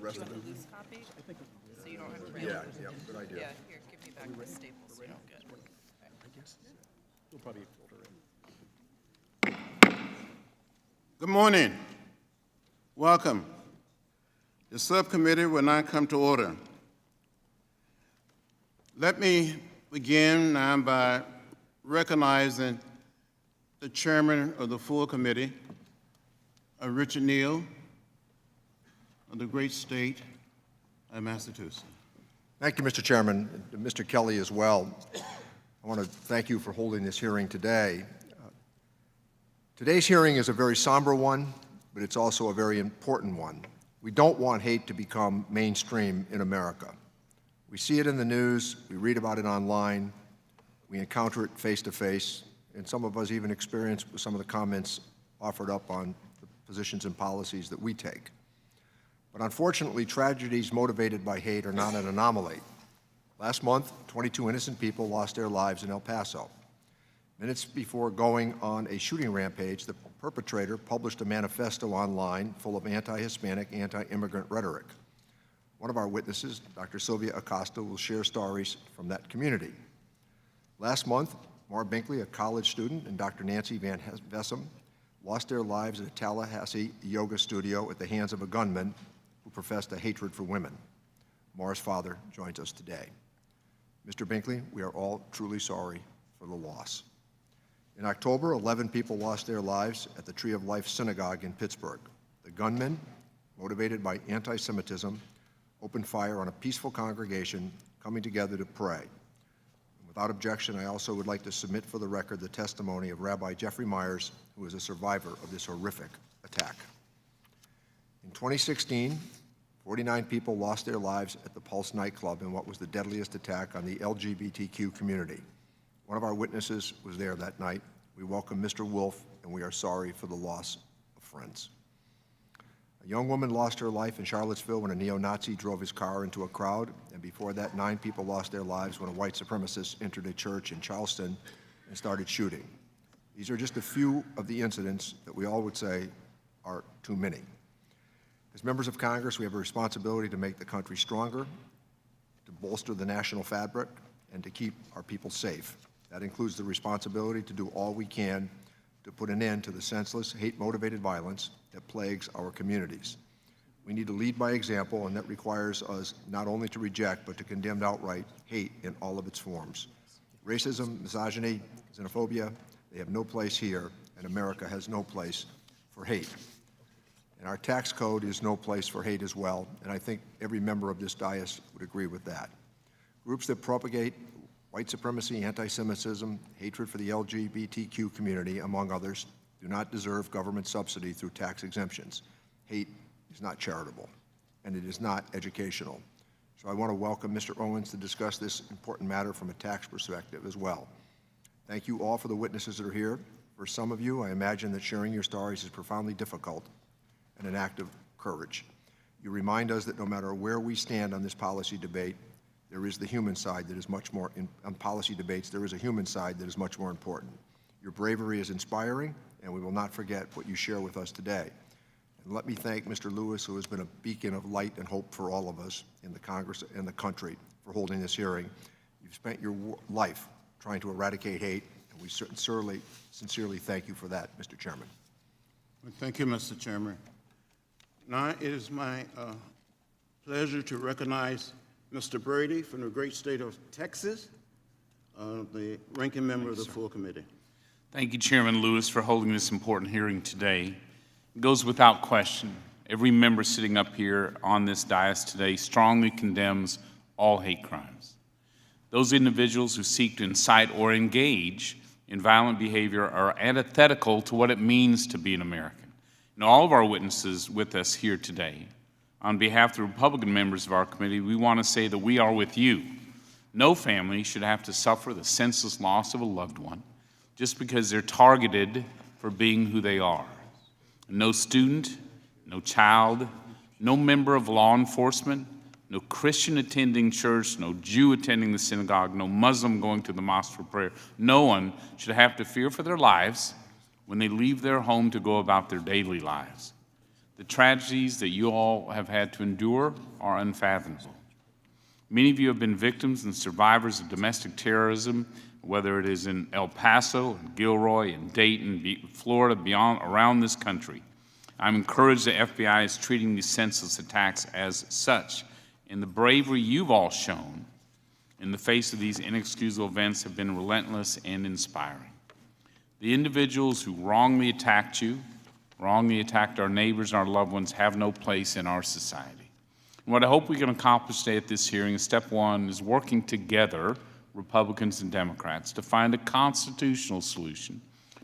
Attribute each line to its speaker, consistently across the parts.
Speaker 1: rest of
Speaker 2: You
Speaker 1: it?
Speaker 2: want a loose copy? So you don't have to read
Speaker 1: Yeah,
Speaker 2: it?
Speaker 1: yeah, good idea.
Speaker 2: Yeah, here, give me back the staples so you don't get.
Speaker 3: Good morning. Welcome. The subcommittee will now come to order. Let me begin now by recognizing the chairman of the full committee, Richard Neal, of the great state of Massachusetts.
Speaker 1: Thank you, Mr. Chairman, and Mr. Kelly as well. I want to thank you for holding this hearing today. Today's hearing is a very somber one, but it's also a very important one. We don't want hate to become mainstream in America. We see it in the news, we read about it online, we encounter it face to face, and some of us even experience some of the comments offered up on the positions and policies that we take. But unfortunately, tragedies motivated by hate are not an anomaly. Last month, 22 innocent people lost their lives in El Paso. Minutes before going on a shooting rampage, the perpetrator published a manifesto online full of anti-Hispanic, anti-immigrant rhetoric. One of our witnesses, Dr. Sylvia Acosta, will share stories from that community. Last month, Maura Binkley, a college student, and Dr. Nancy Van Vessem lost their lives at a Tallahassee yoga studio at the hands of a gunman who professed a hatred for women. Maura's father joins us today. Mr. Binkley, we are all truly sorry for the loss. In October, 11 people lost their lives at the Tree of Life Synagogue in Pittsburgh. The gunman, motivated by anti-Semitism, opened fire on a peaceful congregation coming together to pray. Without objection, I also would like to submit for the record the testimony of Rabbi Jeffrey Myers, who is a survivor of this horrific attack. In 2016, 49 people lost their lives at the Pulse nightclub in what was the deadliest attack on the LGBTQ community. One of our witnesses was there that night. We welcome Mr. Wolf, and we are sorry for the loss of friends. A young woman lost her life in Charlottesville when a neo-Nazi drove his car into a crowd, and before that, 9 people lost their lives when a white supremacist entered a church in Charleston and started shooting. These are just a few of the incidents that we all would say are too many. As members of Congress, we have a responsibility to make the country stronger, to bolster the national fabric, and to keep our people safe. That includes the responsibility to do all we can to put an end to the senseless, hate-motivated violence that plagues our communities. We need to lead by example, and that requires us not only to reject, but to condemn outright hate in all of its forms. Racism, misogyny, xenophobia, they have no place here, and America has no place for hate. And our tax code is no place for hate as well, and I think every member of this dais would agree with that. Groups that propagate white supremacy, anti-Semitism, hatred for the LGBTQ community, among others, do not deserve government subsidy through tax exemptions. Hate is not charitable, and it is not educational. So I want to welcome Mr. Owens to discuss this important matter from a tax perspective as well. Thank you all for the witnesses that are here. For some of you, I imagine that sharing your stories is profoundly difficult and an act of courage. You remind us that no matter where we stand on this policy debate, there is the human side that is much more, on policy debates, there is a human side that is much more important. Your bravery is inspiring, and we will not forget what you share with us today. And let me thank Mr. Lewis, who has been a beacon of light and hope for all of us in the Congress and the country, for holding this hearing. You've spent your life trying to eradicate hate, and we sincerely thank you for that, Mr. Chairman.
Speaker 3: Thank you, Mr. Chairman. Now it is my pleasure to recognize Mr. Brady from the great state of Texas, the ranking member of the full committee.
Speaker 4: Thank you, Chairman Lewis, for holding this important hearing today. It goes without question, every member sitting up here on this dais today strongly condemns all hate crimes. Those individuals who seek to incite or engage in violent behavior are antithetical to what it means to be an American. And all of our witnesses with us here today, on behalf of the Republican members of our committee, we want to say that we are with you. No family should have to suffer the senseless loss of a loved one just because they're targeted for being who they are. No student, no child, no member of law enforcement, no Christian attending church, no Jew attending the synagogue, no Muslim going to the mosque for prayer. No one should have to fear for their lives when they leave their home to go about their daily lives. The tragedies that you all have had to endure are unfathomable. Many of you have been victims and survivors of domestic terrorism, whether it is in El Paso, in Gilroy, in Dayton, Florida, beyond, around this country. I'm encouraged the FBI is treating these senseless attacks as such, and the bravery you've all shown in the face of these inexcusable events have been relentless and inspiring. The individuals who wrongly attacked you, wrongly attacked our neighbors and our loved ones have no place in our society. And what I hope we can accomplish today at this hearing is step one is working together, Republicans and Democrats, to find a constitutional solution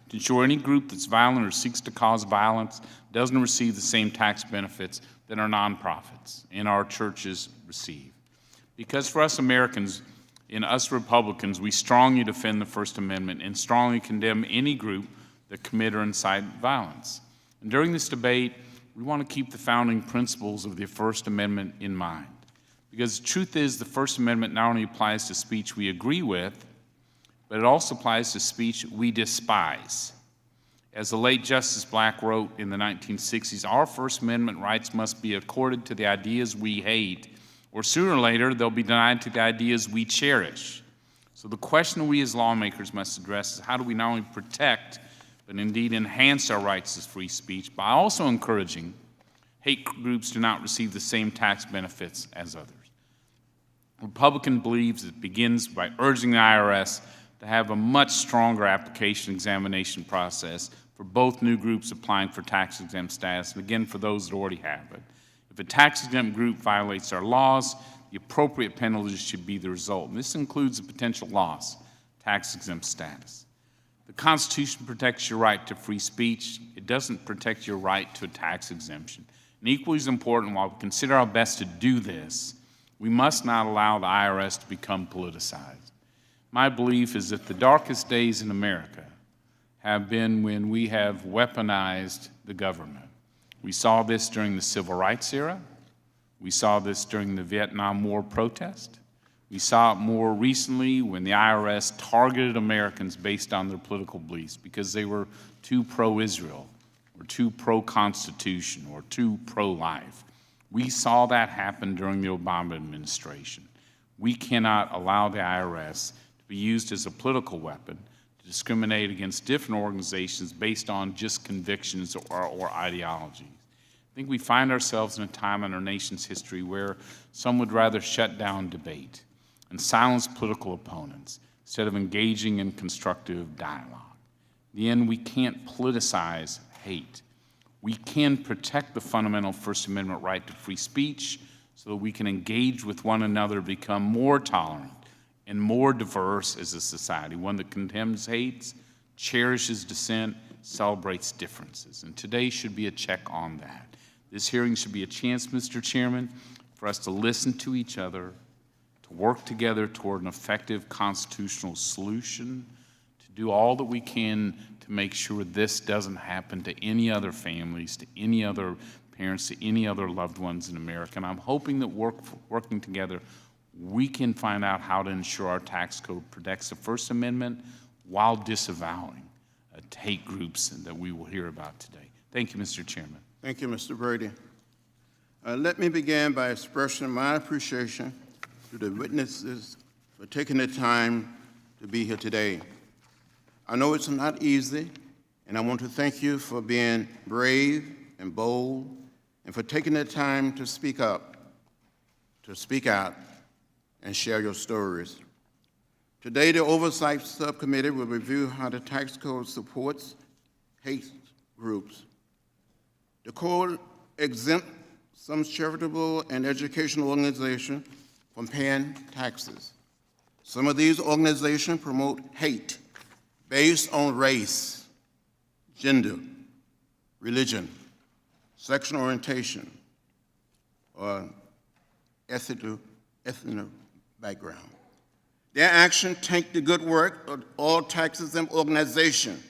Speaker 4: to ensure any group that's violent or seeks to cause violence doesn't receive the same tax benefits that our nonprofits and our churches receive. Because for us Americans, and us Republicans, we strongly defend the First Amendment and strongly condemn any group that commit or incite violence. And during this debate, we want to keep the founding principles of the First Amendment in mind. Because the truth is, the First Amendment not only applies to speech we agree with, but it also applies to speech we despise. As the late Justice Black wrote in the 1960s, our First Amendment rights must be accorded to the ideas we hate, or sooner or later they'll be denied to the ideas we cherish. So the question we as lawmakers must address is how do we not only protect, but indeed enhance our rights as free speech by also encouraging hate groups to not receive the same tax benefits as others. Republican believes it begins by urging the IRS to have a much stronger application examination process for both new groups applying for tax-exempt status, and again, for those that already have it. If a tax-exempt group violates our laws, the appropriate penalties should be the result. And this includes a potential loss, tax-exempt status. The Constitution protects your right to free speech. It doesn't protect your right to a tax exemption. And equally as important, while we consider our best to do this, we must not allow the IRS to become politicized. My belief is that the darkest days in America have been when we have weaponized the government. We saw this during the Civil Rights era. We saw this during the Vietnam War protest. We saw it more recently when the IRS targeted Americans based on their political beliefs because they were too pro-Israel or too pro-Constitution or too pro-life. We saw that happen during the Obama administration. We cannot allow the IRS to be used as a political weapon to discriminate against different organizations based on just convictions or ideologies. I think we find ourselves in a time in our nation's history where some would rather shut down debate and silence political opponents instead of engaging in constructive dialogue. In the end, we can't politicize hate. We can protect the fundamental First Amendment right to free speech so that we can engage with one another, become more tolerant and more diverse as a society, one that condemns hate, cherishes dissent, celebrates differences. And today should be a check on that. This hearing should be a chance, Mr. Chairman, for us to listen to each other, to work together toward an effective constitutional solution, to do all that we can to make sure this doesn't happen to any other families, to any other parents, to any other loved ones in America. And I'm hoping that working together, we can find out how to ensure our tax code protects the First Amendment while disavowing hate groups that we will hear about today. Thank you, Mr. Chairman.
Speaker 3: Thank you, Mr. Brady. Let me begin by expressing my appreciation to the witnesses for taking the time to be here today. I know it's not easy, and I want to thank you for being brave and bold, and for taking the time to speak up, to speak out, and share your stories. Today, the Oversight Subcommittee will review how the tax code supports hate groups. The code exempts some charitable and educational organizations from paying taxes. Some of these organizations promote hate based on race, gender, religion, sexual orientation, or ethnic background. Their actions taint the good work of all tax-exempt organizations.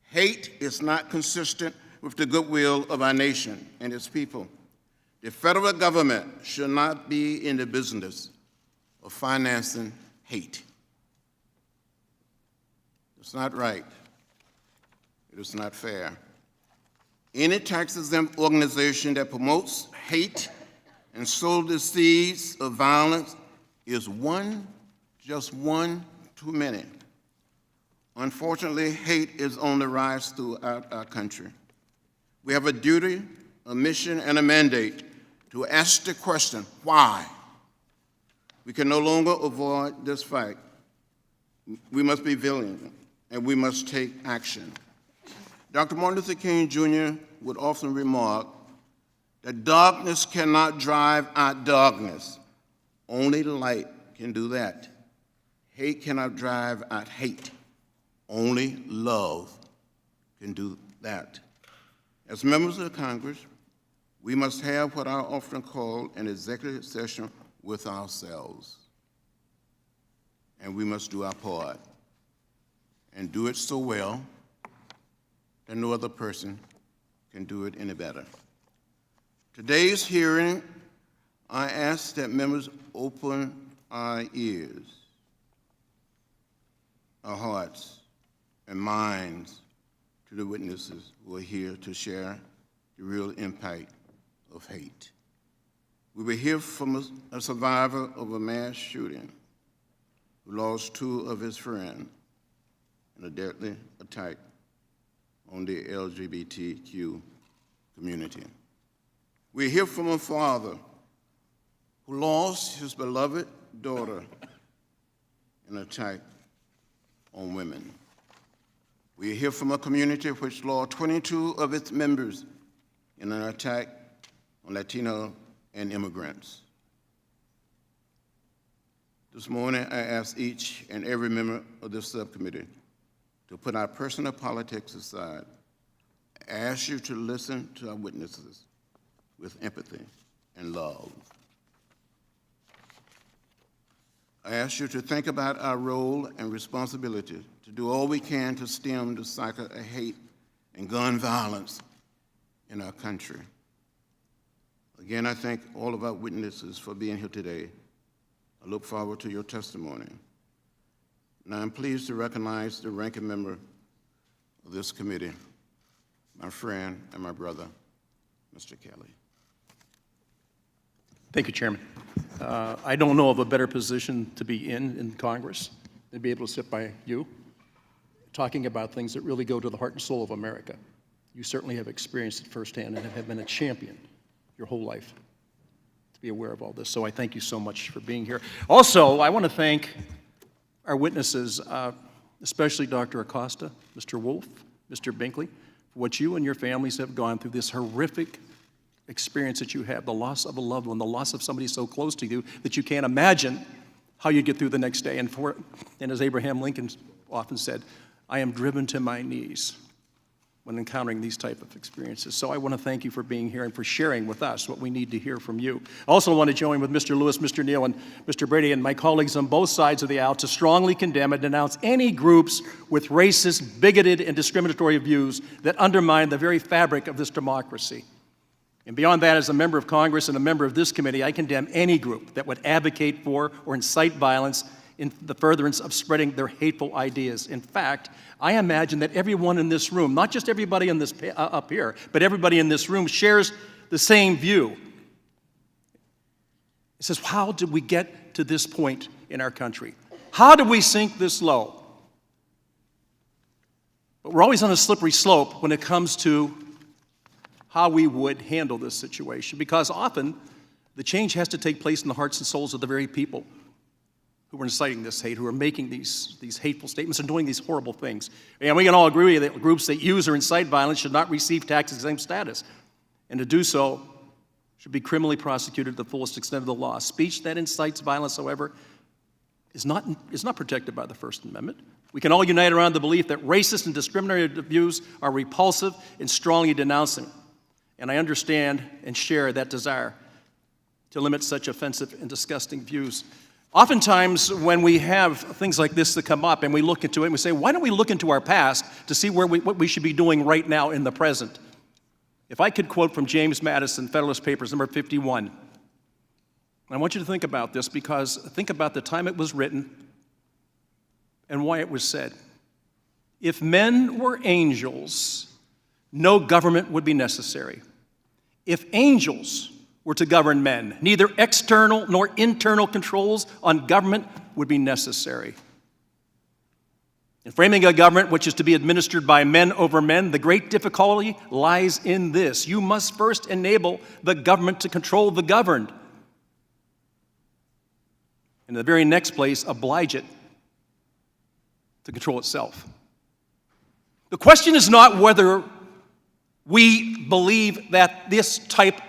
Speaker 3: Hate is not consistent with the goodwill of our nation and its people. The federal government should not be in the business of financing hate. It's not right. It is not fair. Any tax-exempt organization that promotes hate and sows the seeds of violence is just one too many. Unfortunately, hate is on the rise throughout our country. We have a duty, a mission, and a mandate to ask the question, why? We can no longer avoid this fight. We must be vigilant, and we must take action. Dr. Martin Luther King Jr. would often remark that darkness cannot drive out darkness. Only light can do that. Hate cannot drive out hate. Only love can do that. As members of Congress, we must have what I often call an executive session with ourselves. And we must do our part and do it so well that no other person can do it any better. Today's hearing, I ask that members open our ears, our hearts, and minds to the witnesses who are here to share the real impact of hate. We will hear from a survivor of a mass shooting who lost two of his friends in a deadly attack on the LGBTQ community. We hear from a father who lost his beloved daughter in an attack on women. We hear from a community which lost 22 of its members in an attack on Latino and immigrants. This morning, I ask each and every member of this subcommittee to put our personal politics aside. I ask you to listen to our witnesses with empathy and love. I ask you to think about our role and responsibility to do all we can to stem the cycle of hate and gun violence in our country. Again, I thank all of our witnesses for being here today. I look forward to your testimony. And I'm pleased to recognize the ranking member of this committee, my friend and my brother, Mr. Kelly.
Speaker 5: Thank you, Chairman. I don't know of a better position to be in Congress than be able to sit by you, talking about things that really go to the heart and soul of America. You certainly have experienced it firsthand and have been a champion your whole life to be aware of all this. So I thank you so much for being here. Also, I want to thank our witnesses, especially Dr. Acosta, Mr. Wolf, Mr. Binkley, for what you and your families have gone through, this horrific experience that you have, the loss of a loved one, the loss of somebody so close to you that you can't imagine how you get through the next day. And as Abraham Lincoln often said, I am driven to my knees when encountering these type of experiences. So I want to thank you for being here and for sharing with us what we need to hear from you. I also want to join with Mr. Lewis, Mr. Neal, and Mr. Brady and my colleagues on both sides of the aisle to strongly condemn and denounce any groups with racist, bigoted, and discriminatory views that undermine the very fabric of this democracy. And beyond that, as a member of Congress and a member of this committee, I condemn any group that would advocate for or incite violence in the furtherance of spreading their hateful ideas. In fact, I imagine that everyone in this room, not just everybody in this up here, but everybody in this room shares the same view. It says, how did we get to this point in our country? How did we sink this low? But we're always on a slippery slope when it comes to how we would handle this situation, because often the change has to take place in the hearts and souls of the very people who are inciting this hate, who are making these hateful statements and doing these horrible things. And we can all agree that groups that use or incite violence should not receive tax-exempt status, and to do so should be criminally prosecuted to the fullest extent of the law. Speech that incites violence, however, is not protected by the First Amendment. We can all unite around the belief that racist and discriminatory views are repulsive and strongly denounce them. And I understand and share that desire to limit such offensive and disgusting views. Oftentimes, when we have things like this that come up and we look into it and we say, why don't we look into our past to see what we should be doing right now in the present? If I could quote from James Madison, Federalist Papers, number 51. I want you to think about this, because think about the time it was written and why it was said. If men were angels, no government would be necessary. If angels were to govern men, neither external nor internal controls on government would be necessary. In framing a government which is to be administered by men over men, the great difficulty lies in this. You must first enable the government to control the governed. And in the very next place, oblige it to control itself. The question is not whether we believe that this type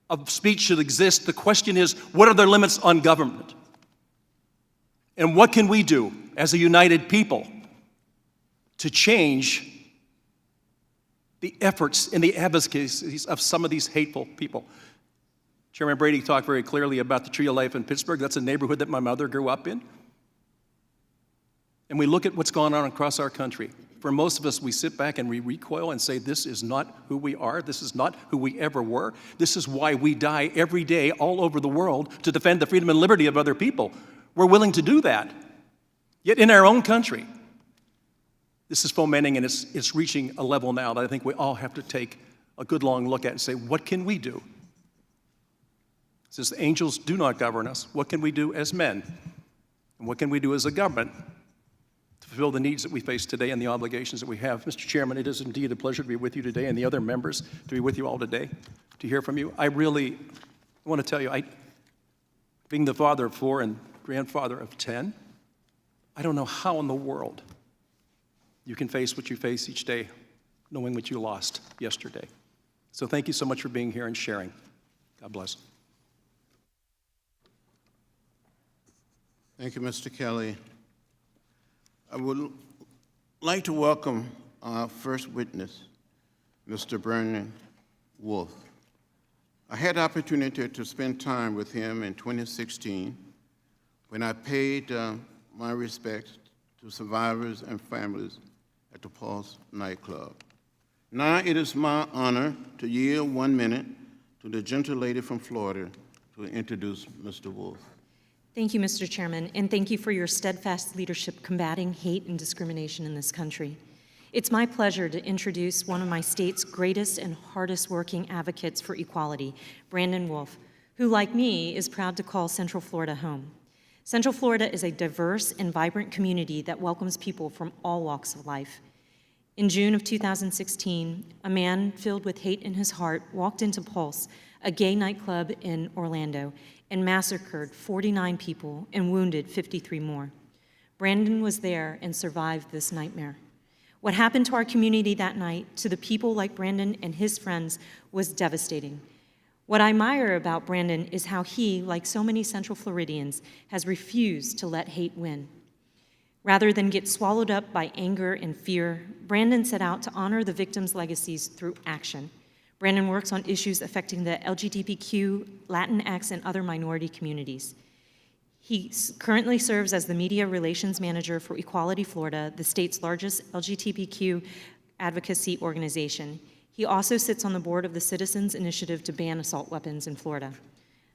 Speaker 5: of speech should exist. The question is, what are the limits on government? And what can we do as a united people to change the efforts and the advocacies of some of these hateful people? Chairman Brady talked very clearly about the Tree of Life in Pittsburgh. That's a neighborhood that my mother grew up in. And we look at what's going on across our country. For most of us, we sit back and we recoil and say, this is not who we are. This is not who we ever were. This is why we die every day all over the world to defend the freedom and liberty of other people. We're willing to do that. Yet in our own country, this is fomenting, and it's reaching a level now that I think we all have to take a good long look at and say, what can we do? Since the angels do not govern us, what can we do as men? And what can we do as a government to fulfill the needs that we face today and the obligations that we have? Mr. Chairman, it is indeed a pleasure to be with you today, and the other members to be with you all today, to hear from you. I want to tell you, being the father of 4 and grandfather of 10, I don't know how in the world you can face what you face each day, knowing what you lost yesterday. So thank you so much for being here and sharing. God bless.
Speaker 3: Thank you, Mr. Kelly. I would like to welcome our first witness, Mr. Brandon Wolf. I had the opportunity to spend time with him in 2016 when I paid my respects to survivors and families at the Pulse nightclub. Now it is my honor to yield 1 minute to the gentle lady from Florida to introduce Mr. Wolf.
Speaker 6: Thank you, Mr. Chairman, and thank you for your steadfast leadership combating hate and discrimination in this country. It's my pleasure to introduce one of my state's greatest and hardest working advocates for equality, Brandon Wolf, who, like me, is proud to call Central Florida home. Central Florida is a diverse and vibrant community that welcomes people from all walks of life. In June of 2016, a man filled with hate in his heart walked into Pulse, a gay nightclub in Orlando, and massacred 49 people and wounded 53 more. Brandon was there and survived this nightmare. What happened to our community that night, to the people like Brandon and his friends, was devastating. What I admire about Brandon is how he, like so many Central Floridians, has refused to let hate win. Rather than get swallowed up by anger and fear, Brandon set out to honor the victims' legacies through action. Brandon works on issues affecting the LGBTQ, Latinx, and other minority communities. He currently serves as the Media Relations Manager for Equality Florida, the state's largest LGBTQ advocacy organization. He also sits on the board of the Citizens Initiative to ban assault weapons in Florida.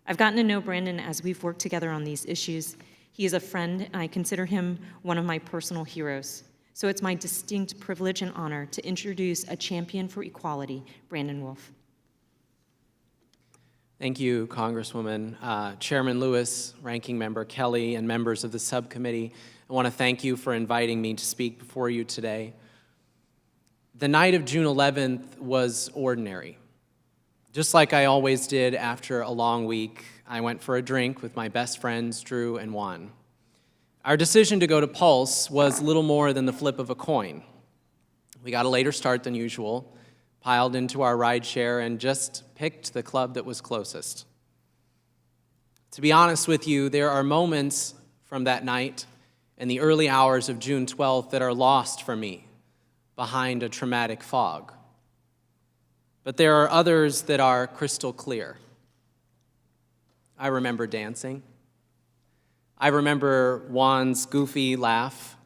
Speaker 6: I've gotten to know Brandon as we've worked together on these issues. He is a friend, and I consider him one of my personal heroes. So it's my distinct privilege and honor to introduce a champion for equality, Brandon Wolf.
Speaker 7: Thank you, Congresswoman. Chairman Lewis, Ranking Member Kelly, and members of the subcommittee, I want to thank you for inviting me to speak before you today. The night of June 11th was ordinary. Just like I always did after a long week, I went for a drink with my best friends, Drew and Juan. Our decision to go to Pulse was little more than the flip of a coin. We got a later start than usual, piled into our rideshare, and just picked the club that was closest. To be honest with you, there are moments from that night and the early hours of June 12th that are lost for me behind a traumatic fog. But there are others that are crystal clear. I remember dancing. I remember Juan's goofy laugh,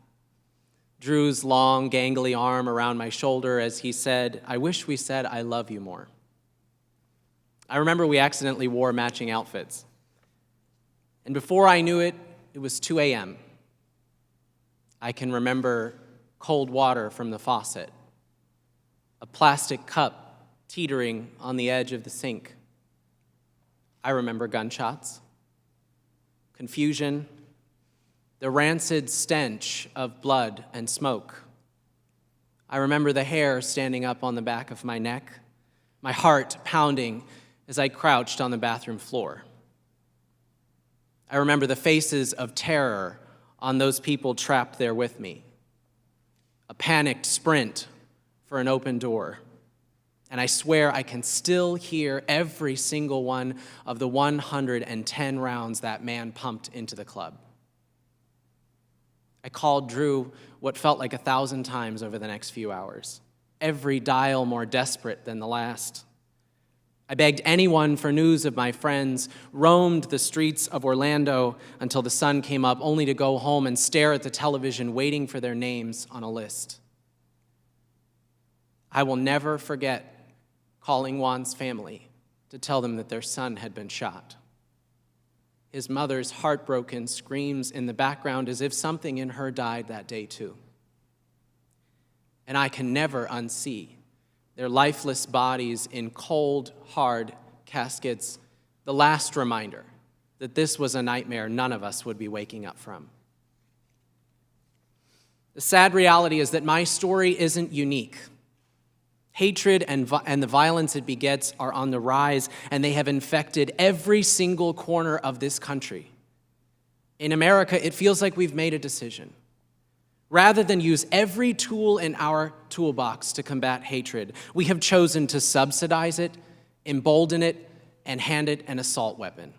Speaker 7: Drew's long, gangly arm around my shoulder as he said, "I wish we said I love you more." I remember we accidentally wore matching outfits. And before I knew it, it was 2 a.m. I can remember cold water from the faucet, a plastic cup teetering on the edge of the sink. I remember gunshots, confusion, the rancid stench of blood and smoke. I remember the hair standing up on the back of my neck, my heart pounding as I crouched on the bathroom floor. I remember the faces of terror on those people trapped there with me, a panicked sprint for an open door. And I swear I can still hear every single one of the 110 rounds that man pumped into the club. I called Drew what felt like 1,000 times over the next few hours, every dial more desperate than the last. I begged anyone for news of my friends, roamed the streets of Orlando until the sun came up, only to go home and stare at the television waiting for their names on a list. I will never forget calling Juan's family to tell them that their son had been shot. His mother's heartbroken screams in the background as if something in her died that day too. And I can never unsee their lifeless bodies in cold, hard caskets, the last reminder that this was a nightmare none of us would be waking up from. The sad reality is that my story isn't unique. Hatred and the violence it begets are on the rise, and they have infected every single corner of this country. In America, it feels like we've made a decision. Rather than use every tool in our toolbox to combat hatred, we have chosen to subsidize it, embolden it, and hand it an assault weapon.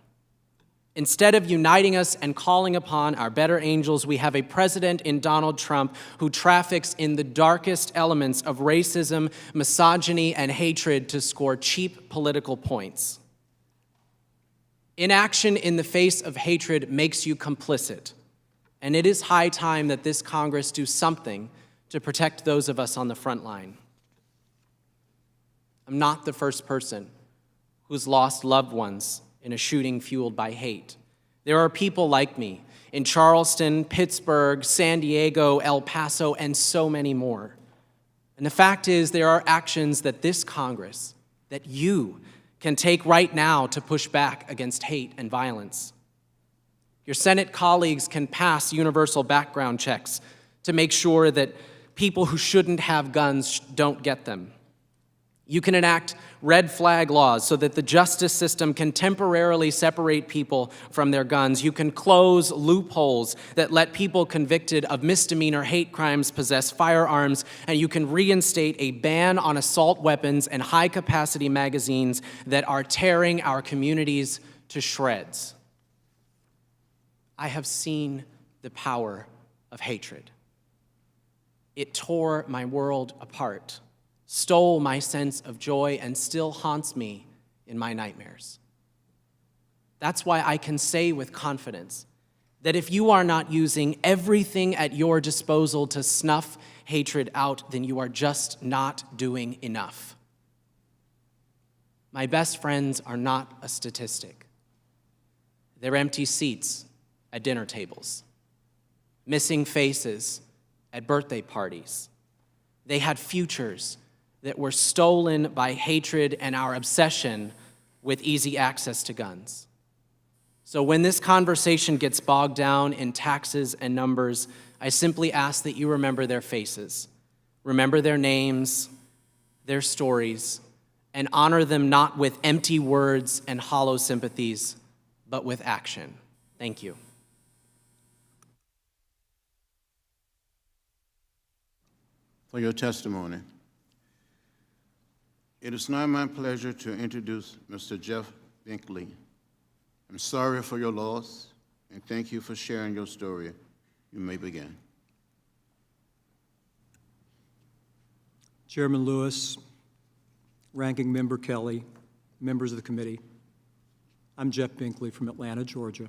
Speaker 7: Instead of uniting us and calling upon our better angels, we have a president in Donald Trump who traffics in the darkest elements of racism, misogyny, and hatred to score cheap political points. Inaction in the face of hatred makes you complicit, and it is high time that this Congress do something to protect those of us on the front line. I'm not the first person who's lost loved ones in a shooting fueled by hate. There are people like me in Charleston, Pittsburgh, San Diego, El Paso, and so many more. And the fact is, there are actions that this Congress, that you can take right now to push back against hate and violence. Your Senate colleagues can pass universal background checks to make sure that people who shouldn't have guns don't get them. You can enact red flag laws so that the justice system can temporarily separate people from their guns. You can close loopholes that let people convicted of misdemeanor hate crimes possess firearms, and you can reinstate a ban on assault weapons and high-capacity magazines that are tearing our communities to shreds. I have seen the power of hatred. It tore my world apart, stole my sense of joy, and still haunts me in my nightmares. That's why I can say with confidence that if you are not using everything at your disposal to snuff hatred out, then you are just not doing enough. My best friends are not a statistic. They're empty seats at dinner tables, missing faces at birthday parties. They had futures that were stolen by hatred and our obsession with easy access to guns. So when this conversation gets bogged down in taxes and numbers, I simply ask that you remember their faces, remember their names, their stories, and honor them not with empty words and hollow sympathies, but with action. Thank you.
Speaker 3: For your testimony. It is now my pleasure to introduce Mr. Jeff Binkley. I'm sorry for your loss, and thank you for sharing your story. You may begin.
Speaker 8: Chairman Lewis, Ranking Member Kelly, members of the committee, I'm Jeff Binkley from Atlanta, Georgia.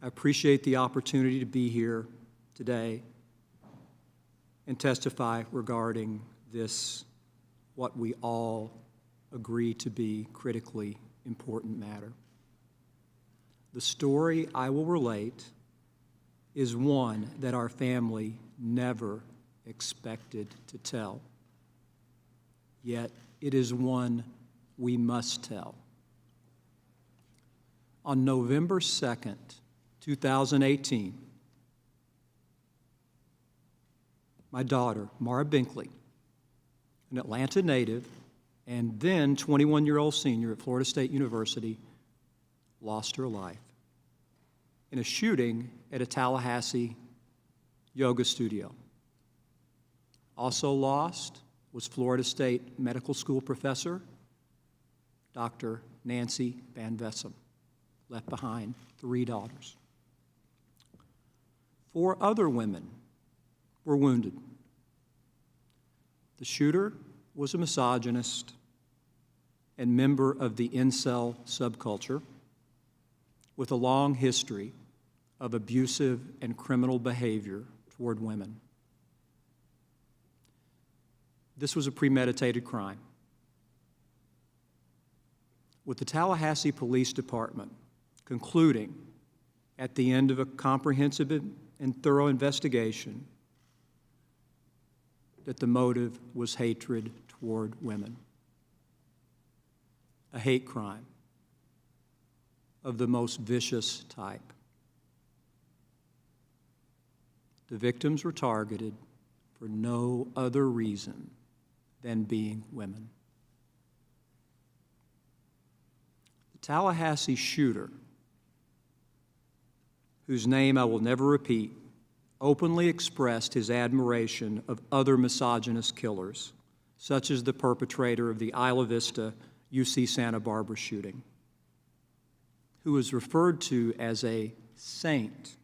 Speaker 8: I appreciate the opportunity to be here today and testify regarding this, what we all agree to be critically important matter. The story I will relate is one that our family never expected to tell. yet it is one we must tell. On November 2nd, 2018, my daughter, Mara Binkley, an Atlanta native and then 21-year-old senior at Florida State University, lost her life in a shooting at a Tallahassee yoga studio. Also lost was Florida State Medical School professor, Dr. Nancy Van Vessem, left behind 3 daughters. 4 other women were wounded. The shooter was a misogynist and member of the incel subculture with a long history of abusive and criminal behavior toward women. This was a premeditated crime. With the Tallahassee Police Department concluding at the end of a comprehensive and thorough investigation that the motive was hatred toward women, a hate crime of the most vicious type. The victims were targeted for no other reason than being women. The Tallahassee shooter, whose name I will never repeat, openly expressed his admiration of other misogynist killers, such as the perpetrator of the Isla Vista UC Santa Barbara shooting, who was referred to as a saint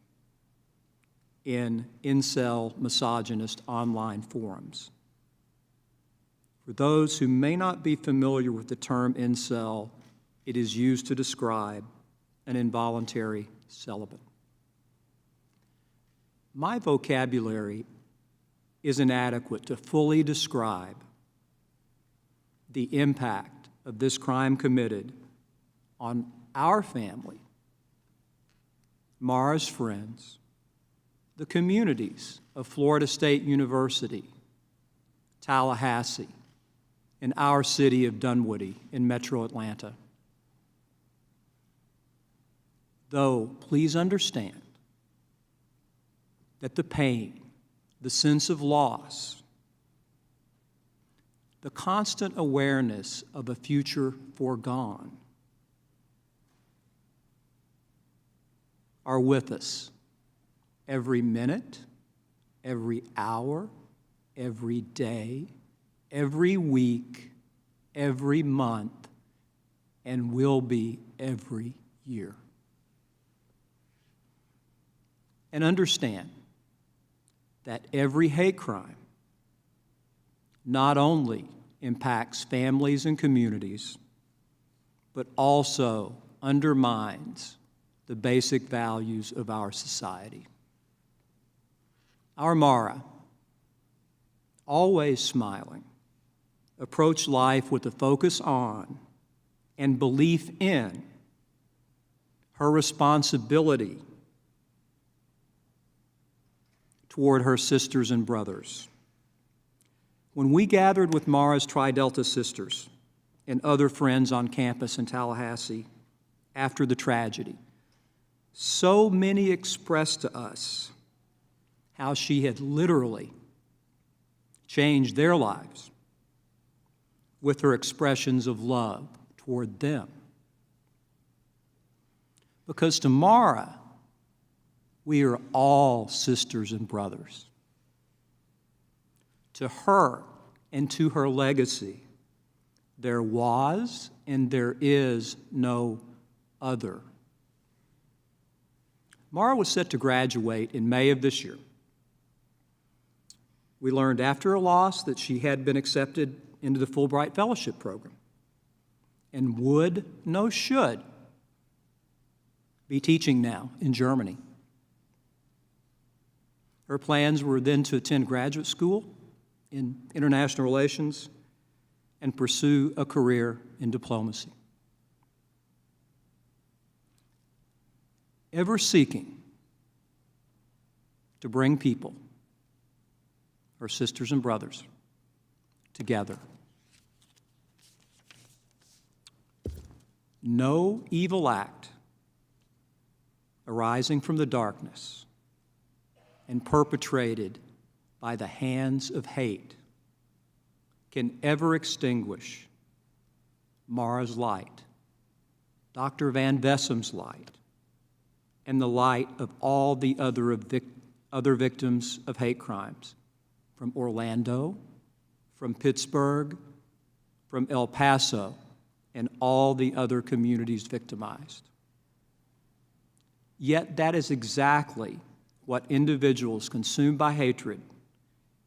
Speaker 8: in incel misogynist online forums. For those who may not be familiar with the term incel, it is used to describe an involuntary celibate. My vocabulary is inadequate to fully describe the impact of this crime committed on our family, Mara's friends, the communities of Florida State University, Tallahassee, and our city of Dunwoody in metro Atlanta. Though, please understand that the pain, the sense of loss, the constant awareness of a future foregone are with us every minute, every hour, every day, every week, every month, and will be every year. And understand that every hate crime not only impacts families and communities, but also undermines the basic values of our society. Our Mara, always smiling, approached life with a focus on and belief in her responsibility toward her sisters and brothers. When we gathered with Mara's Tri Delta sisters and other friends on campus in Tallahassee after the tragedy, so many expressed to us how she had literally changed their lives with her expressions of love toward them. Because to Mara, we are all sisters and brothers. To her and to her legacy, there was and there is no other. Mara was set to graduate in May of this year. We learned after a loss that she had been accepted into the Fulbright Fellowship Program and would, no should, be teaching now in Germany. Her plans were then to attend graduate school in international relations and pursue a career in diplomacy. Ever seeking to bring people, her sisters and brothers, together. no evil act arising from the darkness and perpetrated by the hands of hate can ever extinguish Mara's light, Dr. Van Vessem's light, and the light of all the other victims of hate crimes from Orlando, from Pittsburgh, from El Paso, and all the other communities victimized. Yet that is exactly what individuals consumed by hatred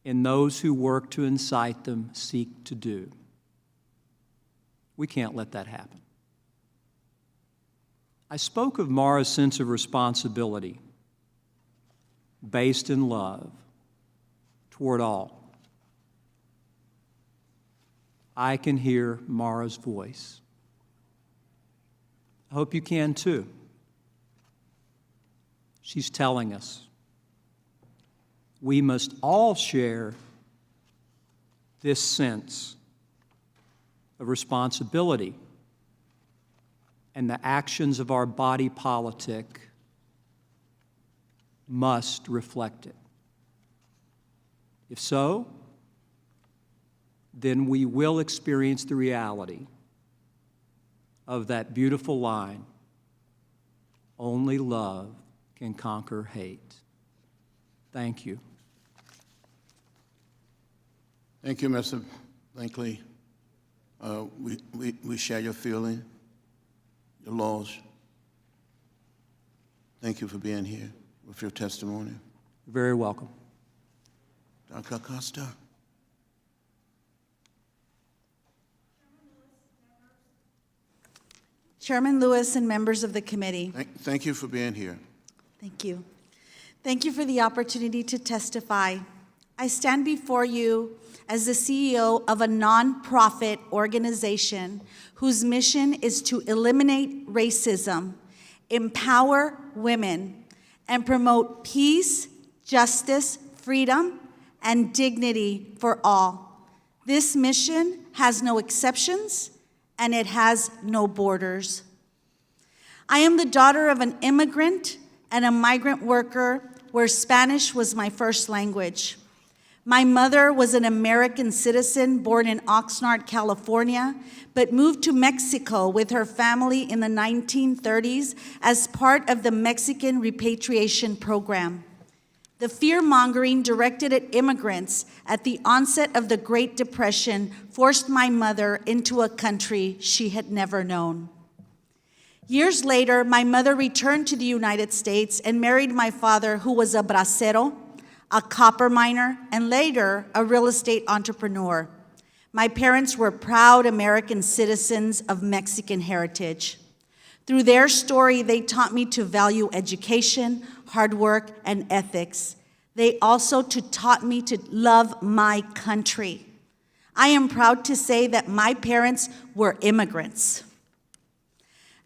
Speaker 8: and those who work to incite them seek to do. We can't let that happen. I spoke of Mara's sense of responsibility based in love toward all. I can hear Mara's voice. I hope you can too. She's telling us we must all share this sense of responsibility, and the actions of our body politic must reflect it. If so, then we will experience the reality of that beautiful line, only love can conquer hate. Thank you.
Speaker 3: Thank you, Mr. Blankley. We share your feeling, your loss. Thank you for being here with your testimony.
Speaker 8: You're very welcome.
Speaker 3: Dr. Acosta.
Speaker 9: Chairman Lewis and members of the committee,
Speaker 3: Thank you for being here.
Speaker 9: thank you. Thank you for the opportunity to testify. I stand before you as the CEO of a nonprofit organization whose mission is to eliminate racism, empower women, and promote peace, justice, freedom, and dignity for all. This mission has no exceptions, and it has no borders. I am the daughter of an immigrant and a migrant worker where Spanish was my first language. My mother was an American citizen born in Oxnard, California, but moved to Mexico with her family in the 1930s as part of the Mexican repatriation program. The fear-mongering directed at immigrants at the onset of the Great Depression forced my mother into a country she had never known. Years later, my mother returned to the United States and married my father, who was a bracero, a copper miner, and later a real estate entrepreneur. My parents were proud American citizens of Mexican heritage. Through their story, they taught me to value education, hard work, and ethics. They also taught me to love my country. I am proud to say that my parents were immigrants.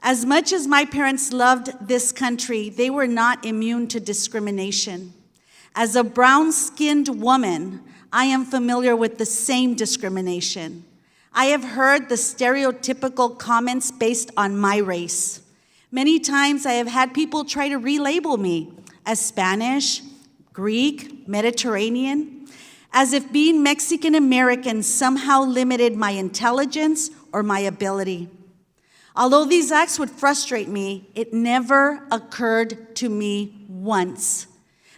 Speaker 9: As much as my parents loved this country, they were not immune to discrimination. As a brown-skinned woman, I am familiar with the same discrimination. I have heard the stereotypical comments based on my race. Many times I have had people try to relabel me as Spanish, Greek, Mediterranean, as if being Mexican American somehow limited my intelligence or my ability. Although these acts would frustrate me, it never occurred to me once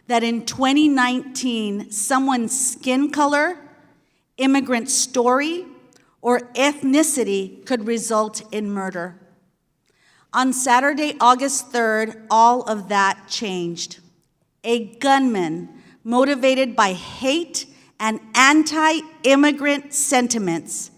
Speaker 9: that in 2019, someone's skin color, immigrant story, or ethnicity could result in murder. On Saturday, August 3rd, all of that changed. A gunman, motivated by hate and anti-immigrant sentiments,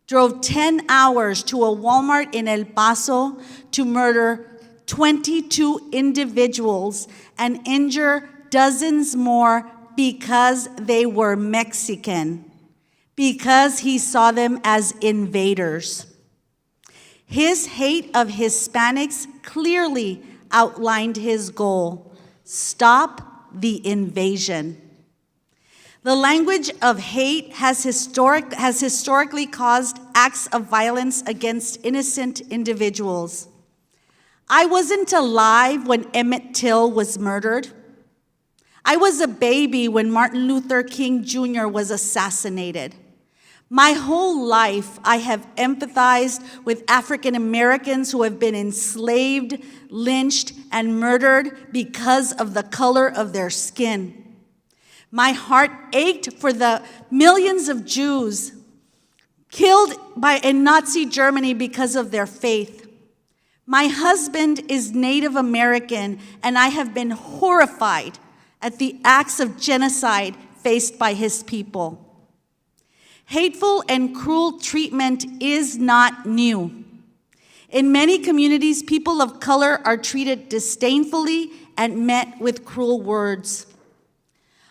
Speaker 9: drove 10 hours to a Walmart in El Paso to murder 22 individuals and injure dozens more because they were Mexican, because he saw them as invaders. His hate of Hispanics clearly outlined his goal: stop the invasion. The language of hate has historically caused acts of violence against innocent individuals. I wasn't alive when Emmett Till was murdered. I was a baby when Martin Luther King Jr. was assassinated. My whole life, I have empathized with African Americans who have been enslaved, lynched, and murdered because of the color of their skin. My heart ached for the millions of Jews killed in Nazi Germany because of their faith. My husband is Native American, and I have been horrified at the acts of genocide faced by his people. Hateful and cruel treatment is not new. In many communities, people of color are treated disdainfully and met with cruel words.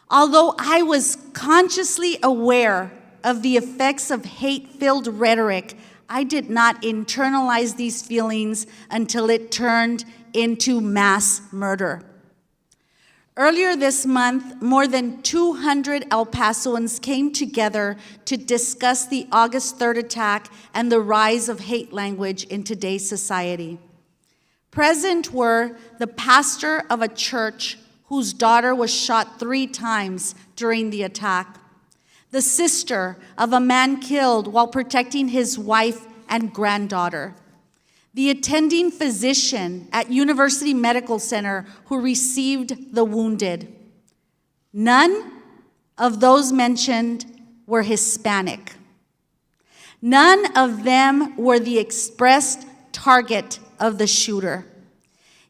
Speaker 9: Although I was consciously aware of the effects of hate-filled rhetoric, I did not internalize these feelings until it turned into mass murder. Earlier this month, more than 200 El Pasoans came together to discuss the August 3rd attack and the rise of hate language in today's society. Present were the pastor of a church whose daughter was shot 3 times during the attack, the sister of a man killed while protecting his wife and granddaughter, the attending physician at University Medical Center who received the wounded. None of those mentioned were Hispanic. None of them were the expressed target of the shooter.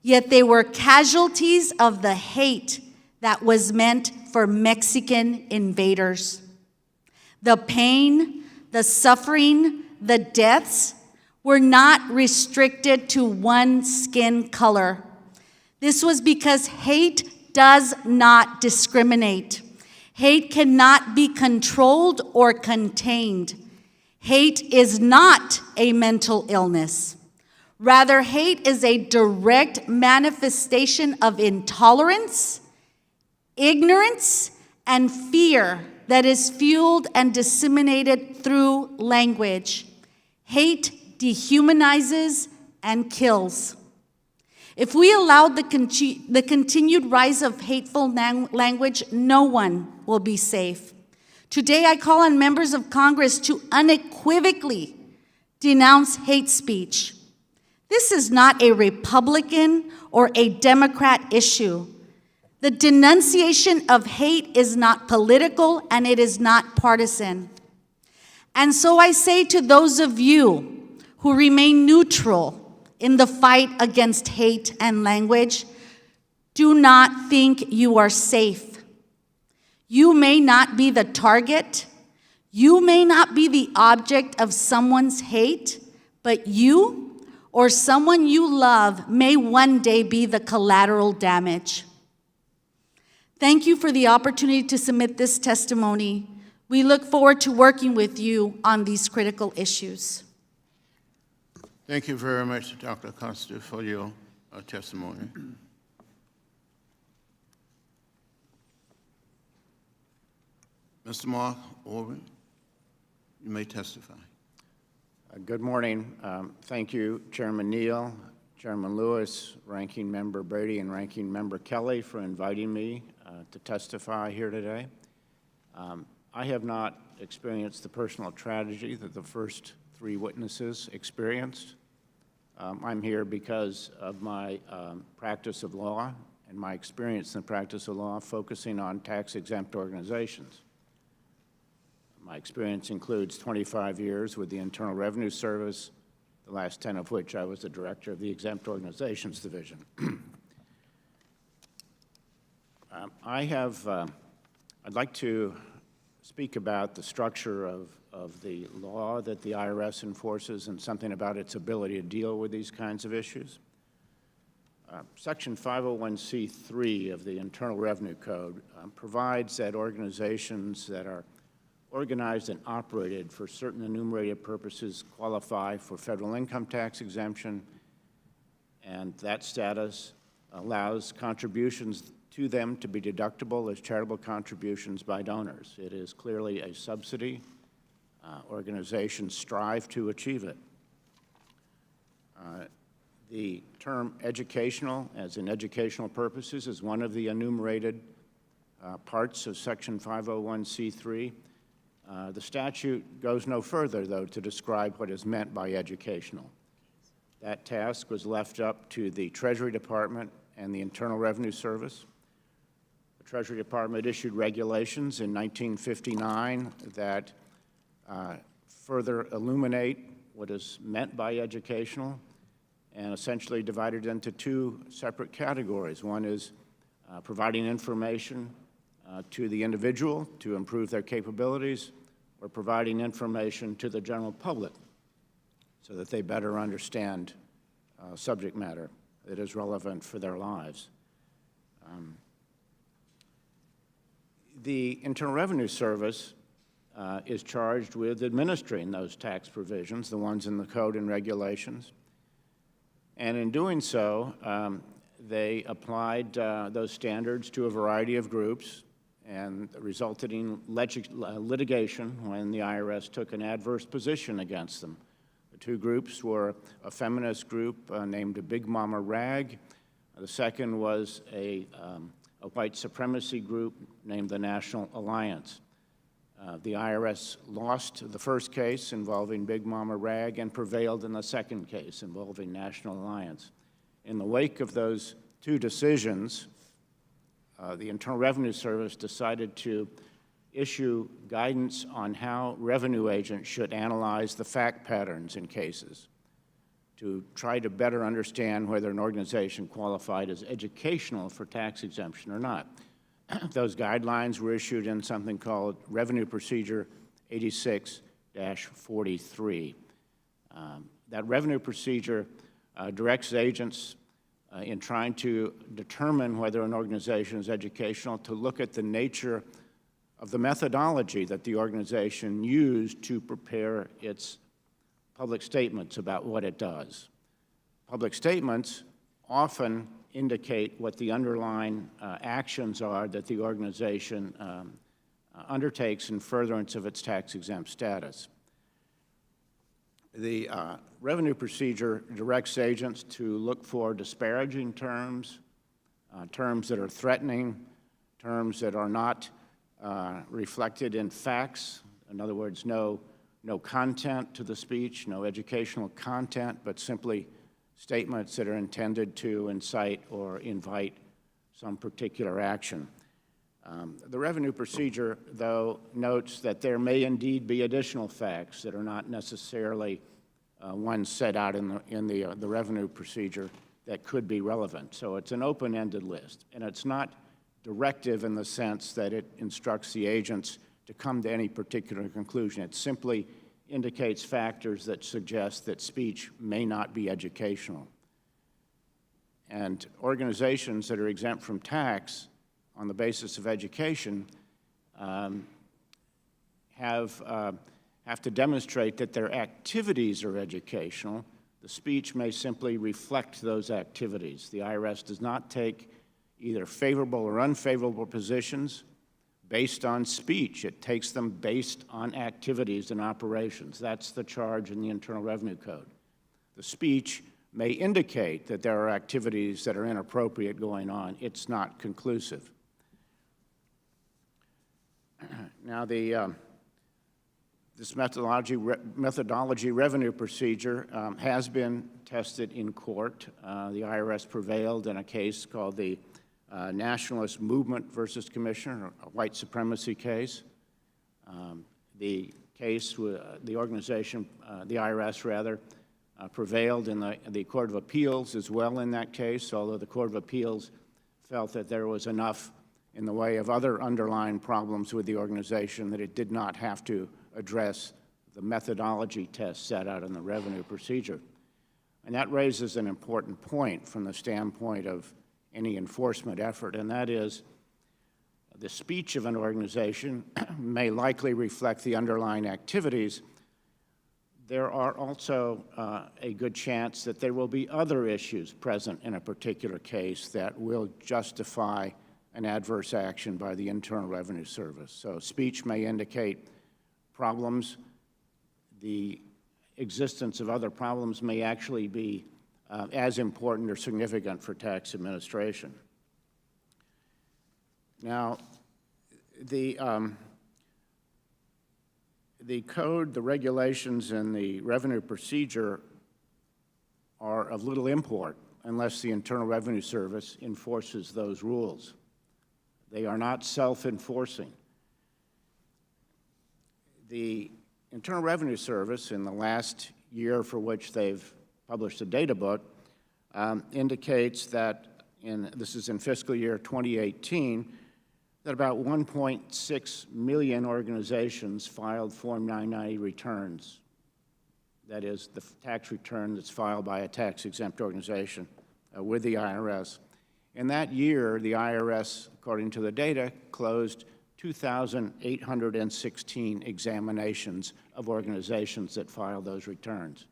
Speaker 9: Yet they were casualties of the hate that was meant for Mexican invaders. The pain, the suffering, the deaths were not restricted to one skin color. This was because hate does not discriminate. Hate cannot be controlled or contained. Hate is not a mental illness. Rather, hate is a direct manifestation of intolerance, ignorance, and fear that is fueled and disseminated through language. Hate dehumanizes and kills. If we allow the continued rise of hateful language, no one will be safe. Today, I call on members of Congress to unequivocally denounce hate speech. This is not a Republican or a Democrat issue. The denunciation of hate is not political and it is not partisan. And so I say to those of you who remain neutral in the fight against hate and language, do not think you are safe. You may not be the target. You may not be the object of someone's hate, but you or someone you love may one day be the collateral damage. Thank you for the opportunity to submit this testimony. We look forward to working with you on these critical issues.
Speaker 3: Thank you very much, Dr. Acosta, for your testimony. Mr. Mark Orban, you may testify.
Speaker 10: Good morning. Thank you, Chairman Neal, Chairman Lewis, Ranking Member Brady, and Ranking Member Kelly for inviting me to testify here today. I have not experienced the personal tragedy that the first 3 witnesses experienced. I'm here because of my practice of law and my experience in the practice of law focusing on tax-exempt organizations. My experience includes 25 years with the Internal Revenue Service, the last 10 of which I was the director of the Exempt Organizations Division. I'd like to speak about the structure of the law that the IRS enforces and something about its ability to deal with these kinds of issues. Section 501c3 of the Internal Revenue Code provides that organizations that are organized and operated for certain enumerated purposes qualify for federal income tax exemption, and that status allows contributions to them to be deductible as charitable contributions by donors. It is clearly a subsidy. Organizations strive to achieve it. The term educational, as in educational purposes, is one of the enumerated parts of Section 501c3. The statute goes no further, though, to describe what is meant by educational. That task was left up to the Treasury Department and the Internal Revenue Service. The Treasury Department issued regulations in 1959 that further illuminate what is meant by educational, and essentially divided into two separate categories. One is providing information to the individual to improve their capabilities, or providing information to the general public so that they better understand subject matter that is relevant for their lives. The Internal Revenue Service is charged with administering those tax provisions, the ones in the code and regulations. And in doing so, they applied those standards to a variety of groups, and resulted in litigation when the IRS took an adverse position against them. The two groups were a feminist group named Big Mama Rag. The second was a white supremacy group named the National Alliance. The IRS lost the first case involving Big Mama Rag and prevailed in the second case involving National Alliance. In the wake of those two decisions, the Internal Revenue Service decided to issue guidance on how revenue agents should analyze the fact patterns in cases to try to better understand whether an organization qualified as educational for tax exemption or not. Those guidelines were issued in something called Revenue Procedure 86-43. That revenue procedure directs agents in trying to determine whether an organization is educational to look at the nature of the methodology that the organization used to prepare its public statements about what it does. Public statements often indicate what the underlying actions are that the organization undertakes in furtherance of its tax-exempt status. The revenue procedure directs agents to look for disparaging terms, terms that are threatening, terms that are not reflected in facts. In other words, no content to the speech, no educational content, but simply statements that are intended to incite or invite some particular action. The revenue procedure, though, notes that there may indeed be additional facts that are not necessarily ones set out in the revenue procedure that could be relevant. So it's an open-ended list, and it's not directive in the sense that it instructs the agents to come to any particular conclusion. It simply indicates factors that suggest that speech may not be educational. And organizations that are exempt from tax on the basis of education have to demonstrate that their activities are educational. The speech may simply reflect those activities. The IRS does not take either favorable or unfavorable positions based on speech. It takes them based on activities and operations. That's the charge in the Internal Revenue Code. The speech may indicate that there are activities that are inappropriate going on. It's not conclusive. Now, this methodology revenue procedure has been tested in court. The IRS prevailed in a case called the Nationalist Movement versus Commissioner, a white supremacy case. The case, the organization, the IRS rather, prevailed in the Court of Appeals as well in that case, although the Court of Appeals felt that there was enough in the way of other underlying problems with the organization that it did not have to address the methodology test set out in the revenue procedure. And that raises an important point from the standpoint of any enforcement effort, and that is the speech of an organization may likely reflect the underlying activities, there are also a good chance that there will be other issues present in a particular case that will justify an adverse action by the Internal Revenue Service. So speech may indicate problems. The existence of other problems may actually be as important or significant for tax administration. Now, the code, the regulations, and the revenue procedure are of little import unless the Internal Revenue Service enforces those rules. They are not self-enforcing. The Internal Revenue Service, in the last year for which they've published a data book, indicates that, this is in fiscal year 2018, that about 1.6 million organizations filed Form 990 returns. That is, the tax return that's filed by a tax-exempt organization with the IRS. In that year, the IRS, according to the data, closed 2,816 examinations of organizations that filed those returns.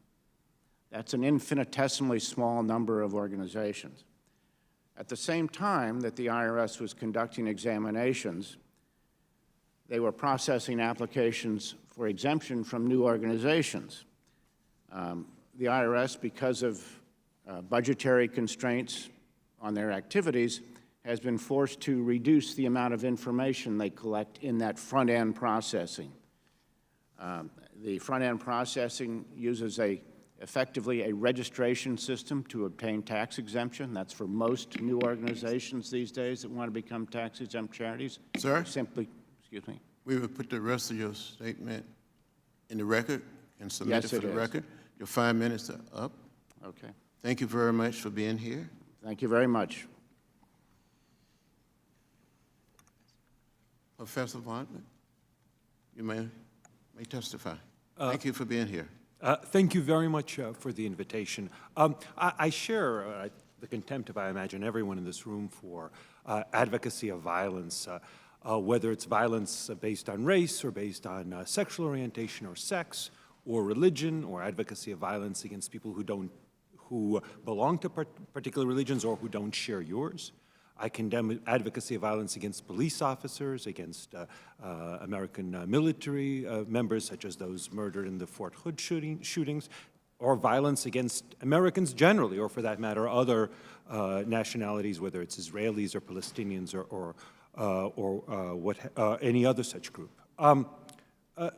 Speaker 10: That's an infinitesimally small number of organizations. At the same time that the IRS was conducting examinations, they were processing applications for exemption from new organizations. The IRS, because of budgetary constraints on their activities, has been forced to reduce the amount of information they collect in that front-end processing. The front-end processing uses effectively a registration system to obtain tax exemption. That's for most new organizations these days that want to become tax-exempt charities.
Speaker 3: Sir?
Speaker 10: Simply, excuse me.
Speaker 3: We will put the rest of your statement in the record and submit
Speaker 10: Yes,
Speaker 3: it for
Speaker 10: it
Speaker 3: the
Speaker 10: is.
Speaker 3: record. Your 5 minutes are up.
Speaker 10: Okay.
Speaker 3: Thank you very much for being here.
Speaker 10: Thank you very much.
Speaker 3: Professor Vaughn, you may testify. Thank you for being here.
Speaker 11: Thank you very much for the invitation. I share the contempt of, I imagine, everyone in this room for advocacy of violence, whether it's violence based on race or based on sexual orientation or sex or religion, or advocacy of violence against people who belong to particular religions or who don't share yours. I condemn advocacy of violence against police officers, against American military members, such as those murdered in the Fort Hood shootings, or violence against Americans generally, or for that matter, other nationalities, whether it's Israelis or Palestinians or any other such group.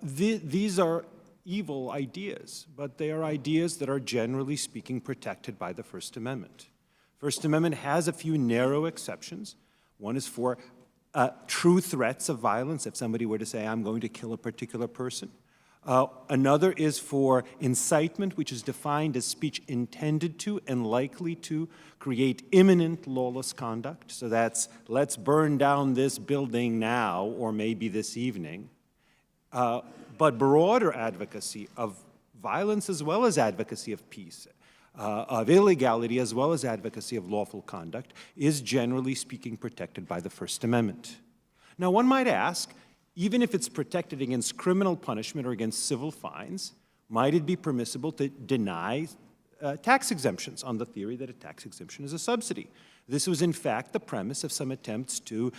Speaker 11: These are evil ideas, but they are ideas that are generally speaking protected by the First Amendment. First Amendment has a few narrow exceptions. One is for true threats of violence, if somebody were to say, I'm going to kill a particular person. Another is for incitement, which is defined as speech intended to and likely to create imminent lawless conduct. So that's, let's burn down this building now or maybe this evening. But broader advocacy of violence as well as advocacy of peace, of illegality as well as advocacy of lawful conduct, is generally speaking protected by the First Amendment. Now, one might ask, even if it's protected against criminal punishment or against civil fines, might it be permissible to deny tax exemptions on the theory that a tax exemption is a subsidy? This was, in fact, the premise of some attempts to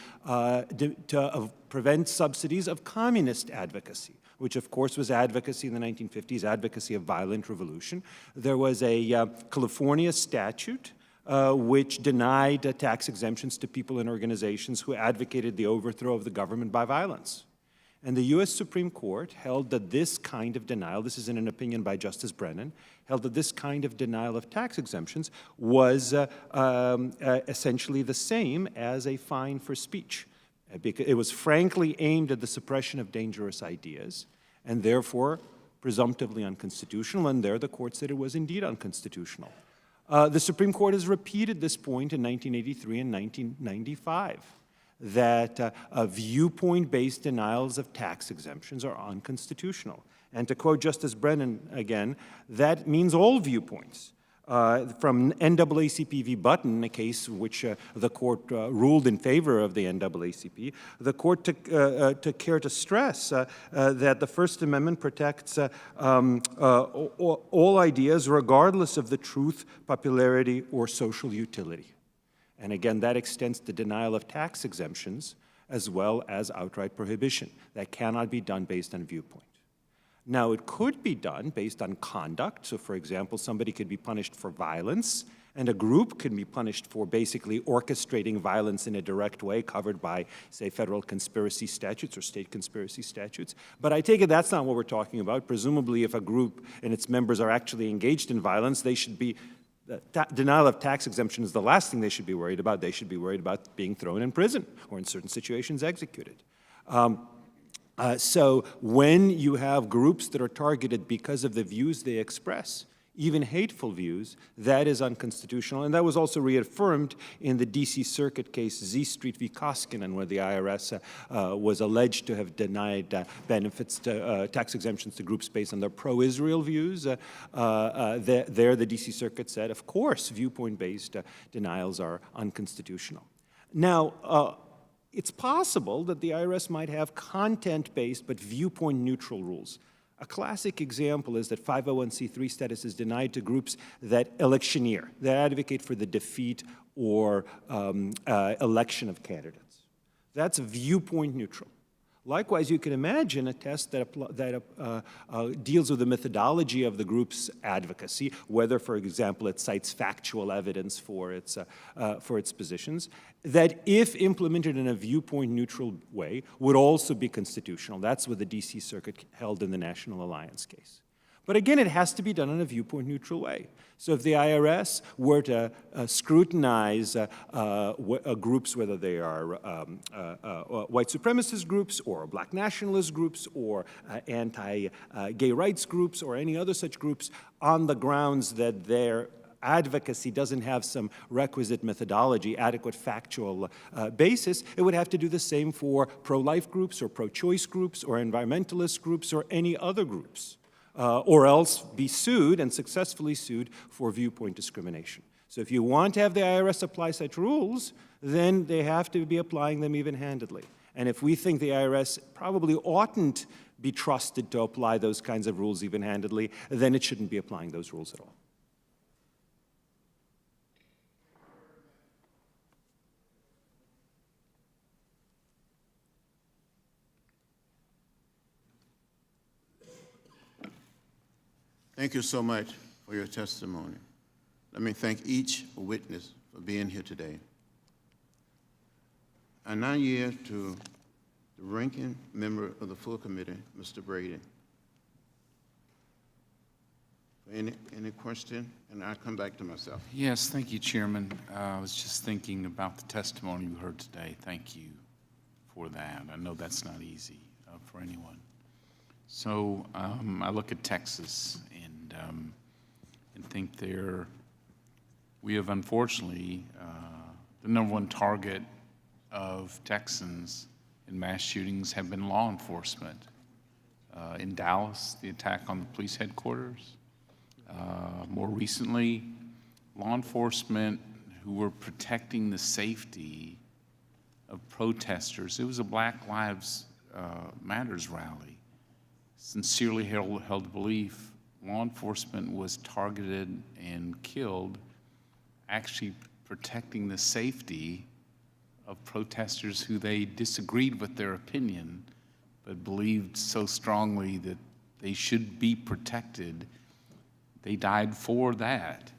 Speaker 11: prevent subsidies of communist advocacy, which, of course, was advocacy in the 1950s, advocacy of violent revolution. There was a California statute which denied tax exemptions to people and organizations who advocated the overthrow of the government by violence. And the U.S. Supreme Court held that this kind of denial, this is in an opinion by Justice Brennan, held that this kind of denial of tax exemptions was essentially the same as a fine for speech. Because it was frankly aimed at the suppression of dangerous ideas and therefore presumptively unconstitutional, and there the court said it was indeed unconstitutional. The Supreme Court has repeated this point in 1983 and 1995, that viewpoint-based denials of tax exemptions are unconstitutional. And to quote Justice Brennan again, that means all viewpoints. from NAACP v. Button, a case which the court ruled in favor of the NAACP, the court took care to stress that the First Amendment protects all ideas regardless of the truth, popularity, or social utility. And again, that extends to denial of tax exemptions as well as outright prohibition. That cannot be done based on viewpoint. Now, it could be done based on conduct. So, for example, somebody could be punished for violence, and a group could be punished for basically orchestrating violence in a direct way covered by, say, federal conspiracy statutes or state conspiracy statutes. But I take it that's not what we're talking about. Presumably, if a group and its members are actually engaged in violence, they should be denial of tax exemption is the last thing they should be worried about. They should be worried about being thrown in prison or in certain situations executed. So when you have groups that are targeted because of the views they express, even hateful views, that is unconstitutional. And that was also reaffirmed in the D.C. Circuit case Z Street v. Koskinen, where the IRS was alleged to have denied benefits to tax exemptions to groups based on their pro-Israel views. There, the D.C. Circuit said, of course, viewpoint-based denials are unconstitutional. Now, it's possible that the IRS might have content-based but viewpoint-neutral rules. A classic example is that 501c3 status is denied to groups that electioneer, that advocate for the defeat or election of candidates. That's viewpoint neutral. Likewise, you can imagine a test that deals with the methodology of the group's advocacy, whether, for example, it cites factual evidence for its positions, that if implemented in a viewpoint-neutral way, would also be constitutional. That's what the D.C. Circuit held in the National Alliance case. But again, it has to be done in a viewpoint-neutral way. So if the IRS were to scrutinize groups, whether they are white supremacist groups or black nationalist groups or anti-gay rights groups or any other such groups on the grounds that their advocacy doesn't have some requisite methodology, adequate factual basis, it would have to do the same for pro-life groups or pro-choice groups or environmentalist groups or any other groups. Or else be sued and successfully sued for viewpoint discrimination. So if you want to have the IRS apply such rules, then they have to be applying them even-handedly. And if we think the IRS probably oughtn't be trusted to apply those kinds of rules even-handedly, then it shouldn't be applying those rules at all.
Speaker 3: Thank you so much for your testimony. Let me thank each witness for being here today. I now yield to the ranking member of the full committee, Mr. Brady. Any question? And I'll come back to myself.
Speaker 4: Yes, thank you, Chairman. I was just thinking about the testimony you heard today. Thank you for that. I know that's not easy for anyone. So I look at Texas and think we have unfortunately the #1 target of Texans in mass shootings have been law enforcement. In Dallas, the attack on the police headquarters. More recently, law enforcement who were protecting the safety of protesters. It was a Black Lives Matters rally. Sincerely held belief, law enforcement was targeted and killed, actually protecting the safety of protesters who they disagreed with their opinion, but believed so strongly that they should be protected. They died for that.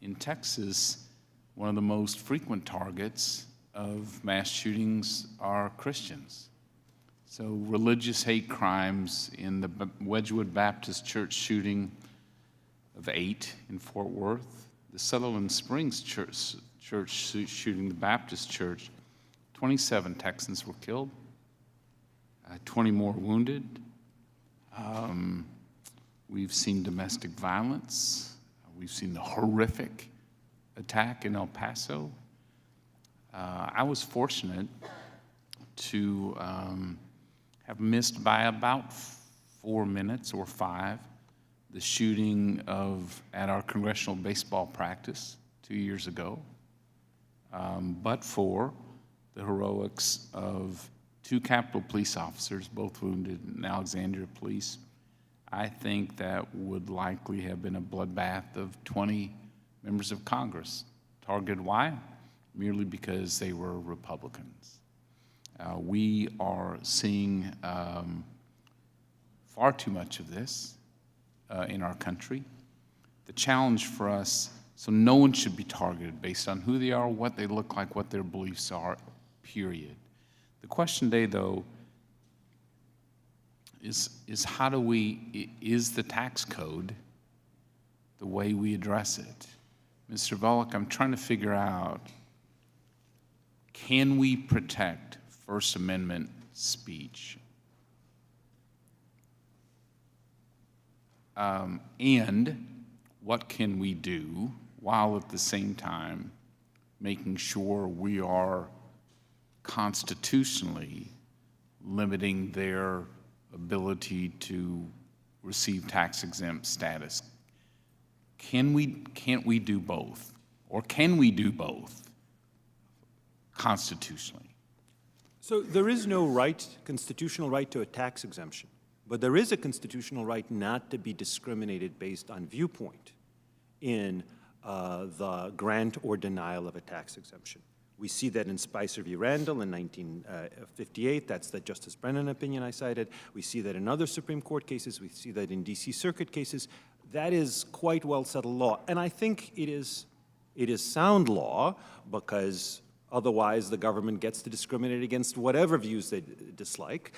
Speaker 4: In Texas, one of the most frequent targets of mass shootings are Christians. So religious hate crimes in the Wedgwood Baptist Church shooting of 8 in Fort Worth, the Sutherland Springs Church shooting, the Baptist Church, 27 Texans were killed, 20 more wounded. We've seen domestic violence. We've seen the horrific attack in El Paso. I was fortunate to have missed by about 4 minutes or 5 the shooting at our congressional baseball practice 2 years ago, but for the heroics of 2 Capitol Police officers, both wounded in Alexandria Police, I think that would likely have been a bloodbath of 20 members of Congress. Targeted why? Merely because they were Republicans. We are seeing far too much of this in our country. The challenge for us, so no one should be targeted based on who they are, what they look like, what their beliefs are, period. The question today, though, is how do is the tax code the way we address it? Mr. Volokh, I'm trying to figure out, can we protect First Amendment speech? And what can we do while at the same time making sure we are constitutionally limiting their ability to receive tax-exempt status? Can't we do both? Or can we do both constitutionally?
Speaker 11: So there is no constitutional right to a tax exemption, but there is a constitutional right not to be discriminated based on viewpoint in the grant or denial of a tax exemption. We see that in Spicer v. Randall in 1958. That's the Justice Brennan opinion I cited. We see that in other Supreme Court cases. We see that in D.C. Circuit cases. That is quite well-settled law. And I think it is sound law, because otherwise the government gets to discriminate against whatever views they dislike.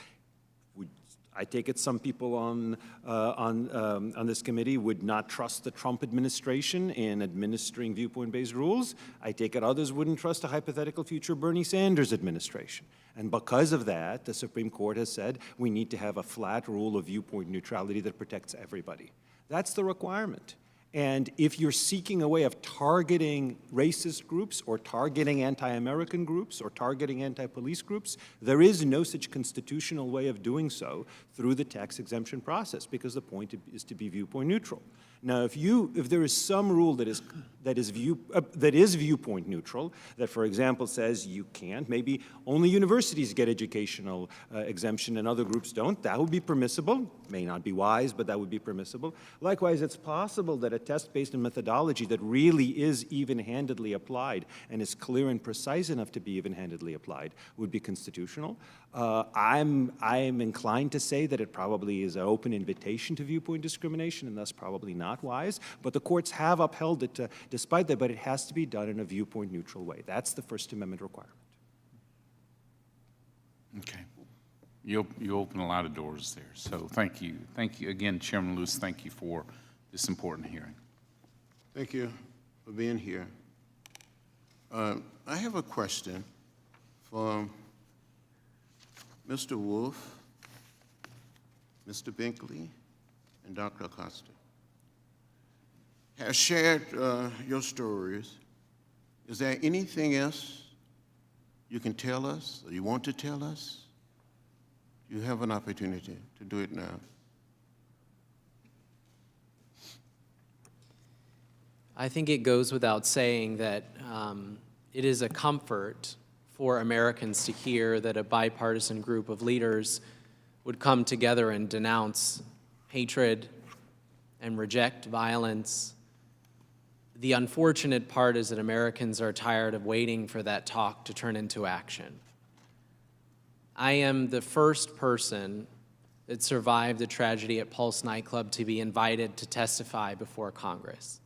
Speaker 11: I take it some people on this committee would not trust the Trump administration in administering viewpoint-based rules. I take it others wouldn't trust a hypothetical future Bernie Sanders administration. And because of that, the Supreme Court has said we need to have a flat rule of viewpoint neutrality that protects everybody. That's the requirement. And if you're seeking a way of targeting racist groups or targeting anti-American groups or targeting anti-police groups, there is no such constitutional way of doing so through the tax exemption process, because the point is to be viewpoint neutral. Now, if there is some rule that is viewpoint neutral, that, for example, says you can't, maybe only universities get educational exemption and other groups don't, that would be permissible. May not be wise, but that would be permissible. Likewise, it's possible that a test based on methodology that really is even-handedly applied and is clear and precise enough to be even-handedly applied would be constitutional. I'm inclined to say that it probably is an open invitation to viewpoint discrimination, and thus probably not wise, but the courts have upheld it despite that, but it has to be done in a viewpoint neutral way. That's the First Amendment requirement.
Speaker 4: Okay. You open a lot of doors there, so thank you. Thank you again, Chairman Lewis, thank you for this important hearing.
Speaker 3: Thank you for being here. I have a question for Mr. Wolf, Mr. Binkley, and Dr. Acosta. Has shared your stories. Is there anything else you can tell us or you want to tell us? You have an opportunity to do it now.
Speaker 7: I think it goes without saying that it is a comfort for Americans to hear that a bipartisan group of leaders would come together and denounce hatred and reject violence. The unfortunate part is that Americans are tired of waiting for that talk to turn into action. I am the first person that survived the tragedy at Pulse nightclub to be invited to testify before Congress.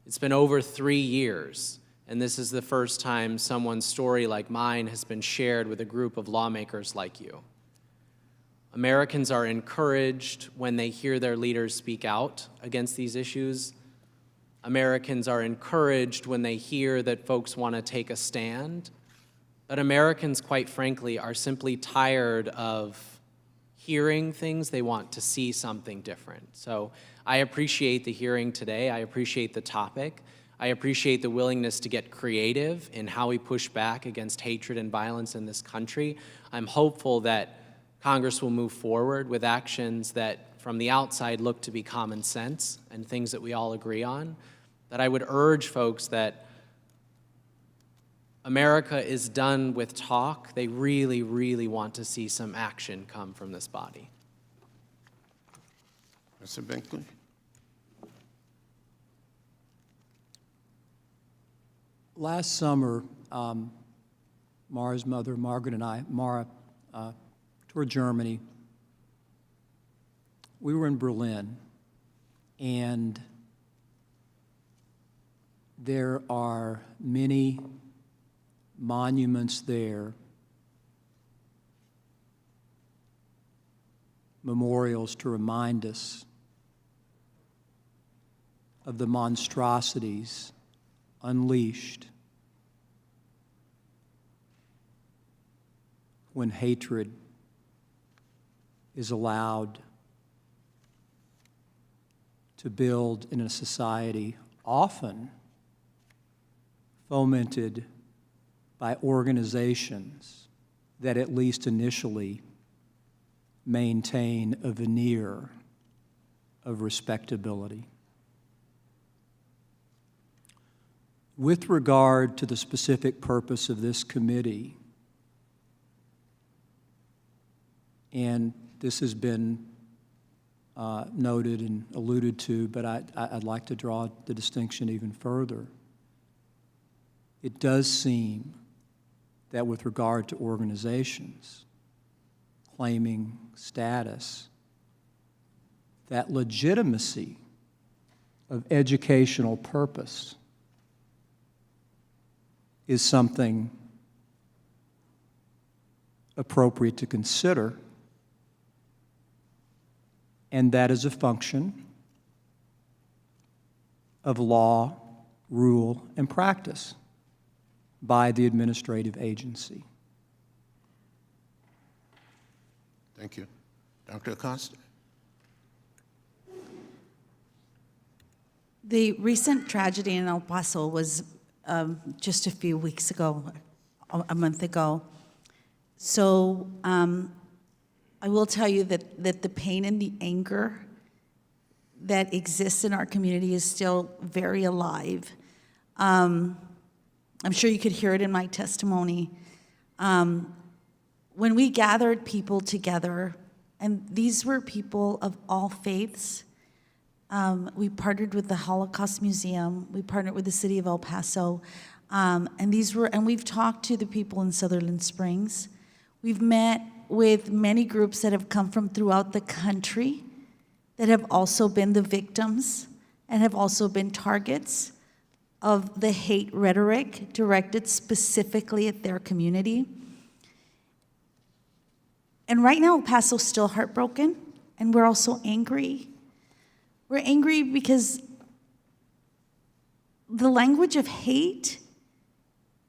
Speaker 7: It's been over 3 years, and this is the first time someone's story like mine has been shared with a group of lawmakers like you. Americans are encouraged when they hear their leaders speak out against these issues. Americans are encouraged when they hear that folks want to take a stand. But Americans, quite frankly, are simply tired of hearing things. They want to see something different. So I appreciate the hearing today. I appreciate the topic. I appreciate the willingness to get creative in how we push back against hatred and violence in this country. I'm hopeful that Congress will move forward with actions that from the outside look to be common sense and things that we all agree on, that I would urge folks that America is done with talk. They really, really want to see some action come from this body.
Speaker 3: Mr. Binkley?
Speaker 8: Last summer, Mara's mother, Margaret, and I, Mara, toured Germany. We were in Berlin, and there are many monuments there, memorials to remind us of the monstrosities unleashed when hatred is allowed to build in a society often fomented by organizations that at least initially maintain a veneer of respectability. With regard to the specific purpose of this committee, and this has been noted and alluded to, but I'd like to draw the distinction even further. It does seem that with regard to organizations claiming status, that legitimacy of educational purpose is something appropriate to consider, and that is a function of law, rule, and practice by the administrative agency.
Speaker 3: Thank you. Dr. Acosta?
Speaker 9: The recent tragedy in El Paso was just a few weeks ago, a month ago. So I will tell you that the pain and the anger that exists in our community is still very alive. I'm sure you could hear it in my testimony. When we gathered people together, and these were people of all faiths, we partnered with the Holocaust Museum, we partnered with the city of El Paso, and we've talked to the people in Sutherland Springs. We've met with many groups that have come from throughout the country that have also been the victims and have also been targets of the hate rhetoric directed specifically at their community. And right now, El Paso's still heartbroken, and we're also angry. We're angry because the language of hate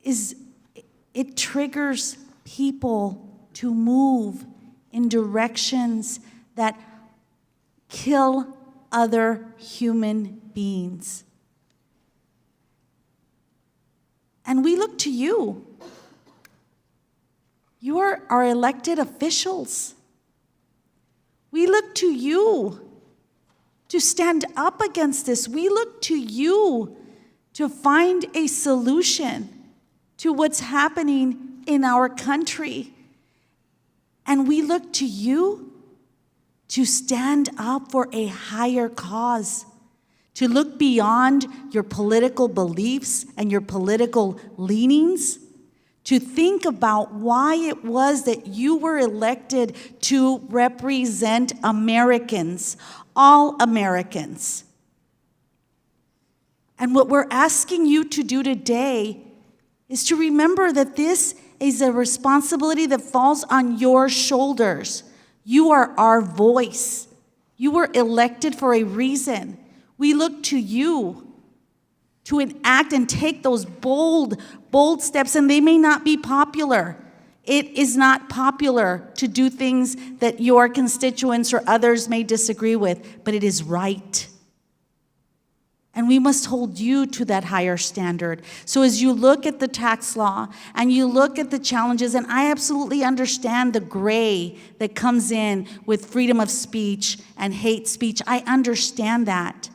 Speaker 9: it triggers people to move in directions that kill other human beings. And we look to you. You are our elected officials. We look to you to stand up against this. We look to you to find a solution to what's happening in our country. And we look to you to stand up for a higher cause, to look beyond your political beliefs and your political leanings, to think about why it was that you were elected to represent Americans, all Americans. And what we're asking you to do today is to remember that this is a responsibility that falls on your shoulders. You are our voice. You were elected for a reason. We look to you to enact and take those bold steps, and they may not be popular. It is not popular to do things that your constituents or others may disagree with, but it is right. And we must hold you to that higher standard. So as you look at the tax law and you look at the challenges, and I absolutely understand the gray that comes in with freedom of speech and hate speech. I understand that.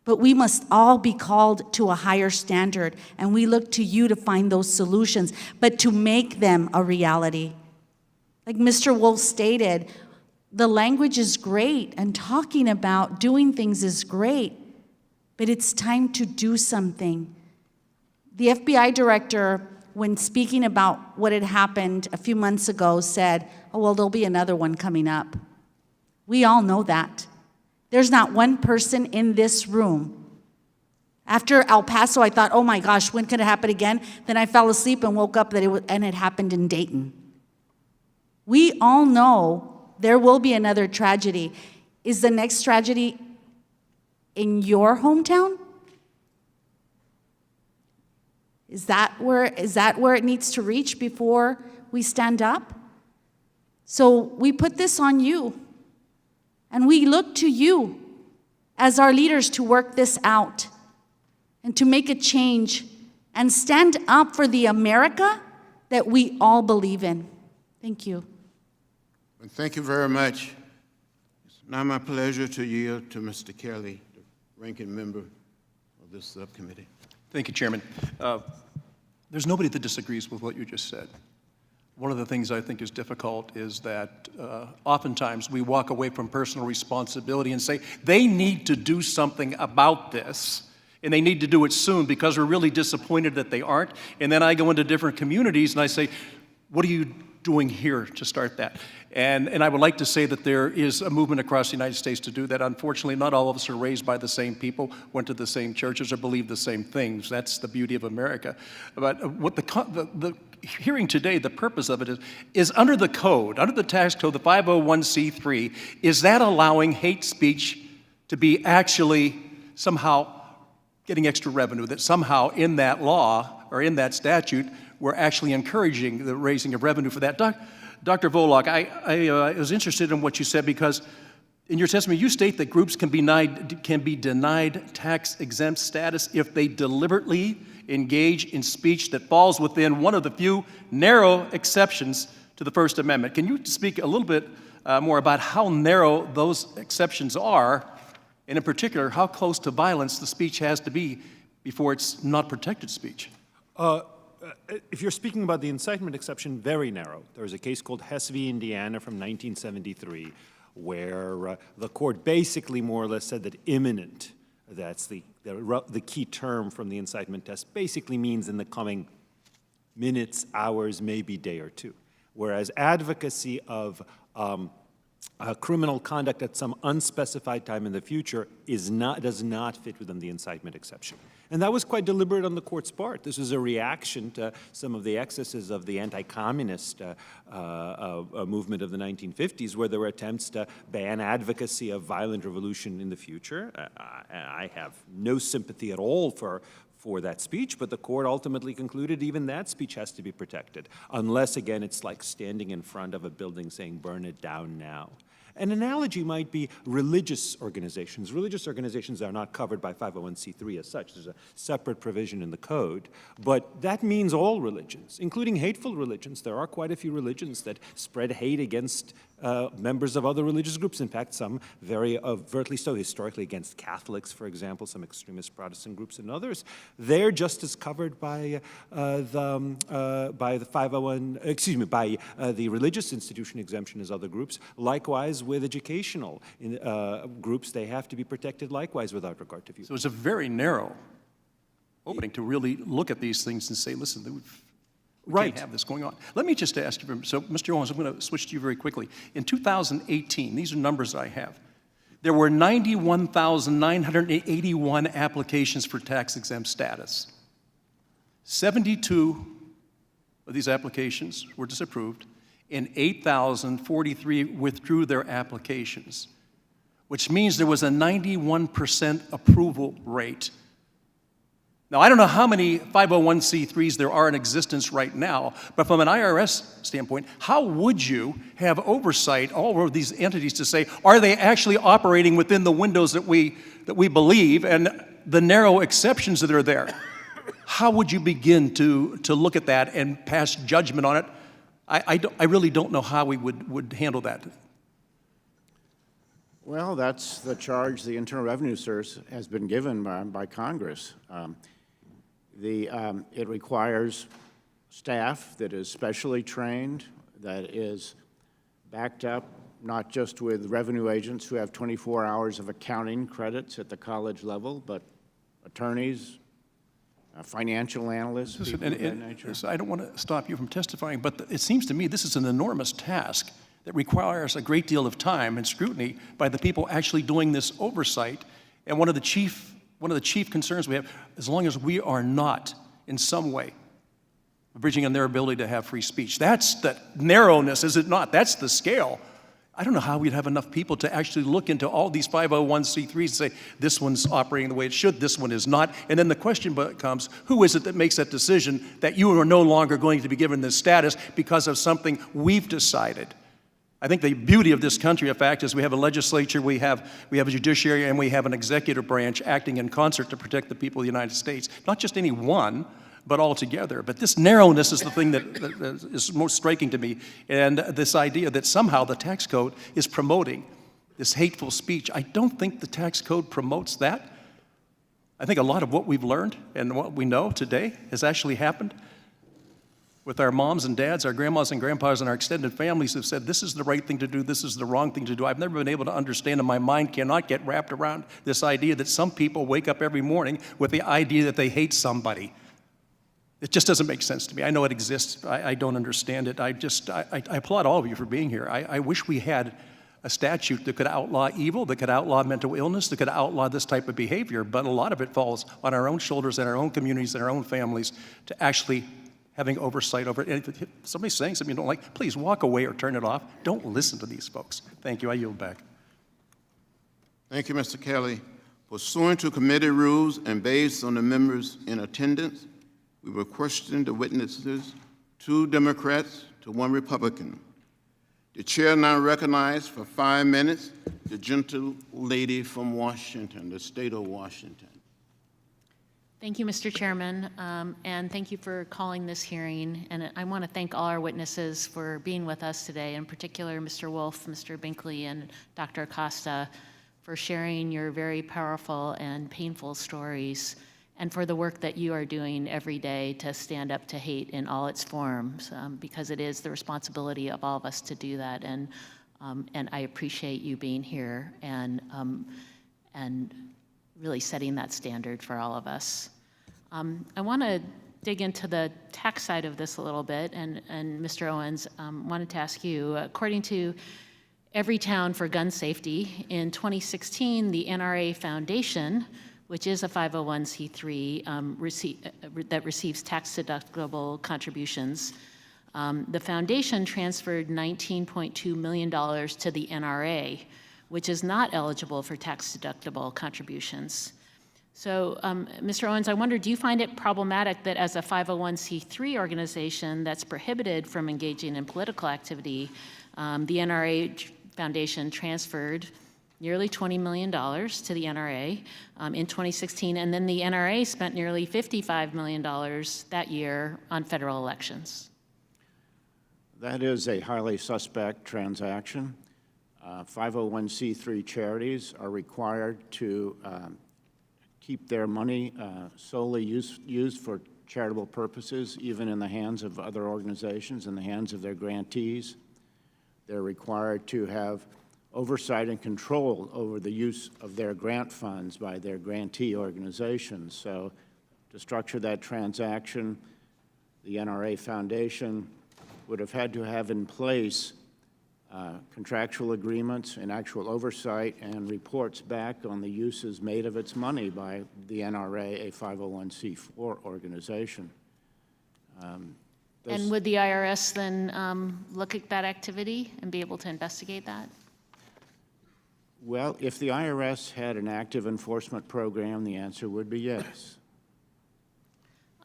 Speaker 9: But we must all be called to a higher standard, and we look to you to find those solutions, but to make them a reality. Like Mr. Wolf stated, the language is great, and talking about doing things is great. But it's time to do something. The FBI director, when speaking about what had happened a few months ago, said, oh, well, there'll be another one coming up. We all know that. There's not one person in this room. After El Paso, I thought, oh my gosh, when could it happen again? Then I fell asleep and woke up and it happened in Dayton. We all know there will be another tragedy. Is the next tragedy in your hometown? Is that where it needs to reach before we stand up? So we put this on you, and we look to you as our leaders to work this out and to make a change and stand up for the America that we all believe in. Thank you.
Speaker 3: Thank you very much. It's now my pleasure to yield to Mr. Kelly, ranking member of this subcommittee.
Speaker 5: Thank you, Chairman. There's nobody that disagrees with what you just said. One of the things I think is difficult is that oftentimes we walk away from personal responsibility and say, they need to do something about this, and they need to do it soon because we're really disappointed that they aren't. And then I go into different communities and I say, what are you doing here to start that? And I would like to say that there is a movement across the United States to do that. Unfortunately, not all of us are raised by the same people, went to the same churches, or believe the same things. That's the beauty of America. But what the hearing today, the purpose of it is under the code, under the tax code, the 501c3, is that allowing hate speech to be actually somehow getting extra revenue, that somehow in that law or in that statute, we're actually encouraging the raising of revenue for that. Dr. Volok, I was interested in what you said because in your testimony, you state that groups can be denied tax-exempt status if they deliberately engage in speech that falls within one of the few narrow exceptions to the First Amendment. Can you speak a little bit more about how narrow those exceptions are, and in particular, how close to violence the speech has to be before it's not protected speech?
Speaker 11: If you're speaking about the incitement exception, very narrow. There's a case called Hess v. Indiana from 1973 where the court basically more or less said that imminent, that's the key term from the incitement test, basically means in the coming minutes, hours, maybe day or two. Whereas advocacy of criminal conduct at some unspecified time in the future does not fit within the incitement exception. And that was quite deliberate on the court's part. This was a reaction to some of the excesses of the anti-communist movement of the 1950s, where there were attempts to ban advocacy of violent revolution in the future. I have no sympathy at all for that speech, but the court ultimately concluded even that speech has to be protected, unless, again, it's like standing in front of a building saying, burn it down now. An analogy might be religious organizations. Religious organizations are not covered by 501c3 as such. There's a separate provision in the code, but that means all religions, including hateful religions. There are quite a few religions that spread hate against members of other religious groups. In fact, some very overtly so, historically against Catholics, for example, some extremist Protestant groups and others. They're just as covered by the religious institution exemption as other groups. Likewise, with educational groups, they have to be protected likewise without regard to view.
Speaker 5: So it's a very narrow opening to really look at these things and say, listen, we can't have this going on. Let me just ask you, so Mr. Owens, I'm going to switch to you very quickly. In 2018, these are numbers I have, there were 91,981 applications for tax-exempt status. 72 of these applications were disapproved, and 8,043 withdrew their applications, which means there was a 91% approval rate. Now, I don't know how many 501c3s there are in existence right now, but from an IRS standpoint, how would you have oversight all over these entities to say, are they actually operating within the windows that we believe and the narrow exceptions that are there? How would you begin to look at that and pass judgment on it? I really don't know how we would handle that.
Speaker 10: Well, that's the charge the Internal Revenue Service has been given by Congress. It requires staff that is specially trained, that is backed up not just with revenue agents who have 24 hours of accounting credits at the college level, but attorneys, financial analysts, people of that nature.
Speaker 5: I don't want to stop you from testifying, but it seems to me this is an enormous task that requires a great deal of time and scrutiny by the people actually doing this oversight. And one of the chief concerns we have, as long as we are not in some way abridging on their ability to have free speech. That's the narrowness, is it not? That's the scale. I don't know how we'd have enough people to actually look into all these 501c3s and say, this one's operating the way it should, this one is not. And then the question becomes, who is it that makes that decision that you are no longer going to be given this status because of something we've decided? I think the beauty of this country, in fact, is we have a legislature, we have a judiciary, and we have an executive branch acting in concert to protect the people of the United States. Not just any one, but all together. But this narrowness is the thing that is most striking to me, and this idea that somehow the tax code is promoting this hateful speech. I don't think the tax code promotes that. I think a lot of what we've learned and what we know today has actually happened with our moms and dads, our grandmas and grandpas, and our extended families have said, this is the right thing to do, this is the wrong thing to do. I've never been able to understand, and my mind cannot get wrapped around this idea that some people wake up every morning with the idea that they hate somebody. It just doesn't make sense to me. I know it exists. I don't understand it. I applaud all of you for being here. I wish we had a statute that could outlaw evil, that could outlaw mental illness, that could outlaw this type of behavior, but a lot of it falls on our own shoulders and our own communities and our own families to actually having oversight over it. And if somebody's saying something you don't like, please walk away or turn it off. Don't listen to these folks. Thank you. I yield back.
Speaker 3: Thank you, Mr. Kelly. Pursuant to committee rules and based on the members in attendance, we will question the witnesses, 2 Democrats to 1 Republican. The chair now recognizes for 5 minutes the gentle lady from Washington, the state of Washington.
Speaker 12: Thank you, Mr. Chairman, and thank you for calling this hearing. And I want to thank all our witnesses for being with us today, in particular Mr. Wolf, Mr. Binkley, and Dr. Acosta, for sharing your very powerful and painful stories, and for the work that you are doing every day to stand up to hate in all its forms, because it is the responsibility of all of us to do that. And I appreciate you being here and really setting that standard for all of us. I want to dig into the tax side of this a little bit, and Mr. Owens, wanted to ask you, according to Everytown for Gun Safety, in 2016, the NRA Foundation, which is a 501c3 that receives tax-deductible contributions, the foundation transferred $19.2 million to the NRA, which is not eligible for tax-deductible contributions. So, Mr. Owens, I wonder, do you find it problematic that as a 501c3 organization that's prohibited from engaging in political activity, the NRA Foundation transferred nearly $20 million to the NRA in 2016, and then the NRA spent nearly $55 million that year on federal elections?
Speaker 10: That is a highly suspect transaction. 501c3 charities are required to keep their money solely used for charitable purposes, even in the hands of other organizations, in the hands of their grantees. They're required to have oversight and control over the use of their grant funds by their grantee organizations. So to structure that transaction, the NRA Foundation would have had to have in place contractual agreements and actual oversight and reports back on the uses made of its money by the NRA, a 501c4 organization.
Speaker 12: And would the IRS then look at that activity and be able to investigate that?
Speaker 10: Well, if the IRS had an active enforcement program, the answer would be yes.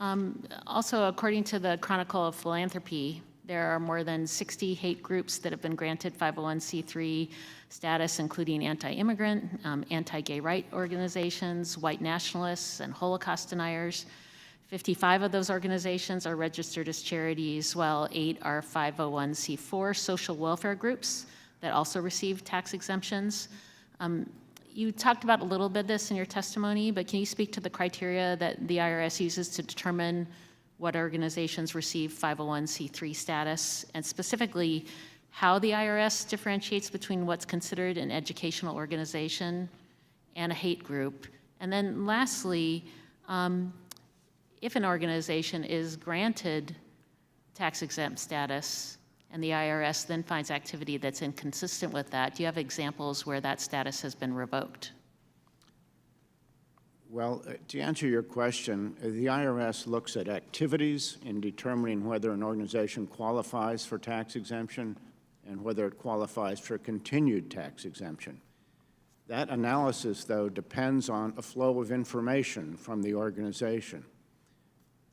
Speaker 12: Also, according to the Chronicle of Philanthropy, there are more than 60 hate groups that have been granted 501c3 status, including anti-immigrant, anti-gay right organizations, white nationalists, and Holocaust deniers. 55 of those organizations are registered as charities, while 8 are 501c4 social welfare groups that also receive tax exemptions. You talked about a little bit of this in your testimony, but can you speak to the criteria that the IRS uses to determine what organizations receive 501c3 status, and specifically how the IRS differentiates between what's considered an educational organization and a hate group? And then lastly, if an organization is granted tax-exempt status and the IRS then finds activity that's inconsistent with that, do you have examples where that status has been revoked?
Speaker 10: Well, to answer your question, the IRS looks at activities in determining whether an organization qualifies for tax exemption and whether it qualifies for continued tax exemption. That analysis, though, depends on a flow of information from the organization.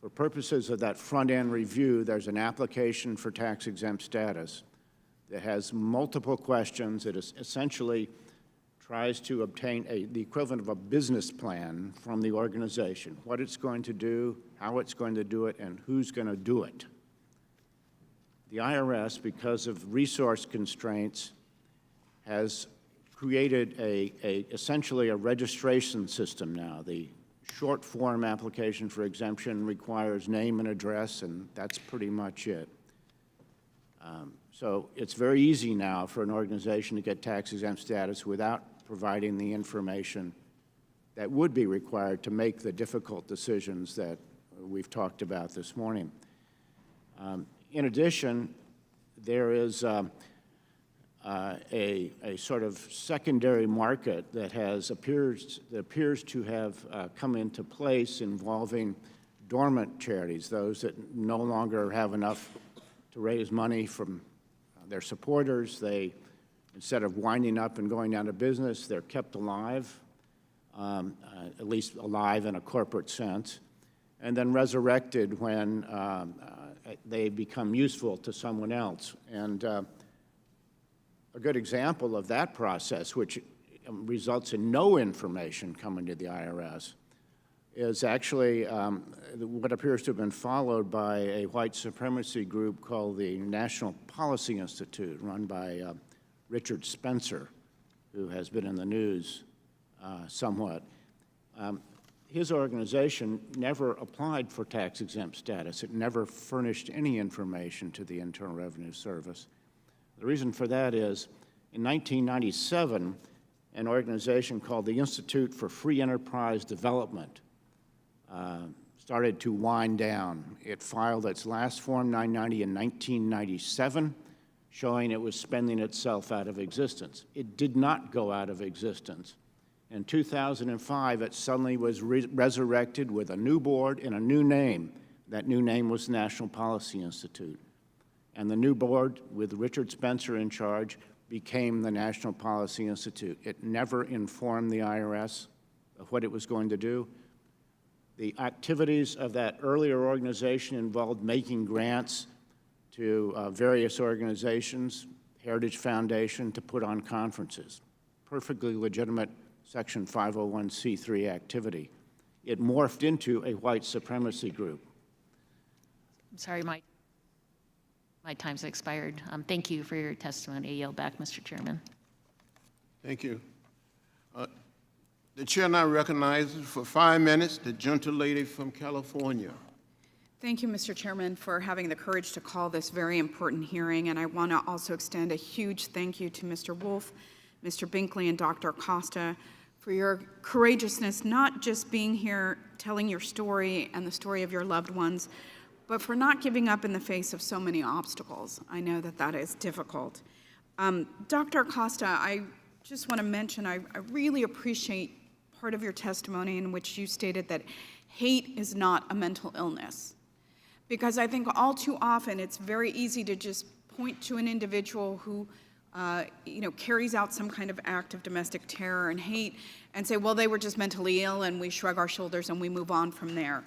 Speaker 10: For purposes of that front-end review, there's an application for tax-exempt status that has multiple questions. It essentially tries to obtain the equivalent of a business plan from the organization, what it's going to do, how it's going to do it, and who's going to do it. The IRS, because of resource constraints, has created essentially a registration system now. The short form application for exemption requires name and address, and that's pretty much it. So it's very easy now for an organization to get tax-exempt status without providing the information that would be required to make the difficult decisions that we've talked about this morning. In addition, there is a sort of secondary market that appears to have come into place involving dormant charities, those that no longer have enough to raise money from their supporters. They, instead of winding up and going out of business, they're kept alive, at least alive in a corporate sense, and then resurrected when they become useful to someone else. And a good example of that process, which results in no information coming to the IRS, is actually what appears to have been followed by a white supremacy group called the National Policy Institute, run by Richard Spencer, who has been in the news somewhat. His organization never applied for tax-exempt status. It never furnished any information to the Internal Revenue Service. The reason for that is, in 1997, an organization called the Institute for Free Enterprise Development started to wind down. It filed its last Form 990 in 1997, showing it was spending itself out of existence. It did not go out of existence. In 2005, it suddenly was resurrected with a new board and a new name. That new name was National Policy Institute. And the new board, with Richard Spencer in charge, became the National Policy Institute. It never informed the IRS of what it was going to do. The activities of that earlier organization involved making grants to various organizations, Heritage Foundation, to put on conferences. Perfectly legitimate Section 501c3 activity. It morphed into a white supremacy group.
Speaker 12: I'm sorry, my time's expired. Thank you for your testimony. I yield back, Mr. Chairman.
Speaker 3: Thank you. The chair now recognizes for 5 minutes the gentle lady from California.
Speaker 2: Thank you, Mr. Chairman, for having the courage to call this very important hearing. And I want to also extend a huge thank you to Mr. Wolf, Mr. Binkley, and Dr. Acosta for your courageousness, not just being here telling your story and the story of your loved ones, but for not giving up in the face of so many obstacles. I know that that is difficult. Dr. Acosta, I just want to mention I really appreciate part of your testimony in which you stated that hate is not a mental illness. Because I think all too often it's very easy to just point to an individual who carries out some kind of act of domestic terror and hate and say, well, they were just mentally ill, and we shrug our shoulders and we move on from there.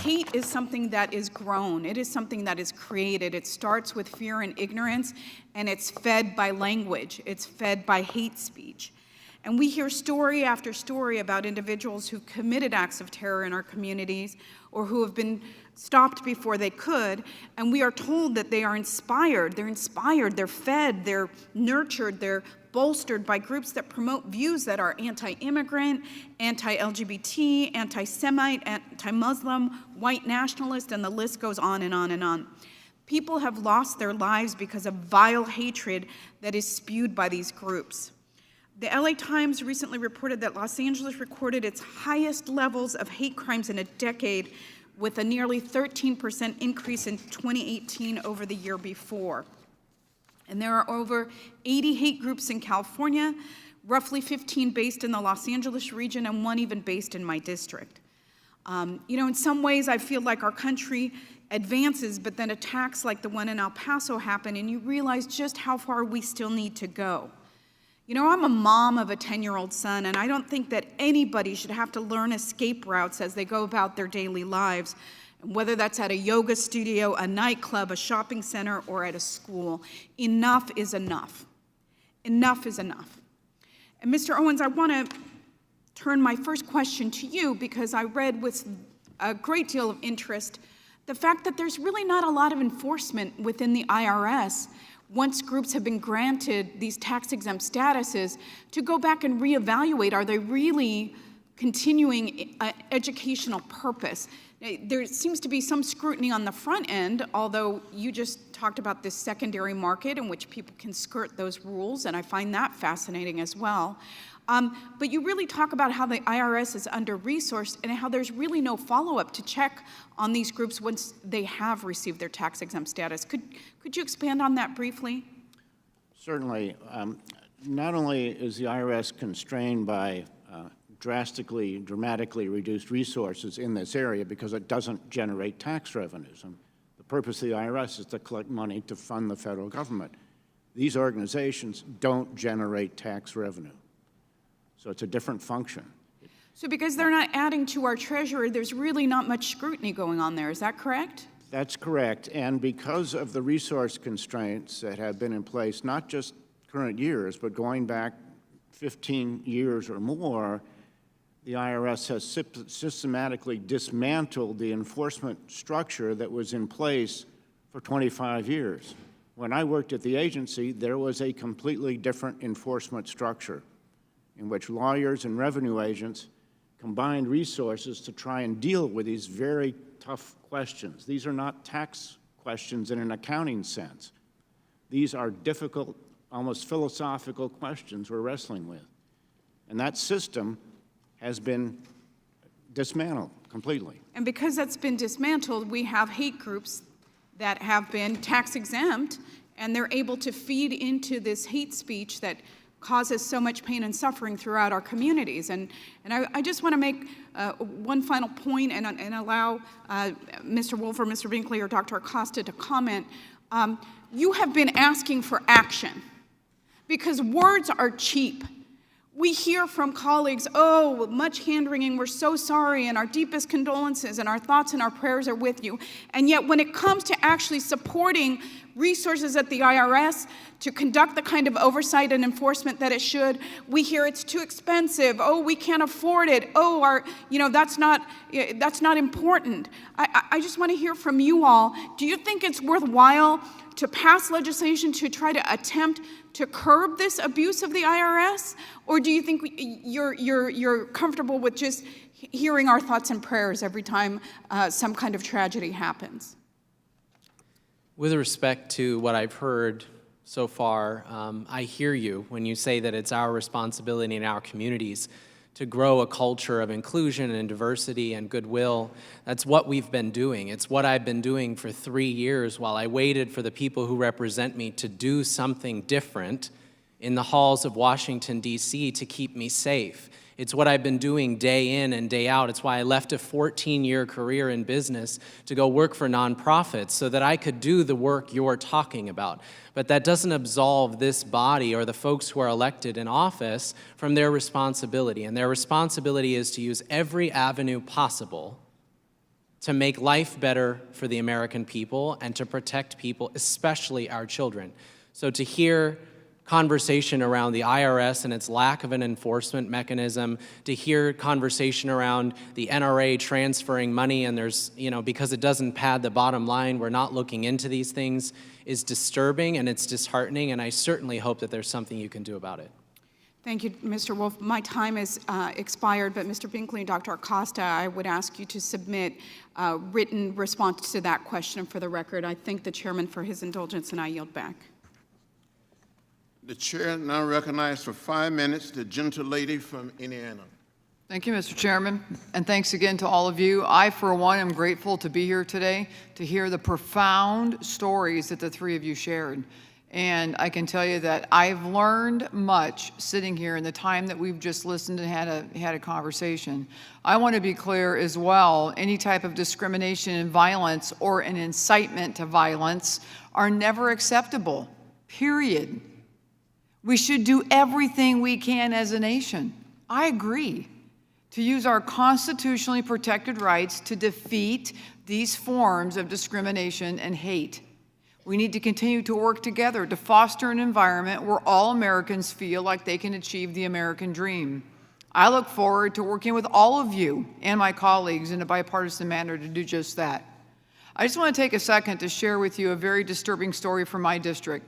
Speaker 2: Hate is something that is grown. It is something that is created. It starts with fear and ignorance, and it's fed by language. It's fed by hate speech. And we hear story after story about individuals who committed acts of terror in our communities or who have been stopped before they could, and we are told that they are inspired. They're inspired, they're fed, they're nurtured, they're bolstered by groups that promote views that are anti-immigrant, anti-LGBT, anti-Semite, anti-Muslim, white nationalist, and the list goes on and on and on. People have lost their lives because of vile hatred that is spewed by these groups. The LA Times recently reported that Los Angeles recorded its highest levels of hate crimes in a decade, with a nearly 13% increase in 2018 over the year before. And there are over 80 hate groups in California, roughly 15 based in the Los Angeles region, and one even based in my district. In some ways, I feel like our country advances, but then attacks like the one in El Paso happen, and you realize just how far we still need to go. I'm a mom of a 10-year-old son, and I don't think that anybody should have to learn escape routes as they go about their daily lives, whether that's at a yoga studio, a nightclub, a shopping center, or at a school. Enough is enough. Enough is enough. And Mr. Owens, I want to turn my first question to you because I read with a great deal of interest the fact that there's really not a lot of enforcement within the IRS once groups have been granted these tax-exempt statuses to go back and reevaluate, are they really continuing educational purpose? There seems to be some scrutiny on the front end, although you just talked about this secondary market in which people can skirt those rules, and I find that fascinating as well. But you really talk about how the IRS is under-resourced and how there's really no follow-up to check on these groups once they have received their tax-exempt status. Could you expand on that briefly?
Speaker 10: Certainly. Not only is the IRS constrained by dramatically reduced resources in this area because it doesn't generate tax revenues. The purpose of the IRS is to collect money to fund the federal government. These organizations don't generate tax revenue. So it's a different function.
Speaker 2: So because they're not adding to our treasury, there's really not much scrutiny going on there. Is that correct?
Speaker 10: That's correct. And because of the resource constraints that have been in place, not just current years, but going back 15 years or more, the IRS has systematically dismantled the enforcement structure that was in place for 25 years. When I worked at the agency, there was a completely different enforcement structure in which lawyers and revenue agents combined resources to try and deal with these very tough questions. These are not tax questions in an accounting sense. These are difficult, almost philosophical questions we're wrestling with. And that system has been dismantled completely.
Speaker 2: And because that's been dismantled, we have hate groups that have been tax exempt, and they're able to feed into this hate speech that causes so much pain and suffering throughout our communities. And I just want to make one final point and allow Mr. Wolf or Mr. Binkley or Dr. Acosta to comment. You have been asking for action because words are cheap. We hear from colleagues, oh, much hand-wringing, we're so sorry, and our deepest condolences, and our thoughts and our prayers are with you. And yet when it comes to actually supporting resources at the IRS to conduct the kind of oversight and enforcement that it should, we hear it's too expensive, oh, we can't afford it, oh, that's not important. I just want to hear from you all. Do you think it's worthwhile to pass legislation to try to attempt to curb this abuse of the IRS? Or do you think you're comfortable with just hearing our thoughts and prayers every time some kind of tragedy happens?
Speaker 7: With respect to what I've heard so far, I hear you when you say that it's our responsibility in our communities to grow a culture of inclusion and diversity and goodwill. That's what we've been doing. It's what I've been doing for 3 years while I waited for the people who represent me to do something different in the halls of Washington, D.C. to keep me safe. It's what I've been doing day in and day out. It's why I left a 14-year career in business to go work for nonprofits so that I could do the work you're talking about. But that doesn't absolve this body or the folks who are elected in office from their responsibility. And their responsibility is to use every avenue possible to make life better for the American people and to protect people, especially our children. So to hear conversation around the IRS and its lack of an enforcement mechanism, to hear conversation around the NRA transferring money and there's, because it doesn't pad the bottom line, we're not looking into these things, is disturbing and it's disheartening, and I certainly hope that there's something you can do about it.
Speaker 2: Thank you, Mr. Wolf. My time has expired, but Mr. Binkley and Dr. Acosta, I would ask you to submit a written response to that question for the record. I thank the chairman for his indulgence, and I yield back.
Speaker 3: The chair now recognizes for 5 minutes the gentle lady from Indiana.
Speaker 13: Thank you, Mr. Chairman, and thanks again to all of you. I, for one, am grateful to be here today to hear the profound stories that the three of you shared. And I can tell you that I've learned much sitting here in the time that we've just listened and had a conversation. I want to be clear as well, any type of discrimination and violence or an incitement to violence are never acceptable, period. We should do everything we can as a nation. I agree. To use our constitutionally protected rights to defeat these forms of discrimination and hate. We need to continue to work together to foster an environment where all Americans feel like they can achieve the American dream. I look forward to working with all of you and my colleagues in a bipartisan manner to do just that. I just want to take a second to share with you a very disturbing story from my district.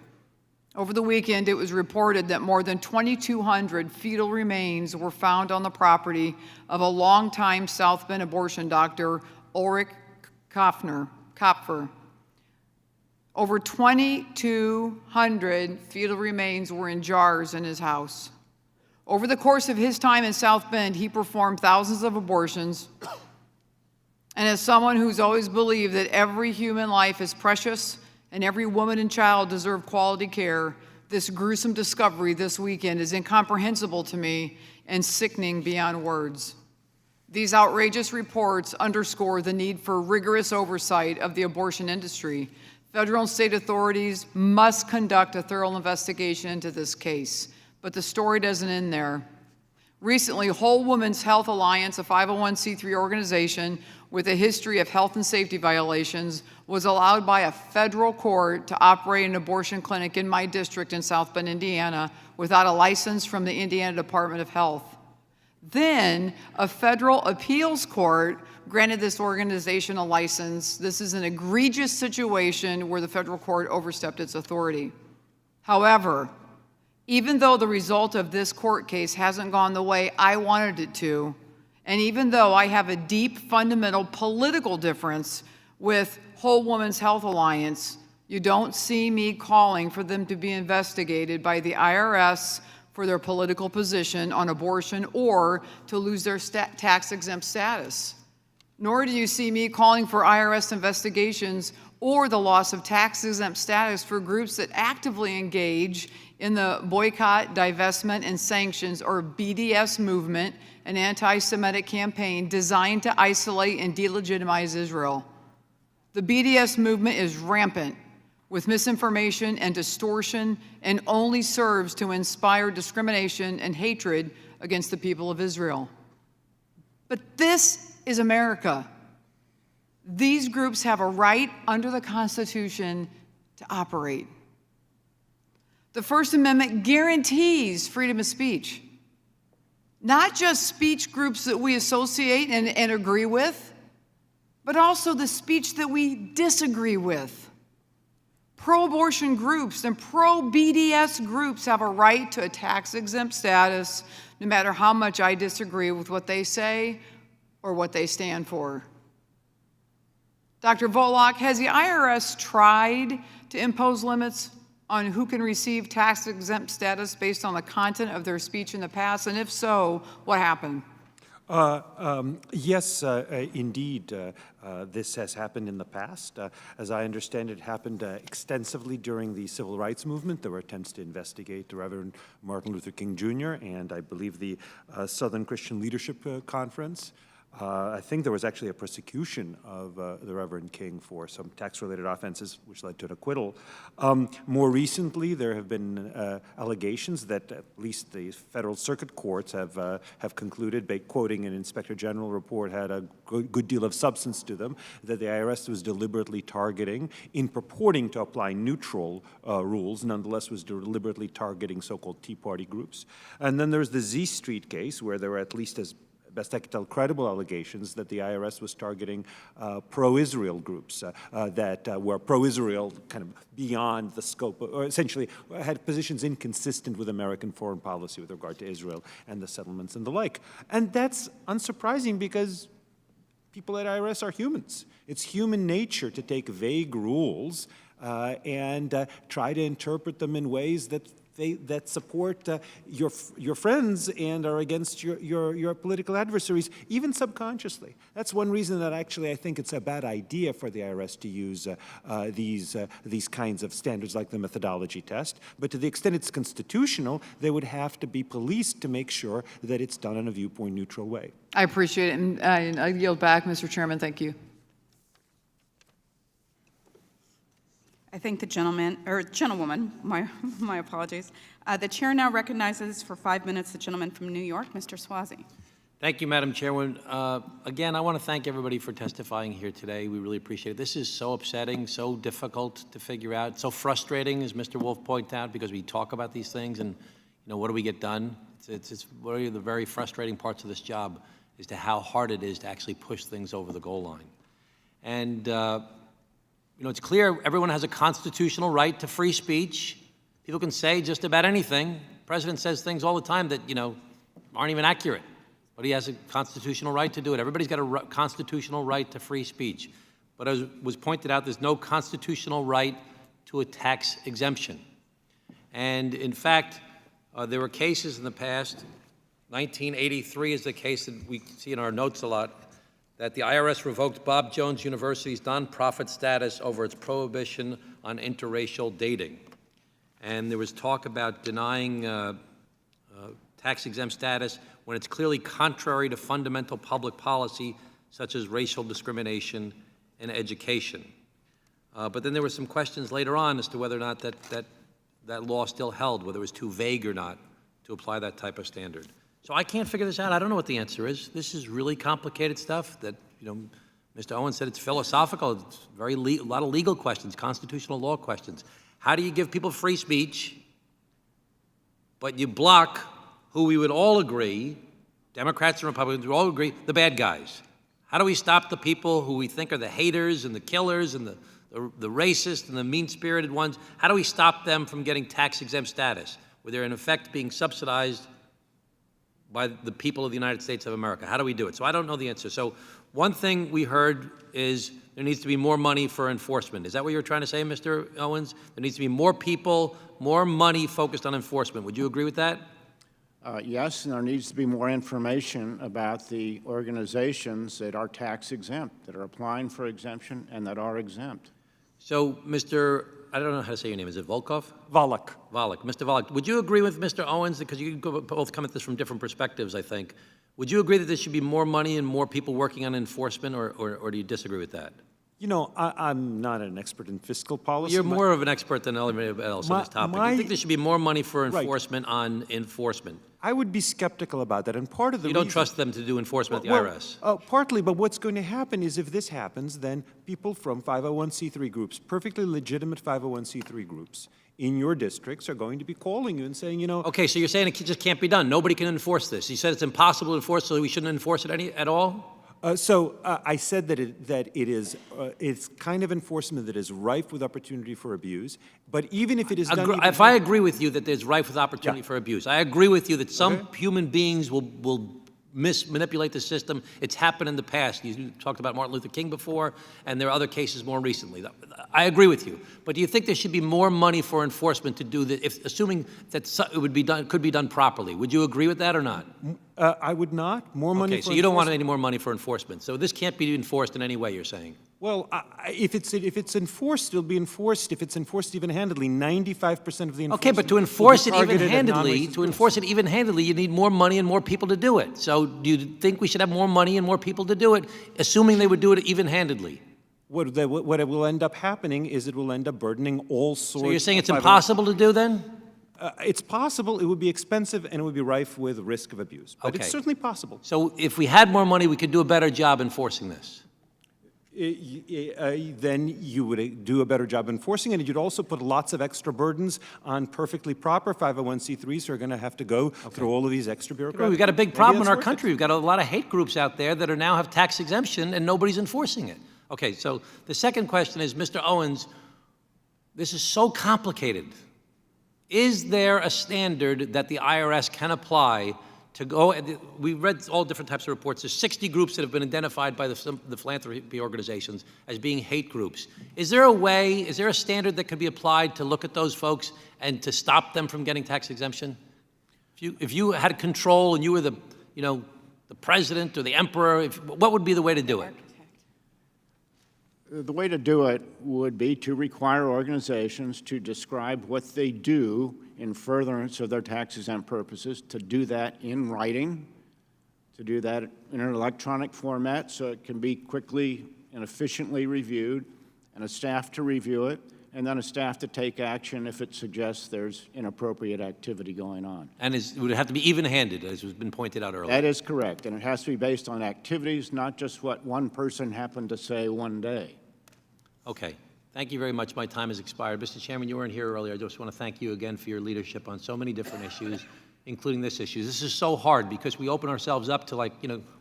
Speaker 13: Over the weekend, it was reported that more than 2,200 fetal remains were found on the property of a longtime South Bend abortion doctor, Ulrich Kopfer. Over 2,200 fetal remains were in jars in his house. Over the course of his time in South Bend, he performed thousands of abortions. And as someone who's always believed that every human life is precious and every woman and child deserve quality care, this gruesome discovery this weekend is incomprehensible to me and sickening beyond words. These outrageous reports underscore the need for rigorous oversight of the abortion industry. Federal and state authorities must conduct a thorough investigation into this case, but the story doesn't end there. Recently, Whole Woman's Health Alliance, a 501c3 organization with a history of health and safety violations, was allowed by a federal court to operate an abortion clinic in my district in South Bend, Indiana, without a license from the Indiana Department of Health. Then, a federal appeals court granted this organization a license. This is an egregious situation where the federal court overstepped its authority. However, even though the result of this court case hasn't gone the way I wanted it to, and even though I have a deep, fundamental political difference with Whole Woman's Health Alliance, you don't see me calling for them to be investigated by the IRS for their political position on abortion or to lose their tax-exempt status. Nor do you see me calling for IRS investigations or the loss of tax-exempt status for groups that actively engage in the boycott, divestment, and sanctions, or BDS movement, an anti-Semitic campaign designed to isolate and delegitimize Israel. The BDS movement is rampant with misinformation and distortion and only serves to inspire discrimination and hatred against the people of Israel. But this is America. These groups have a right under the Constitution to operate. The First Amendment guarantees freedom of speech, not just speech groups that we associate and agree with, but also the speech that we disagree with. Pro-abortion groups and pro-BDS groups have a right to a tax-exempt status, no matter how much I disagree with what they say or what they stand for. Dr. Volok, has the IRS tried to impose limits on who can receive tax-exempt status based on the content of their speech in the past? And if so, what happened?
Speaker 11: Yes, indeed, this has happened in the past. As I understand it, happened extensively during the Civil Rights Movement. There were attempts to investigate the Reverend Martin Luther King Jr. and I believe the Southern Christian Leadership Conference. I think there was actually a prosecution of the Reverend King for some tax-related offenses, which led to an acquittal. More recently, there have been allegations that at least the federal circuit courts have concluded, by quoting an Inspector General report, had a good deal of substance to them, that the IRS was deliberately targeting, in purporting to apply neutral rules, nonetheless was deliberately targeting so-called Tea Party groups. And then there's the Z Street case, where there were, at least as best I can tell, credible allegations that the IRS was targeting pro-Israel groups that were pro-Israel kind of beyond the scope, or essentially had positions inconsistent with American foreign policy with regard to Israel and the settlements and the like. And that's unsurprising because people at IRS are humans. It's human nature to take vague rules and try to interpret them in ways that support your friends and are against your political adversaries, even subconsciously. That's one reason that actually I think it's a bad idea for the IRS to use these kinds of standards like the methodology test. But to the extent it's constitutional, they would have to be policed to make sure that it's done in a viewpoint neutral way.
Speaker 13: I appreciate it, and I yield back, Mr. Chairman. Thank you.
Speaker 2: I thank the gentleman, or gentlewoman, my apologies. The chair now recognizes for 5 minutes the gentleman from New York, Mr. Swazi.
Speaker 14: Thank you, Madam Chairwoman. Again, I want to thank everybody for testifying here today. We really appreciate it. This is so upsetting, so difficult to figure out, so frustrating, as Mr. Wolf pointed out, because we talk about these things and, what do we get done? It's one of the very frustrating parts of this job as to how hard it is to actually push things over the goal line. And it's clear everyone has a constitutional right to free speech. People can say just about anything. The president says things all the time that, aren't even accurate. But he has a constitutional right to do it. Everybody's got a constitutional right to free speech. But as was pointed out, there's no constitutional right to a tax exemption. And in fact, there were cases in the past. 1983 is the case that we see in our notes a lot, that the IRS revoked Bob Jones University's nonprofit status over its prohibition on interracial dating. And there was talk about denying tax-exempt status when it's clearly contrary to fundamental public policy, such as racial discrimination and education. But then there were some questions later on as to whether or not that law still held, whether it was too vague or not to apply that type of standard. So I can't figure this out. I don't know what the answer is. This is really complicated stuff that, Mr. Owens said it's philosophical. It's a lot of legal questions, constitutional law questions. How do you give people free speech, but you block who we would all agree, Democrats and Republicans would all agree, the bad guys? How do we stop the people who we think are the haters and the killers and the racist and the mean-spirited ones? How do we stop them from getting tax-exempt status, where they're in effect being subsidized by the people of the United States of America? How do we do it? So I don't know the answer. So one thing we heard is there needs to be more money for enforcement. Is that what you're trying to say, Mr. Owens? There needs to be more people, more money focused on enforcement. Would you agree with that?
Speaker 10: Yes, and there needs to be more information about the organizations that are tax exempt, that are applying for exemption, and that are exempt.
Speaker 14: So, I don't know how to say your name. Is it Volkov?
Speaker 11: Volokh.
Speaker 14: Volokh. Mr. Volokh, would you agree with Mr. Owens, because you both come at this from different perspectives, I think. Would you agree that there should be more money and more people working on enforcement, or do you disagree with that?
Speaker 11: I'm not an expert in fiscal policy.
Speaker 14: You're more of an expert than anybody else on this topic. Do you think there should be more money for enforcement on enforcement?
Speaker 11: I would be skeptical about that, and part of the
Speaker 14: You don't trust them to do enforcement at the IRS?
Speaker 11: Partly, but what's going to happen is if this happens, then people from 501c3 groups, perfectly legitimate 501c3 groups, in your districts are going to be calling you and saying,
Speaker 14: Okay, so you're saying it just can't be done. Nobody can enforce this. You said it's impossible to enforce, so we shouldn't enforce it at all?
Speaker 11: I said that it's kind of enforcement that is rife with opportunity for abuse, but even if it is done...
Speaker 14: If I agree with you that there's rife with opportunity for abuse, I agree with you that some human beings will manipulate the system. It's happened in the past. You talked about Martin Luther King before, and there are other cases more recently. I agree with you. But do you think there should be more money for enforcement to do that, assuming that it would be done, could be done properly? Would you agree with that or not?
Speaker 11: I would not. More money
Speaker 14: Okay,
Speaker 11: for
Speaker 14: so you don't want
Speaker 11: enforcement?
Speaker 14: any more money for enforcement. So this can't be enforced in any way, you're saying?
Speaker 11: Well, if it's enforced, it'll be enforced. If it's enforced even-handedly, 95% of the enforcement.
Speaker 14: Okay, but to
Speaker 11: will be
Speaker 14: enforce it
Speaker 11: targeted at
Speaker 14: even-handedly,
Speaker 11: non-racist
Speaker 14: to enforce it even-handedly, you need more money and more people to do it. So do you think we should have more money and more people to do it, assuming they would do it even-handedly?
Speaker 11: What it will end up happening is it will end up burdening all sorts.
Speaker 14: So you're saying it's
Speaker 11: of
Speaker 14: impossible to do then?
Speaker 11: It's possible. It would be expensive and it would be rife with risk of abuse. But it's
Speaker 14: Okay.
Speaker 11: certainly possible.
Speaker 14: So if we had more money, we could do a better job enforcing this.
Speaker 11: Then you would do a better job enforcing it, and you'd also put lots of extra burdens on perfectly proper 501c3s who are going to have to go through all of these extra bureaucratic.
Speaker 14: We've got a big
Speaker 11: Maybe
Speaker 14: problem in
Speaker 11: it's
Speaker 14: our
Speaker 11: worth it.
Speaker 14: country. We've got a lot of hate groups out there that are now have tax exemption and nobody's enforcing it. Okay, so the second question is, Mr. Owens, this is so complicated. Is there a standard that the IRS can apply to go, we read all different types of reports. There's 60 groups that have been identified by the philanthropy organizations as being hate groups. Is there a way, is there a standard that could be applied to look at those folks and to stop them from getting tax exemption? If you had control and you were the president or the emperor, what would be the way to do it?
Speaker 10: The way to do it would be to require organizations to describe what they do in furtherance of their tax-exempt purposes, to do that in writing, to do that in an electronic format so it can be quickly and efficiently reviewed, and a staff to review it, and then a staff to take action if it suggests there's inappropriate activity going on.
Speaker 14: And would it have to be even-handed, as has been pointed out earlier?
Speaker 10: That is correct, and it has to be based on activities, not just what one person happened to say one day.
Speaker 14: Okay. Thank you very much. My time has expired. Mr. Chairman, you weren't here earlier. I just want to thank you again for your leadership on so many different issues, including this issue. This is so hard because we open ourselves up to, like,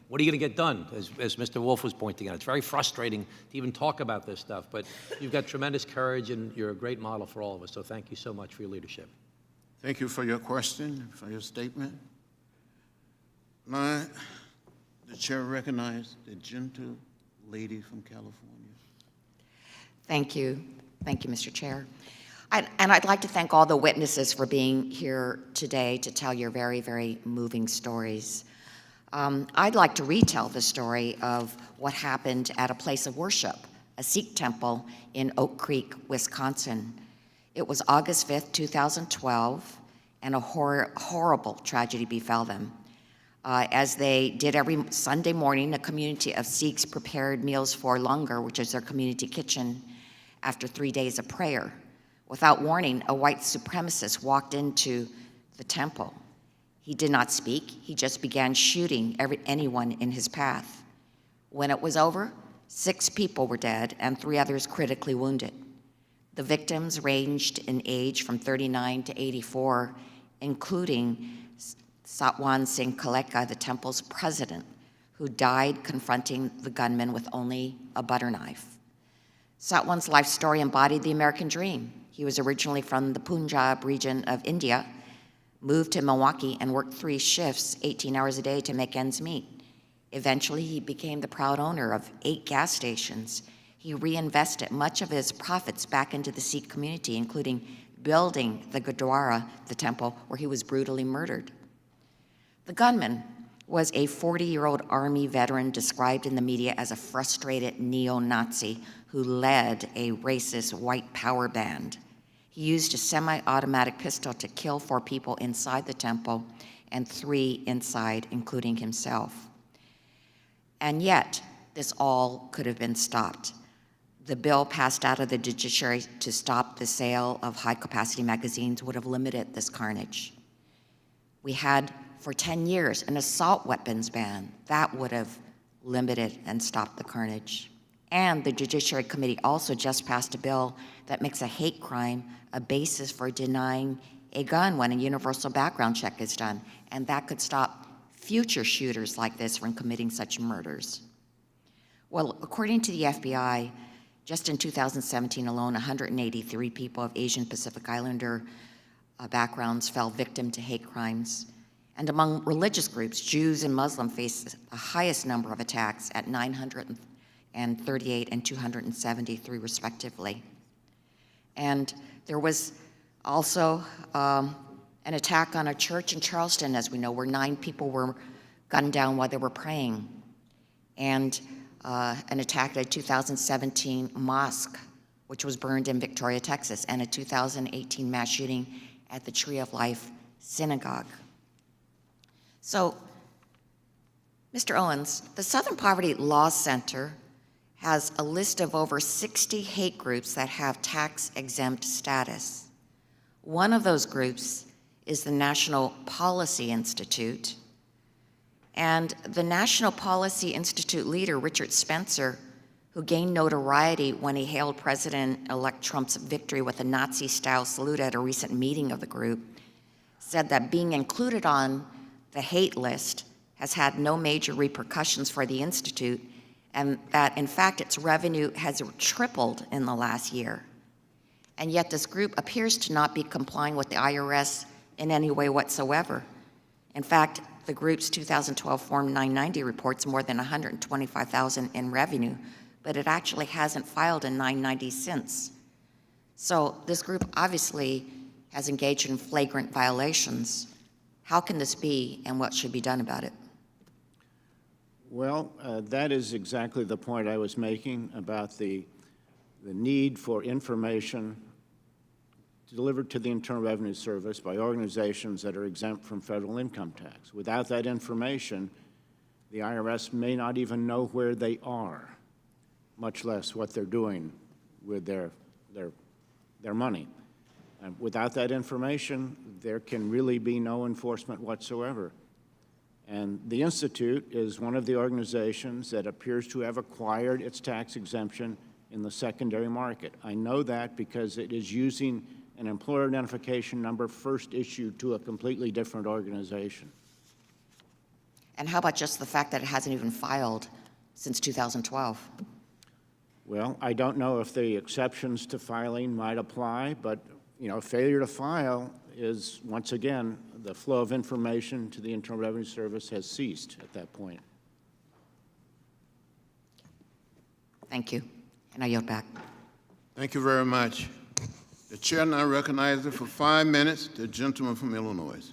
Speaker 14: what are you going to get done, as Mr. Wolf was pointing out. It's very frustrating to even talk about this stuff, but you've got tremendous courage and you're a great model for all of us, so thank you so much for your leadership.
Speaker 3: Thank you for your question, for your statement. Now, the chair recognizes the gentle lady from California.
Speaker 15: Thank you. Thank you, Mr. Chair. And I'd like to thank all the witnesses for being here today to tell your very, very moving stories. I'd like to retell the story of what happened at a place of worship, a Sikh temple in Oak Creek, Wisconsin. It was August 5th, 2012, and a horrible tragedy befell them. As they did every Sunday morning, a community of Sikhs prepared meals for langar, which is their community kitchen, after 3 days of prayer. Without warning, a white supremacist walked into the temple. He did not speak. He just began shooting anyone in his path. When it was over, 6 people were dead and 3 others critically wounded. The victims ranged in age from 39 to 84, including Satwan Singh Kaleka, the temple's president, who died confronting the gunman with only a butter knife. Satwan's life story embodied the American dream. He was originally from the Punjab region of India, moved to Milwaukee, and worked 3 shifts, 18 hours a day to make ends meet. Eventually, he became the proud owner of 8 gas stations. He reinvested much of his profits back into the Sikh community, including building the Gurdwara, the temple, where he was brutally murdered. The gunman was a 40-year-old Army veteran described in the media as a frustrated neo-Nazi who led a racist white power band. He used a semi-automatic pistol to kill 4 people inside the temple and 3 inside, including himself. And yet, this all could have been stopped. The bill passed out of the judiciary to stop the sale of high-capacity magazines would have limited this carnage. We had, for 10 years, an assault weapons ban. That would have limited and stopped the carnage. And the Judiciary Committee also just passed a bill that makes a hate crime a basis for denying a gun when a universal background check is done. And that could stop future shooters like this from committing such murders. Well, according to the FBI, just in 2017 alone, 183 people of Asian Pacific Islander backgrounds fell victim to hate crimes. And among religious groups, Jews and Muslims face the highest number of attacks at 938 and 273 respectively. And there was also an attack on a church in Charleston, as we know, where 9 people were gunned down while they were praying, and an attack at a 2017 mosque, which was burned in Victoria, Texas, and a 2018 mass shooting at the Tree of Life Synagogue. So, Mr. Owens, the Southern Poverty Law Center has a list of over 60 hate groups that have tax-exempt status. One of those groups is the National Policy Institute. And the National Policy Institute leader, Richard Spencer, who gained notoriety when he hailed President-elect Trump's victory with a Nazi-style salute at a recent meeting of the group, said that being included on the hate list has had no major repercussions for the Institute, and that, in fact, its revenue has tripled in the last year. And yet this group appears to not be complying with the IRS in any way whatsoever. In fact, the group's 2012 Form 990 reports more than $125,000 in revenue, but it actually hasn't filed a 990 since. So this group obviously has engaged in flagrant violations. How can this be, and what should be done about it?
Speaker 10: Well, that is exactly the point I was making about the need for information delivered to the Internal Revenue Service by organizations that are exempt from federal income tax. Without that information, the IRS may not even know where they are, much less what they're doing with their money. And without that information, there can really be no enforcement whatsoever. And the Institute is one of the organizations that appears to have acquired its tax exemption in the secondary market. I know that because it is using an employer identification number first issued to a completely different organization.
Speaker 15: And how about just the fact that it hasn't even filed since 2012?
Speaker 10: Well, I don't know if the exceptions to filing might apply, but failure to file is, once again, the flow of information to the Internal Revenue Service has ceased at that point.
Speaker 15: Thank you. And I yield back.
Speaker 3: Thank you very much. The chair now recognizes for 5 minutes the gentleman from Illinois.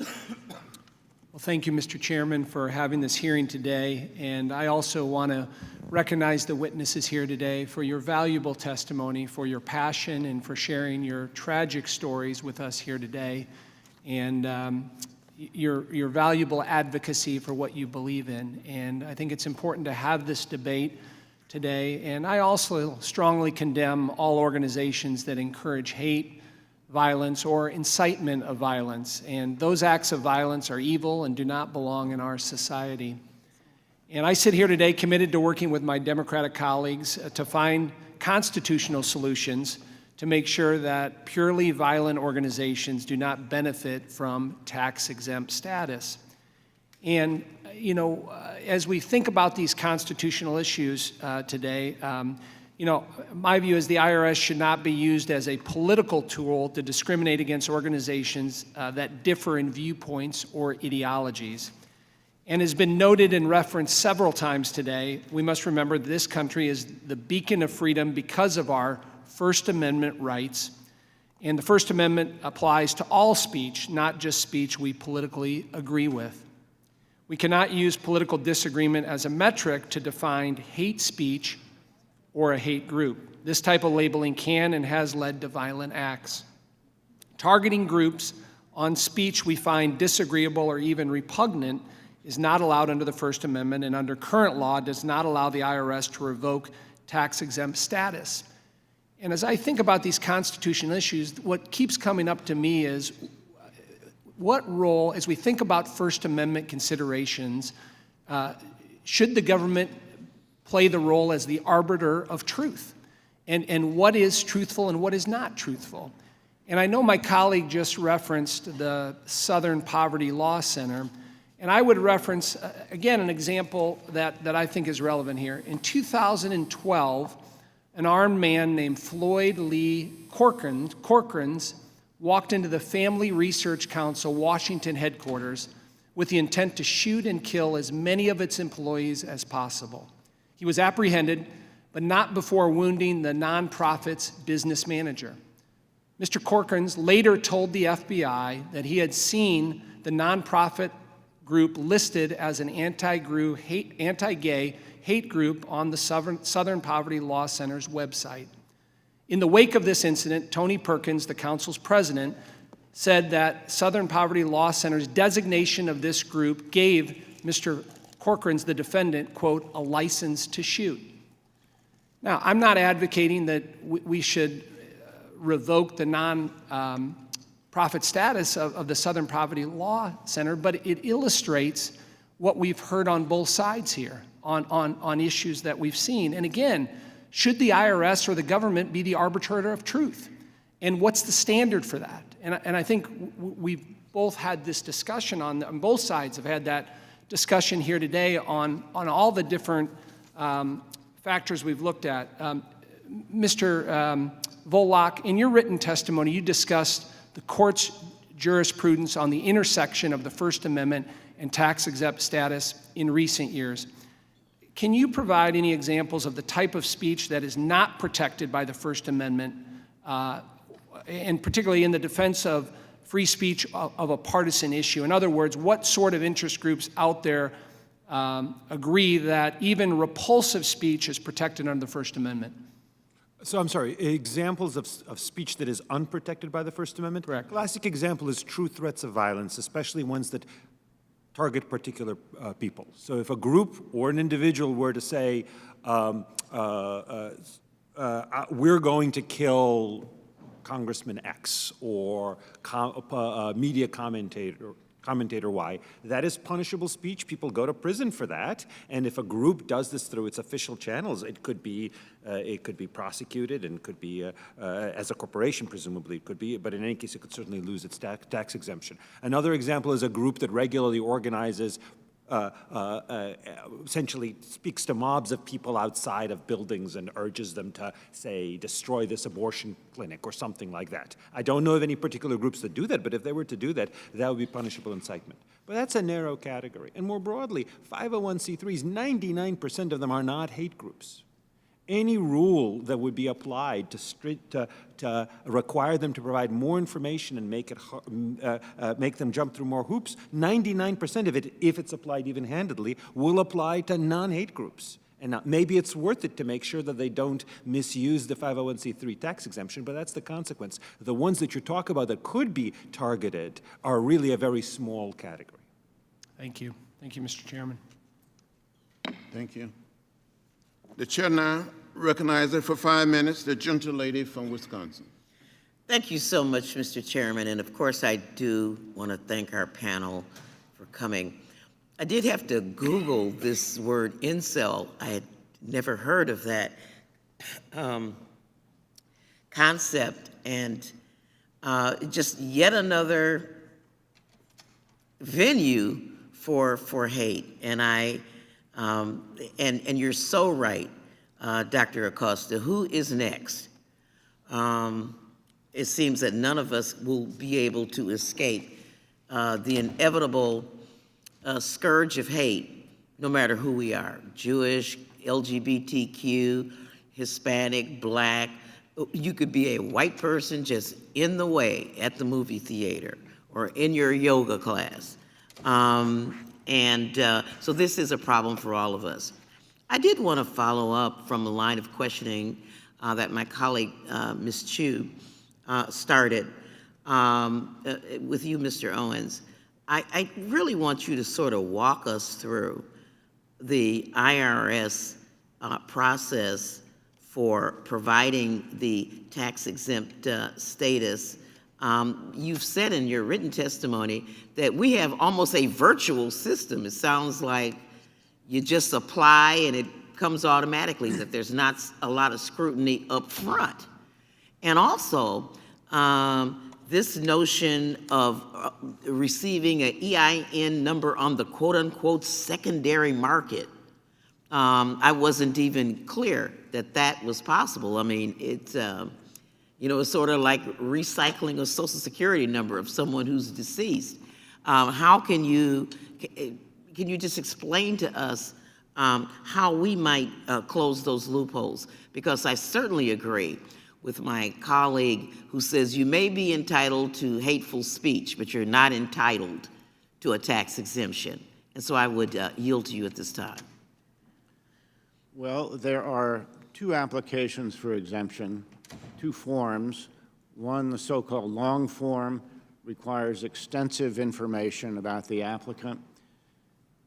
Speaker 16: Well, thank you, Mr. Chairman, for having this hearing today. And I also want to recognize the witnesses here today for your valuable testimony, for your passion, and for sharing your tragic stories with us here today, and your valuable advocacy for what you believe in. And I think it's important to have this debate today. And I also strongly condemn all organizations that encourage hate, violence, or incitement of violence. And those acts of violence are evil and do not belong in our society. And I sit here today committed to working with my Democratic colleagues to find constitutional solutions to make sure that purely violent organizations do not benefit from tax-exempt status. And, as we think about these constitutional issues today, my view is the IRS should not be used as a political tool to discriminate against organizations that differ in viewpoints or ideologies. And has been noted and referenced several times today, we must remember that this country is the beacon of freedom because of our First Amendment rights. And the First Amendment applies to all speech, not just speech we politically agree with. We cannot use political disagreement as a metric to define hate speech or a hate group. This type of labeling can and has led to violent acts. Targeting groups on speech we find disagreeable or even repugnant is not allowed under the First Amendment, and under current law does not allow the IRS to revoke tax-exempt status. And as I think about these constitutional issues, what keeps coming up to me is what role, as we think about First Amendment considerations, should the government play the role as the arbiter of truth? And what is truthful and what is not truthful? And I know my colleague just referenced the Southern Poverty Law Center, and I would reference, again, an example that I think is relevant here. In 2012, an armed man named Floyd Lee Corcoran walked into the Family Research Council Washington headquarters with the intent to shoot and kill as many of its employees as possible. He was apprehended, but not before wounding the nonprofit's business manager. Mr. Corkins later told the FBI that he had seen the nonprofit group listed as an anti-gay hate group on the Southern Poverty Law Center's website. In the wake of this incident, Tony Perkins, the council's president, said that Southern Poverty Law Center's designation of this group gave Mr. Corkins, the defendant, quote, a license to shoot. Now, I'm not advocating that we should revoke the non-profit status of the Southern Poverty Law Center, but it illustrates what we've heard on both sides here on issues that we've seen. And again, should the IRS or the government be the arbitrator of truth? And what's the standard for that? And I think we've both had this discussion on both sides have had that discussion here today on all the different factors we've looked at. Mr. Volok, in your written testimony, you discussed the court's jurisprudence on the intersection of the First Amendment and tax-exempt status in recent years. Can you provide any examples of the type of speech that is not protected by the First Amendment, and particularly in the defense of free speech of a partisan issue? In other words, what sort of interest groups out there agree that even repulsive speech is protected under the First Amendment?
Speaker 11: So I'm sorry, examples of speech that is unprotected by the First Amendment?
Speaker 16: Correct.
Speaker 11: Classic example is true threats of violence, especially ones that target particular people. So if a group or an individual were to say, we're going to kill Congressman X or media commentator Y, that is punishable speech. People go to prison for that. And if a group does this through its official channels, it could be prosecuted and could be, as a corporation, presumably it could be, but in any case, it could certainly lose its tax exemption. Another example is a group that regularly organizes essentially speaks to mobs of people outside of buildings and urges them to, say, destroy this abortion clinic or something like that. I don't know of any particular groups that do that, but if they were to do that, that would be punishable incitement. But that's a narrow category. And more broadly, 501c3s, 99% of them are not hate groups. Any rule that would be applied to require them to provide more information and make them jump through more hoops, 99% of it, if it's applied even-handedly, will apply to non-hate groups. And now, maybe it's worth it to make sure that they don't misuse the 501c3 tax exemption, but that's the consequence. The ones that you talk about that could be targeted are really a very small category.
Speaker 16: Thank you. Thank you, Mr. Chairman.
Speaker 3: Thank you. The chair now recognizes for 5 minutes the gentlelady from Wisconsin.
Speaker 17: Thank you so much, Mr. Chairman. And of course, I do want to thank our panel for coming. I did have to Google this word incel. I had never heard of that concept, and just yet another venue for hate. And and you're so right, Dr. Acosta. Who is next? It seems that none of us will be able to escape the inevitable scourge of hate, no matter who we are, Jewish, LGBTQ, Hispanic, Black. You could be a white person just in the way at the movie theater or in your yoga class. So this is a problem for all of us. I did want to follow up from a line of questioning that my colleague, Ms. Chu, started with you, Mr. Owens. I really want you to sort of walk us through the IRS process for providing the tax-exempt status. You've said in your written testimony that we have almost a virtual system. It sounds like you just apply and it comes automatically, that there's not a lot of scrutiny up front. And also, this notion of receiving an EIN number on the quote-unquote secondary market, I wasn't even clear that that was possible. I mean, it's sort of like recycling a Social Security number of someone who's deceased. How can you just explain to us how we might close those loopholes? Because I certainly agree with my colleague who says you may be entitled to hateful speech, but you're not entitled to a tax exemption. And so I would yield to you at this time.
Speaker 10: Well, there are two applications for exemption, two forms. One, the so-called long form, requires extensive information about the applicant.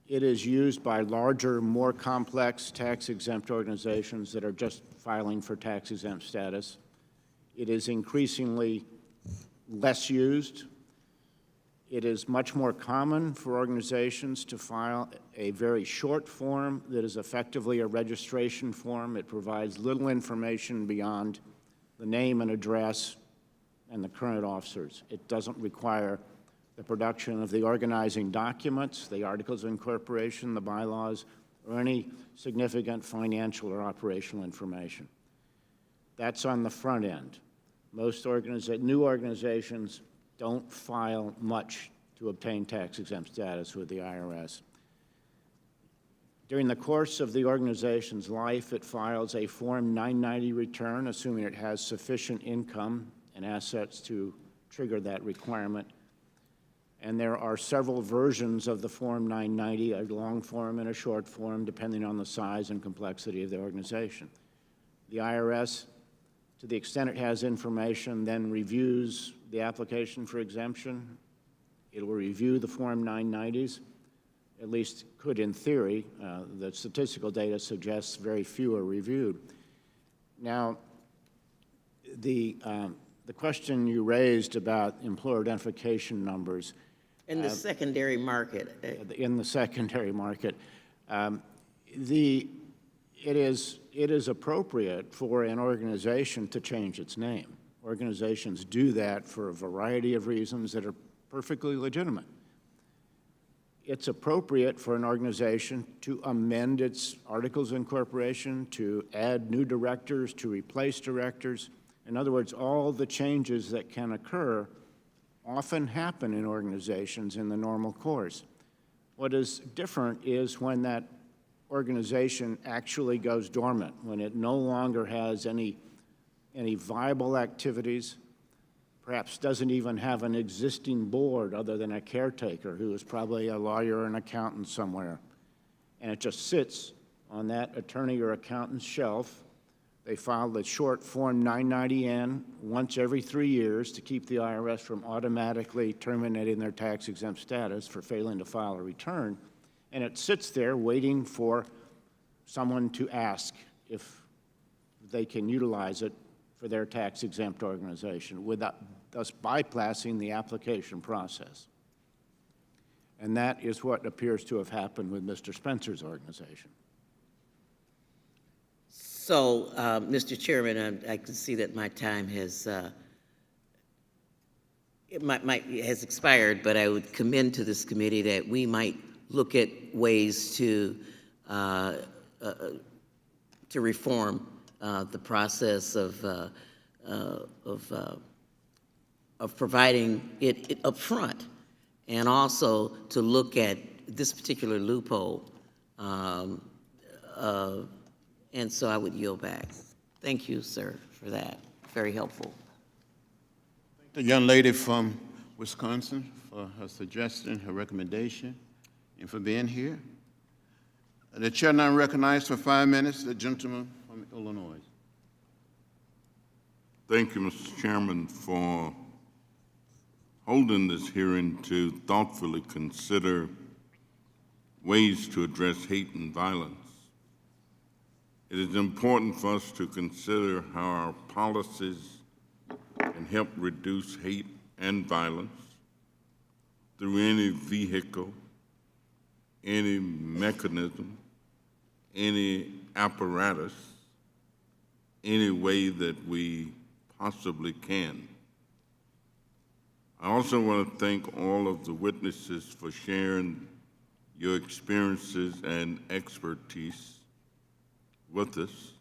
Speaker 10: It is used by larger, more complex tax-exempt organizations that are just filing for tax-exempt status. It is increasingly less used. It is much more common for organizations to file a very short form that is effectively a registration form. It provides little information beyond the name and address and the current officers. It doesn't require the production of the organizing documents, the articles of incorporation, the bylaws, or any significant financial or operational information. That's on the front end. Most new organizations don't file much to obtain tax-exempt status with the IRS. During the course of the organization's life, it files a Form 990 return, assuming it has sufficient income and assets to trigger that requirement. And there are several versions of the Form 990, a long form and a short form, depending on the size and complexity of the organization. The IRS, to the extent it has information, then reviews the application for exemption. It will review the Form 990s, at least could in theory. The statistical data suggests very few are reviewed. Now, the question you raised about employer identification numbers.
Speaker 17: In the secondary market.
Speaker 10: In the secondary market. It is appropriate for an organization to change its name. Organizations do that for a variety of reasons that are perfectly legitimate. It's appropriate for an organization to amend its articles of incorporation, to add new directors, to replace directors. In other words, all the changes that can occur often happen in organizations in the normal course. What is different is when that organization actually goes dormant, when it no longer has any viable activities, perhaps doesn't even have an existing board other than a caretaker who is probably a lawyer or an accountant somewhere, and it just sits on that attorney or accountant's shelf. They file the short Form 990N once every 3 years to keep the IRS from automatically terminating their tax-exempt status for failing to file a return. And it sits there waiting for someone to ask if they can utilize it for their tax-exempt organization, without thus bypassing the application process. And that is what appears to have happened with Mr. Spencer's organization.
Speaker 17: So, Mr. Chairman, I can see that my time has has expired, but I would commend to this committee that we might look at ways to reform the process of providing it up front, and also to look at this particular loophole. And so I would yield back. Thank you, sir, for that. Very helpful.
Speaker 3: The young lady from Wisconsin for her suggestion, her recommendation, and for being here. The chair now recognizes for 5 minutes the gentleman from Illinois.
Speaker 18: Thank you, Mr. Chairman, for holding this hearing to thoughtfully consider ways to address hate and violence. It is important for us to consider how our policies can help reduce hate and violence through any vehicle, any mechanism, any apparatus, any way that we possibly can. I also want to thank all of the witnesses for sharing your experiences and expertise with us.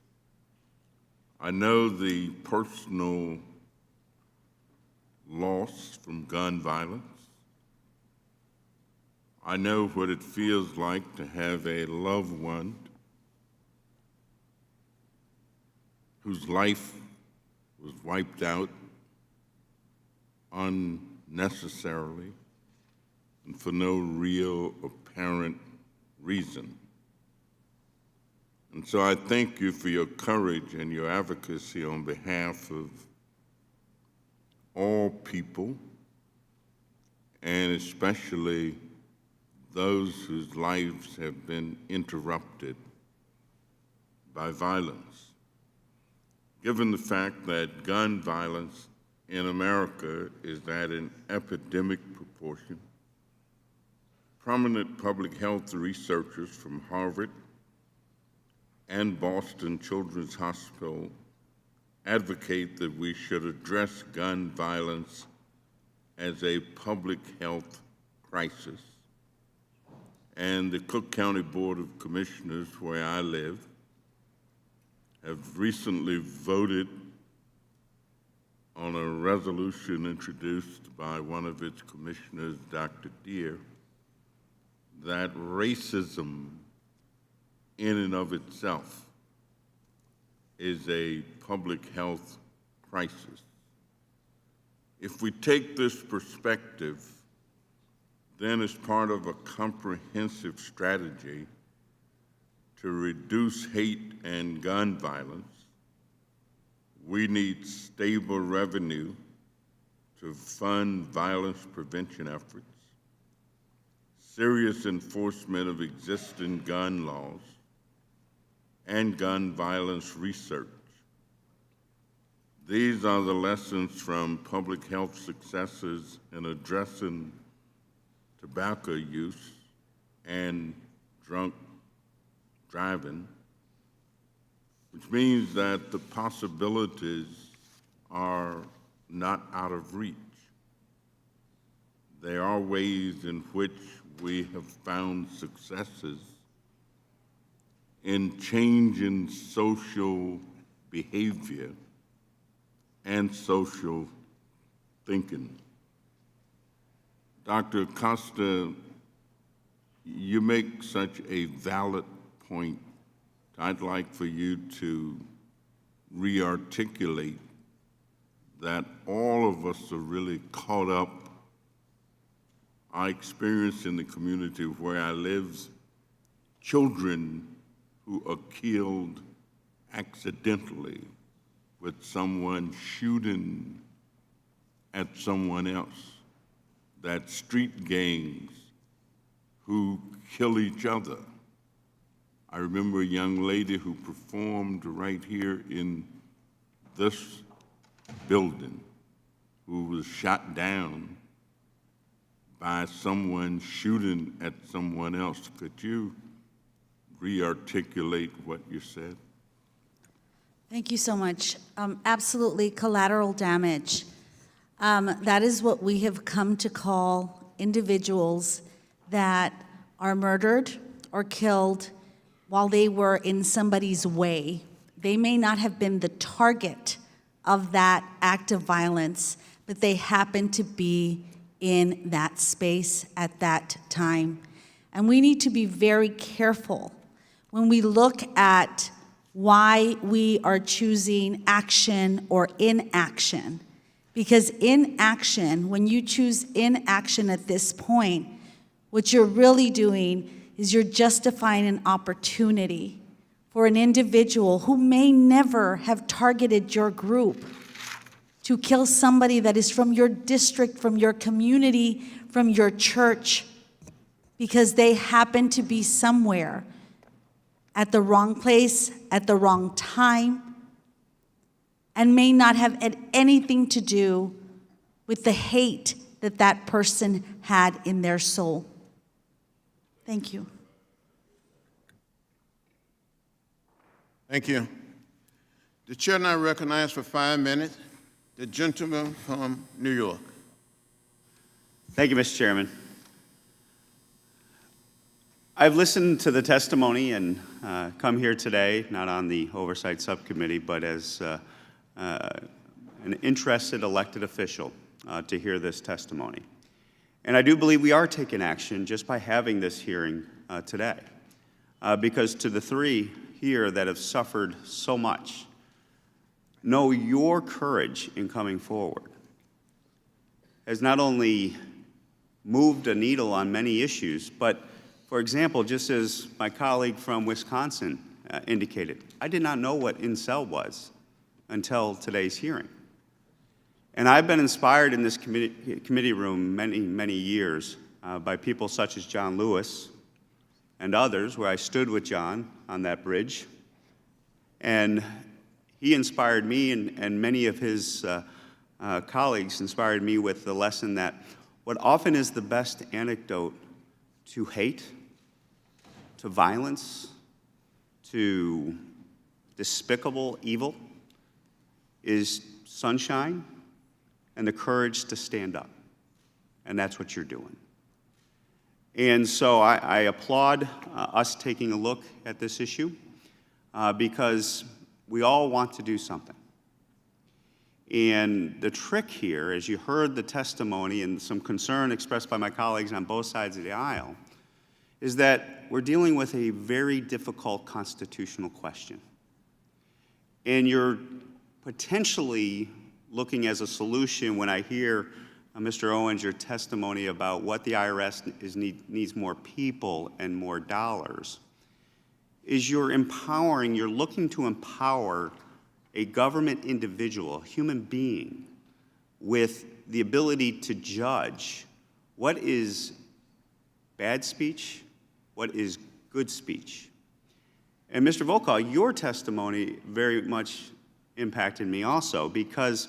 Speaker 18: I know the personal loss from gun violence. I know what it feels like to have a loved one whose life was wiped out unnecessarily and for no real apparent reason. And so I thank you for your courage and your advocacy on behalf of all people, and especially those whose lives have been interrupted by violence. Given the fact that gun violence in America is at an epidemic proportion, prominent public health researchers from Harvard and Boston Children's Hospital advocate that we should address gun violence as a public health crisis. And the Cook County Board of Commissioners, where I live, have recently voted on a resolution introduced by one of its commissioners, Dr. Deere, that racism in and of itself is a public health crisis. If we take this perspective, then as part of a comprehensive strategy to reduce hate and gun violence, we need stable revenue to fund violence prevention efforts, serious enforcement of existing gun laws, and gun violence research. These are the lessons from public health successes in addressing tobacco use and drunk driving, which means that the possibilities are not out of reach. There are ways in which we have found successes in changing social behavior and social thinking. Dr. Acosta, you make such a valid point. I'd like for you to re-articulate that all of us are really caught up. I experience in the community where I live children who are killed accidentally with someone shooting at someone else, that street gangs who kill each other. I remember a young lady who performed right here in this building who was shot down by someone shooting at someone else. Could you re-articulate what you said?
Speaker 9: Thank you so much. Absolutely, collateral damage. That is what we have come to call individuals that are murdered or killed while they were in somebody's way. They may not have been the target of that act of violence, but they happen to be in that space at that time. And we need to be very careful when we look at why we are choosing action or inaction. Because inaction, when you choose inaction at this point, what you're really doing is you're justifying an opportunity for an individual who may never have targeted your group to kill somebody that is from your district, from your community, from your church, because they happen to be somewhere at the wrong place, at the wrong time, and may not have had anything to do with the hate that that person had in their soul. Thank you.
Speaker 3: Thank you. The chair now recognizes for 5 minutes the gentleman from New York.
Speaker 19: Thank you, Mr. Chairman. I've listened to the testimony and come here today, not on the Oversight Subcommittee, but as an interested elected official to hear this testimony. And I do believe we are taking action just by having this hearing today. Because to the three here that have suffered so much, know your courage in coming forward has not only moved a needle on many issues, but, for example, just as my colleague from Wisconsin indicated, I did not know what incel was until today's hearing. And I've been inspired in this committee room many years by people such as John Lewis and others, where I stood with John on that bridge. And he inspired me, and many of his colleagues inspired me with the lesson that what often is the best antidote to hate, to violence, to despicable evil is sunshine and the courage to stand up. And that's what you're doing. And so I applaud us taking a look at this issue because we all want to do something. And the trick here, as you heard the testimony and some concern expressed by my colleagues on both sides of the aisle, is that we're dealing with a very difficult constitutional question. And you're potentially looking as a solution when I hear, Mr. Owens, your testimony about what the IRS needs more people and more dollars, is you're looking to empower a government individual, a human being, with the ability to judge what is bad speech, what is good speech. And Mr. Volkov, your testimony very much impacted me also, because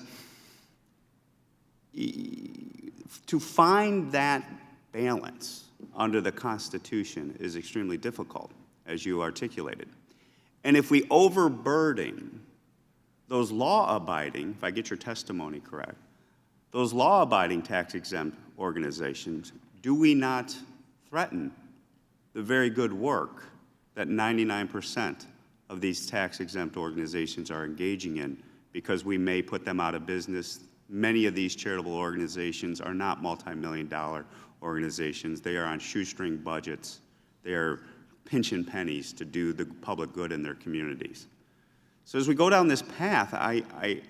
Speaker 19: to find that balance under the Constitution is extremely difficult, as you articulated. And if we overburden those law-abiding, if I get your testimony correct, those law-abiding tax-exempt organizations, do we not threaten the very good work that 99% of these tax-exempt organizations are engaging in, because we may put them out of business? Many of these charitable organizations are not multi-million-dollar organizations. They are on shoestring budgets. They are pinching pennies to do the public good in their communities. So as we go down this path, I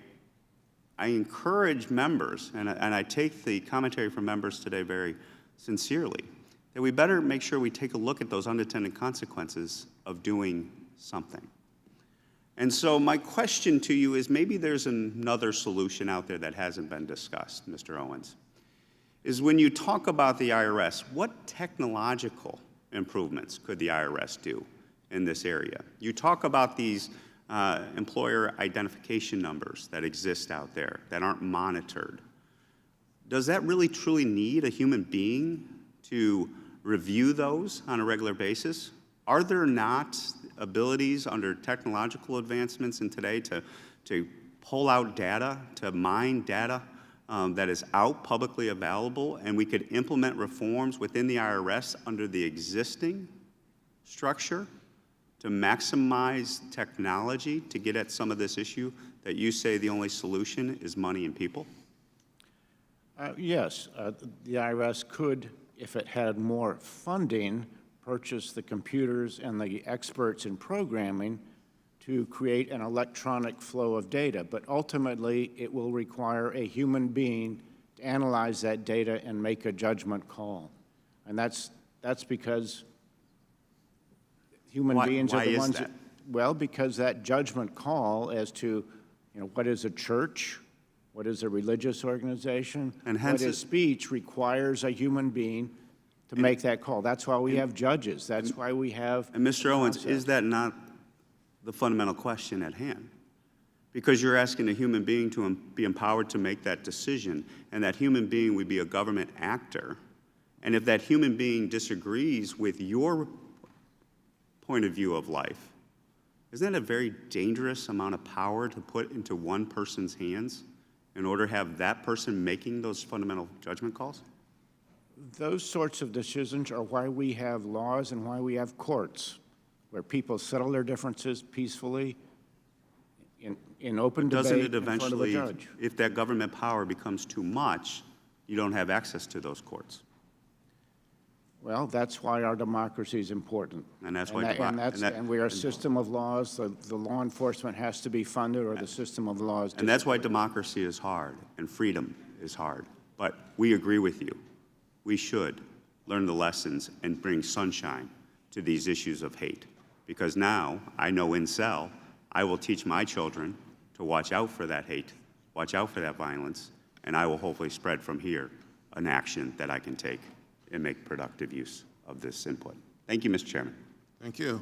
Speaker 19: encourage members, and I take the commentary from members today very sincerely, that we better make sure we take a look at those unintended consequences of doing something. And so my question to you is, maybe there's another solution out there that hasn't been discussed, Mr. Owens, is when you talk about the IRS, what technological improvements could the IRS do in this area? You talk about these employer identification numbers that exist out there that aren't monitored. Does that really truly need a human being to review those on a regular basis? Are there not abilities under technological advancements in today to pull out data, to mine data that is out publicly available, and we could implement reforms within the IRS under the existing structure to maximize technology to get at some of this issue that you say the only solution is money and people?
Speaker 10: Yes, the IRS could, if it had more funding, purchase the computers and the experts in programming to create an electronic flow of data. But ultimately, it will require a human being to analyze that data and make a judgment call. And that's because human beings are the ones that, well, because that judgment call as to, what is a church, what is a religious organization, and what is speech, requires a human being to make that call. That's why we have judges. That's why we have.
Speaker 19: And Mr. Owens, is that not the fundamental question at hand? Because you're asking a human being to be empowered to make that decision, and that human being would be a government actor. And if that human being disagrees with your point of view of life, isn't that a very dangerous amount of power to put into one person's hands in order to have that person making those fundamental judgment calls?
Speaker 10: Those sorts of decisions are why we have laws and why we have courts, where people settle their differences peacefully in open debate in front of a judge.
Speaker 19: If that government power becomes too much, you don't have access to those courts?
Speaker 10: Well, that's why our democracy is important.
Speaker 19: And that's why
Speaker 10: And we are a system of laws. The law enforcement has to be funded, or the system of laws.
Speaker 19: And that's why democracy is hard and freedom is hard. But we agree with you. We should learn the lessons and bring sunshine to these issues of hate. Because now, I know in cell, I will teach my children to watch out for that hate, watch out for that violence, and I will hopefully spread from here an action that I can take and make productive use of this input. Thank you, Mr. Chairman.
Speaker 3: Thank you.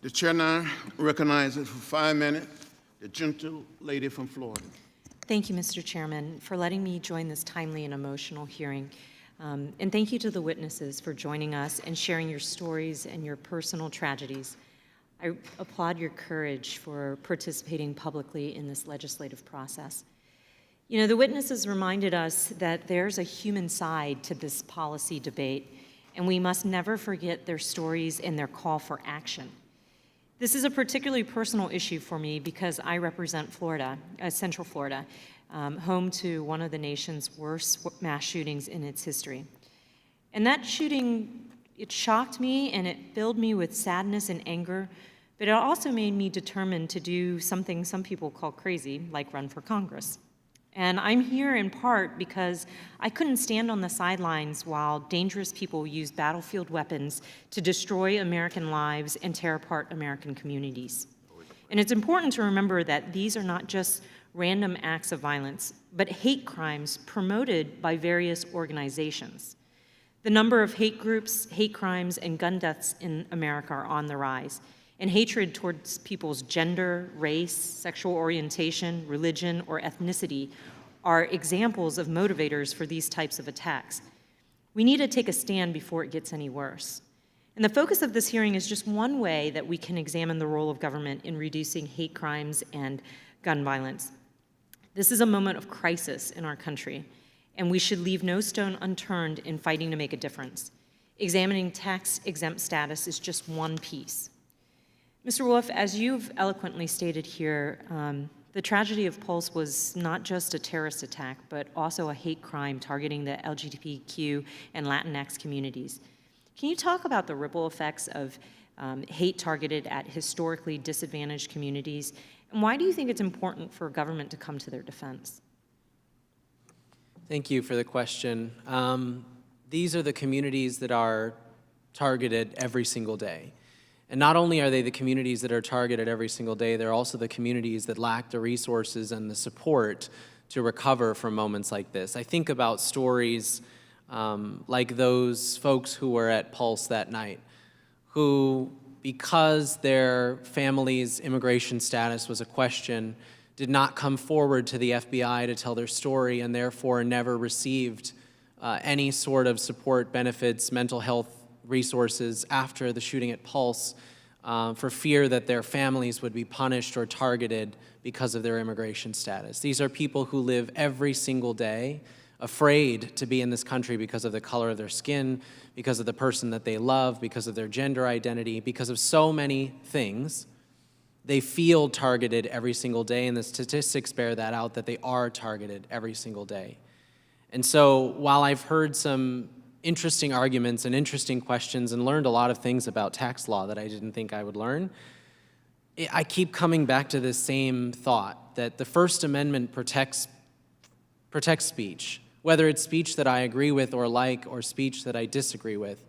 Speaker 3: The chair now recognizes for 5 minutes the gentle lady from Florida.
Speaker 6: Thank you, Mr. Chairman, for letting me join this timely and emotional hearing. And thank you to the witnesses for joining us and sharing your stories and your personal tragedies. I applaud your courage for participating publicly in this legislative process. You know, the witnesses reminded us that there's a human side to this policy debate, and we must never forget their stories and their call for action. This is a particularly personal issue for me because I represent Florida, Central Florida, home to one of the nation's worst mass shootings in its history. And that shooting, it shocked me and it filled me with sadness and anger, but it also made me determined to do something some people call crazy, like run for Congress. And I'm here in part because I couldn't stand on the sidelines while dangerous people used battlefield weapons to destroy American lives and tear apart American communities. And it's important to remember that these are not just random acts of violence, but hate crimes promoted by various organizations. The number of hate groups, hate crimes, and gun deaths in America are on the rise. And hatred towards people's gender, race, sexual orientation, religion, or ethnicity are examples of motivators for these types of attacks. We need to take a stand before it gets any worse. And the focus of this hearing is just one way that we can examine the role of government in reducing hate crimes and gun violence. This is a moment of crisis in our country, and we should leave no stone unturned in fighting to make a difference. Examining tax-exempt status is just one piece. Mr. Wolf, as you've eloquently stated here, the tragedy of Pulse was not just a terrorist attack, but also a hate crime targeting the LGBTQ and Latinx communities. Can you talk about the ripple effects of hate targeted at historically disadvantaged communities, and why do you think it's important for government to come to their defense?
Speaker 7: Thank you for the question. These are the communities that are targeted every single day. And not only are they the communities that are targeted every single day, they're also the communities that lack the resources and the support to recover from moments like this. I think about stories like those folks who were at Pulse that night, who, because their family's immigration status was a question, did not come forward to the FBI to tell their story and therefore never received any sort of support, benefits, mental health resources after the shooting at Pulse for fear that their families would be punished or targeted because of their immigration status. These are people who live every single day afraid to be in this country because of the color of their skin, because of the person that they love, because of their gender identity, because of so many things. They feel targeted every single day, and the statistics bear that out, that they are targeted every single day. And so while I've heard some interesting arguments and interesting questions and learned a lot of things about tax law that I didn't think I would learn, I keep coming back to this same thought, that the First Amendment protects speech, whether it's speech that I agree with or like, or speech that I disagree with.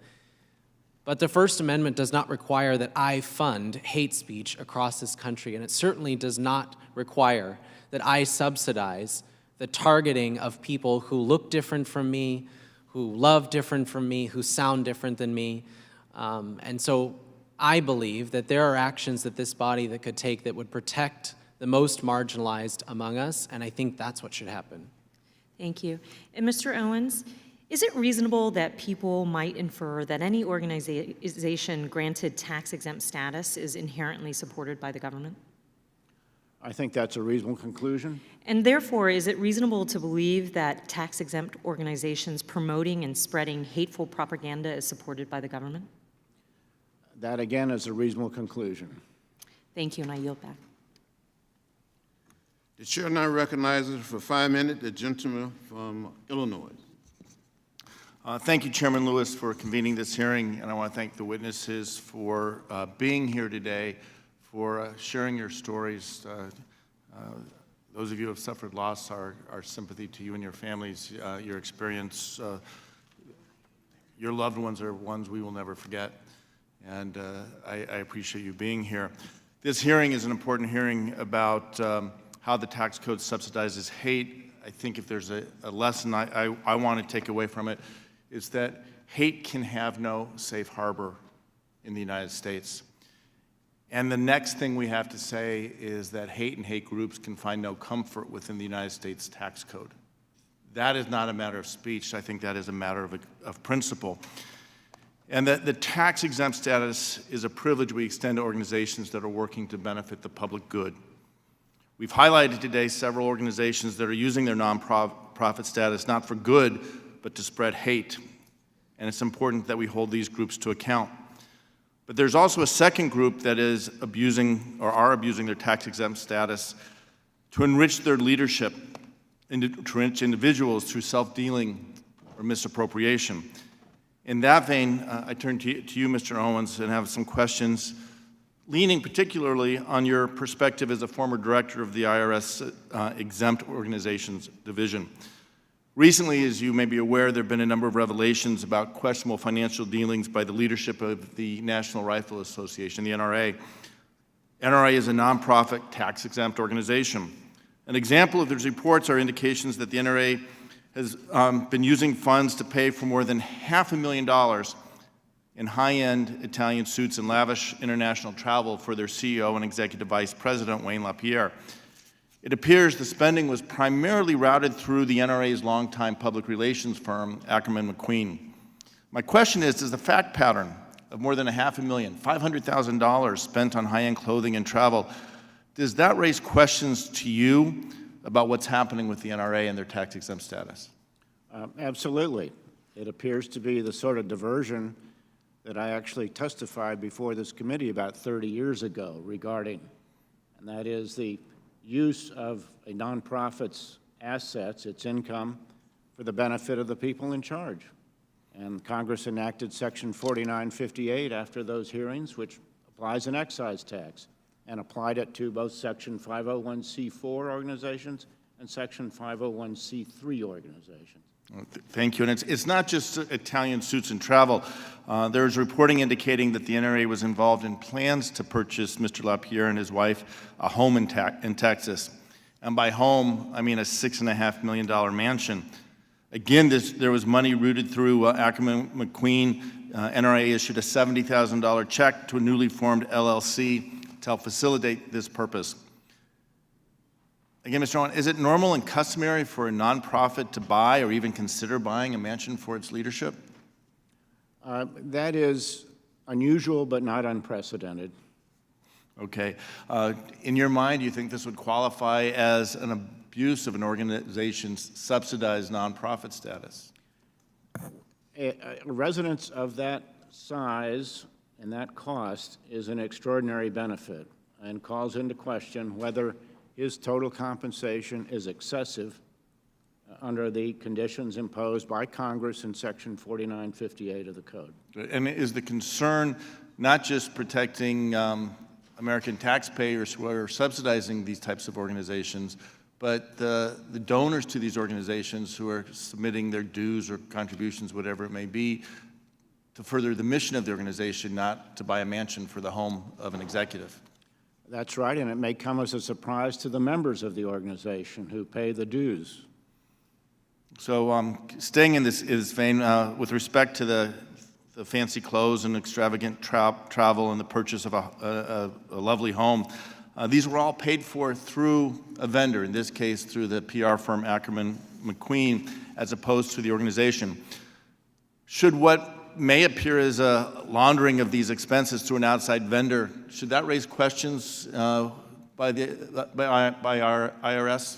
Speaker 7: But the First Amendment does not require that I fund hate speech across this country, and it certainly does not require that I subsidize the targeting of people who look different from me, who love different from me, who sound different than me. And so I believe that there are actions that this body that could take that would protect the most marginalized among us, and I think that's what should happen.
Speaker 6: Thank you. And Mr. Owens, is it reasonable that people might infer that any organization granted tax-exempt status is inherently supported by the government?
Speaker 10: I think that's a reasonable conclusion.
Speaker 6: And therefore, is it reasonable to believe that tax-exempt organizations promoting and spreading hateful propaganda is supported by the government?
Speaker 10: That, again, is a reasonable conclusion.
Speaker 6: Thank you, and I yield back.
Speaker 3: The chair now recognizes for 5 minutes the gentleman from Illinois. Thank you, Chairman Lewis, for convening this hearing, and I want to thank the witnesses for being here today, for sharing your stories. Those of you who have suffered loss, our sympathy to you and your families, your experience. Your loved ones are ones we will never forget, and I appreciate you being here. This hearing is an important hearing about how the tax code subsidizes hate. I think if there's a lesson I want to take away from it, is that hate can have no safe harbor in the United States. And the next thing we have to say is that hate and hate groups can find no comfort within the United States tax code. That is not a matter of speech. I think that is a matter of principle. And that the tax-exempt status is a privilege we extend to organizations that are working to benefit the public good. We've highlighted today several organizations that are using their nonprofit status not for good, but to spread hate. And it's important that we hold these groups to account. But there's also a second group that is abusing or are abusing their tax-exempt status to enrich their leadership, and to enrich individuals through self-dealing or misappropriation. In that vein, I turn to you, Mr. Owens, and have some questions, leaning particularly on your perspective as a former director of the IRS Exempt Organizations Division. Recently, as you may be aware, there have been a number of revelations about questionable financial dealings by the leadership of the National Rifle Association, the NRA. NRA is a nonprofit, tax-exempt organization. An example of these reports are indications that the NRA has been using funds to pay for more than $500,000 in high-end Italian suits and lavish international travel for their CEO and Executive Vice President, Wayne LaPierre. It appears the spending was primarily routed through the NRA's longtime public relations firm, Ackerman McQueen. My question is, does the fact pattern of more than $500,000, $500,000 spent on high-end clothing and travel, does that raise questions to you about what's happening with the NRA and their tax-exempt status?
Speaker 10: Absolutely. It appears to be the sort of diversion that I actually testified before this committee about 30 years ago regarding, and that is the use of a nonprofit's assets, its income, for the benefit of the people in charge. And Congress enacted Section 4958 after those hearings, which applies an excise tax, and applied it to both Section 501c4 organizations and Section 501c3 organizations.
Speaker 3: Thank you. And it's not just Italian suits and travel. There's reporting indicating that the NRA was involved in plans to purchase Mr. LaPierre and his wife a home in Texas. And by home, I mean a $6.5 million mansion. Again, there was money routed through Ackerman McQueen. NRA issued a $70,000 check to a newly formed LLC to help facilitate this purpose. Again, Mr. Owen, is it normal and customary for a nonprofit to buy or even consider buying a mansion for its leadership?
Speaker 10: That is unusual but not unprecedented.
Speaker 3: Okay. In your mind, do you think this would qualify as an abuse of an organization's subsidized nonprofit status?
Speaker 10: A residence of that size and that cost is an extraordinary benefit and calls into question whether his total compensation is excessive under the conditions imposed by Congress in Section 4958 of the Code.
Speaker 3: And is the concern not just protecting American taxpayers who are subsidizing these types of organizations, but the donors to these organizations who are submitting their dues or contributions, whatever it may be, to further the mission of the organization, not to buy a mansion for the home of an executive?
Speaker 10: That's right, and it may come as a surprise to the members of the organization who pay the dues.
Speaker 3: So staying in this vein, with respect to the fancy clothes and extravagant travel and the purchase of a lovely home, these were all paid for through a vendor, in this case through the PR firm Ackerman McQueen, as opposed to the organization. Should what may appear as a laundering of these expenses through an outside vendor, should that raise questions by our IRS?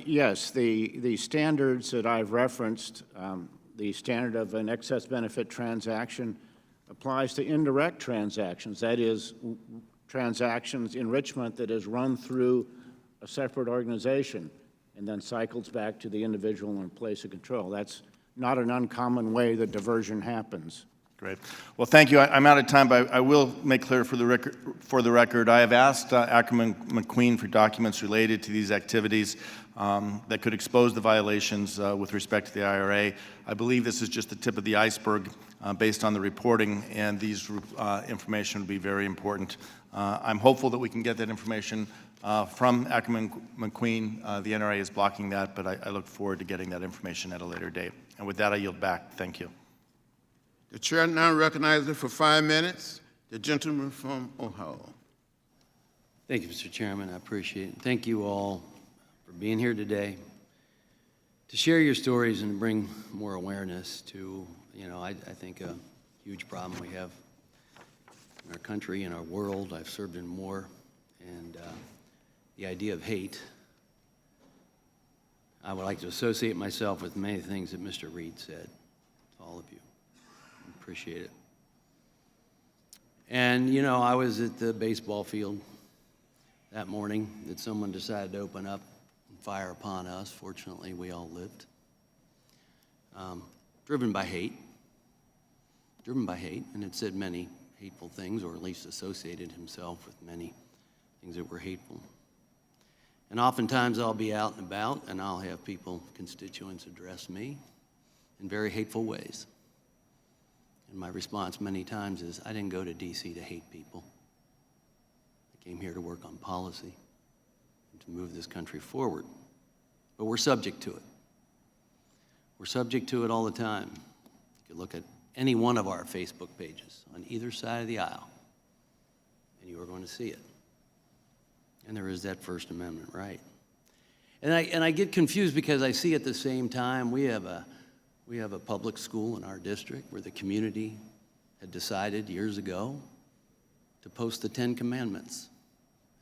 Speaker 10: Yes, the standards that I've referenced, the standard of an excess benefit transaction applies to indirect transactions, that is, transactions, enrichment that is run through a separate organization and then cycles back to the individual in place of control. That's not an uncommon way that diversion happens.
Speaker 20: Great. Well, thank you. I'm out of time, but I will make clear for the record, I have asked Ackerman McQueen for documents related to these activities that could expose the violations with respect to the IRA. I believe this is just the tip of the iceberg based on the reporting, and these information would be very important. I'm hopeful that we can get that information from Ackerman McQueen. The NRA is blocking that, but I look forward to getting that information at a later date. And with that, I yield back. Thank you.
Speaker 3: The chair now recognizes for 5 minutes the gentleman from Ohio.
Speaker 21: Thank you, Mr. Chairman. I appreciate it. Thank you all for being here today to share your stories and bring more awareness to, I think a huge problem we have in our country, in our world. I've served in war, and the idea of hate, I would like to associate myself with many things that Mr. Reed said, to all of you. Appreciate it. And, I was at the baseball field that morning that someone decided to open up and fire upon us. Fortunately, we all lived. Driven by hate, and it said many hateful things, or at least associated himself with many things that were hateful. And oftentimes I'll be out and about, and I'll have people, constituents, address me in very hateful ways. And my response many times is, I didn't go to D.C. to hate people. I came here to work on policy and to move this country forward. But we're subject to it. We're subject to it all the time. You could look at any one of our Facebook pages on either side of the aisle, and you are going to see it. And there is that First Amendment right. And I get confused because I see at the same time we have a public school in our district where the community had decided years ago to post the 10 Commandments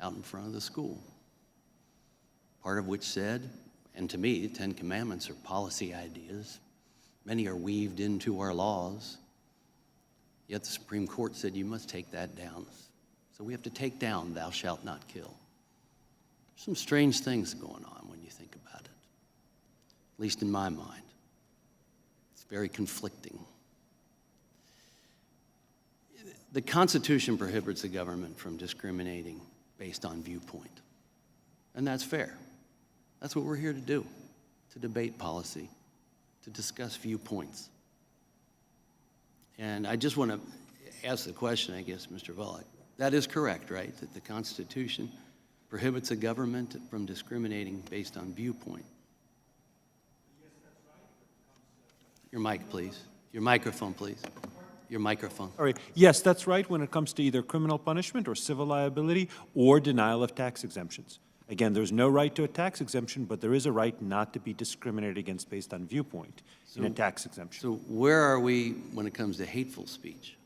Speaker 21: out in front of the school. Part of which said, and to me, the 10 Commandments are policy ideas. Many are weaved into our laws. Yet the Supreme Court said you must take that down. So we have to take down, thou shalt not kill. There's some strange things going on when you think about it, at least in my mind. Very conflicting. The Constitution prohibits the government from discriminating based on viewpoint, and that's fair. That's what we're here to do, to debate policy, to discuss viewpoints. And I just want to ask the question, I guess, Mr. Volokh. That is correct, right, that the Constitution prohibits the government from discriminating based on viewpoint? Your mic, please. Your microphone, please. Your microphone.
Speaker 11: All right. Yes, that's right when it comes to either criminal punishment or civil liability or denial of tax exemptions. Again, there's no right to a tax exemption, but there is a right not to be discriminated against based on viewpoint in a tax exemption.
Speaker 21: So where are we when it comes to hateful speech?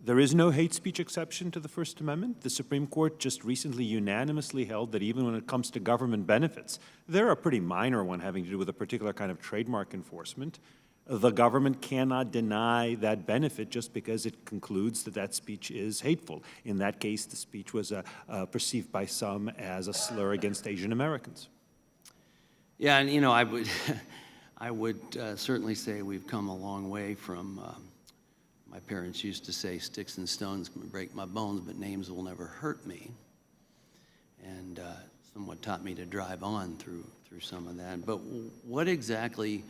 Speaker 11: There is no hate speech exception to the First Amendment. The Supreme Court just recently unanimously held that even when it comes to government benefits, they're a pretty minor one having to do with a particular kind of trademark enforcement. The government cannot deny that benefit just because it concludes that that speech is hateful. In that case, the speech was perceived by some as a slur against Asian Americans.
Speaker 21: Yeah, and I would certainly say we've come a long way from, my parents used to say, sticks and stones can break my bones, but names will never hurt me. And somewhat taught me to drive on through some of that. But what exactly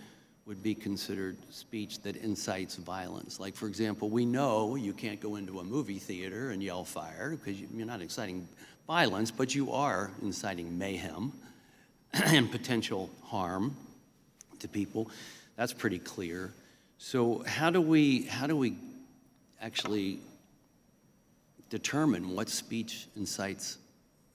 Speaker 21: would be considered speech that incites violence? Like, for example, we know you can't go into a movie theater and yell fire because you're not inciting violence, but you are inciting mayhem and potential harm to people. That's pretty clear. So how do we actually determine what speech incites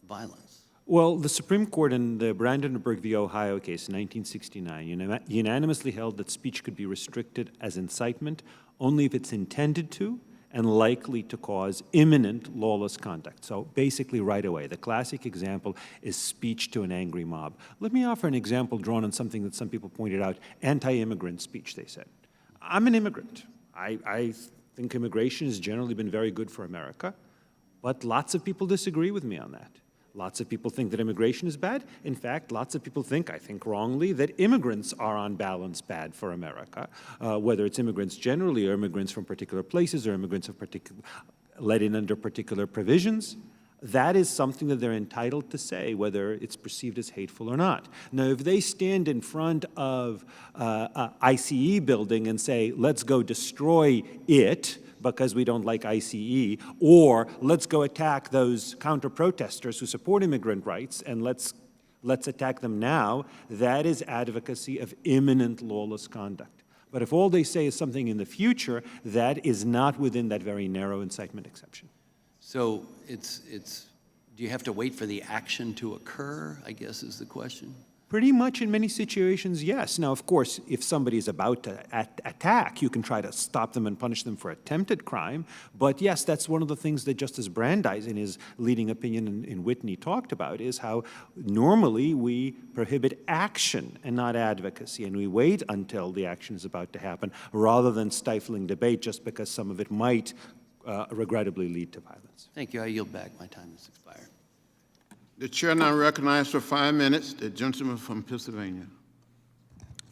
Speaker 21: violence?
Speaker 11: Well, the Supreme Court in the Brandenburg v. Ohio case in 1969 unanimously held that speech could be restricted as incitement only if it's intended to and likely to cause imminent lawless conduct. So basically right away. The classic example is speech to an angry mob. Let me offer an example drawn on something that some people pointed out, anti-immigrant speech, they said. I'm an immigrant. I think immigration has generally been very good for America, but lots of people disagree with me on that. Lots of people think that immigration is bad. In fact, lots of people think, I think wrongly, that immigrants are on balance bad for America, whether it's immigrants generally or immigrants from particular places or immigrants of let in under particular provisions. That is something that they're entitled to say, whether it's perceived as hateful or not. Now, if they stand in front of a ICE building and say, let's go destroy it because we don't like ICE, or let's go attack those counter-protesters who support immigrant rights and let's attack them now, that is advocacy of imminent lawless conduct. But if all they say is something in the future, that is not within that very narrow incitement exception.
Speaker 21: So do you have to wait for the action to occur, I guess is the question?
Speaker 11: Pretty much in many situations, yes. Now, of course, if somebody is about to attack, you can try to stop them and punish them for attempted crime. But yes, that's one of the things that Justice Brandeis, in his leading opinion in Whitney, talked about, is how normally we prohibit action and not advocacy, and we wait until the action is about to happen, rather than stifling debate just because some of it might regrettably lead to violence.
Speaker 21: Thank you. I yield back. My time has expired.
Speaker 3: The chair now recognizes for 5 minutes the gentleman from Pennsylvania.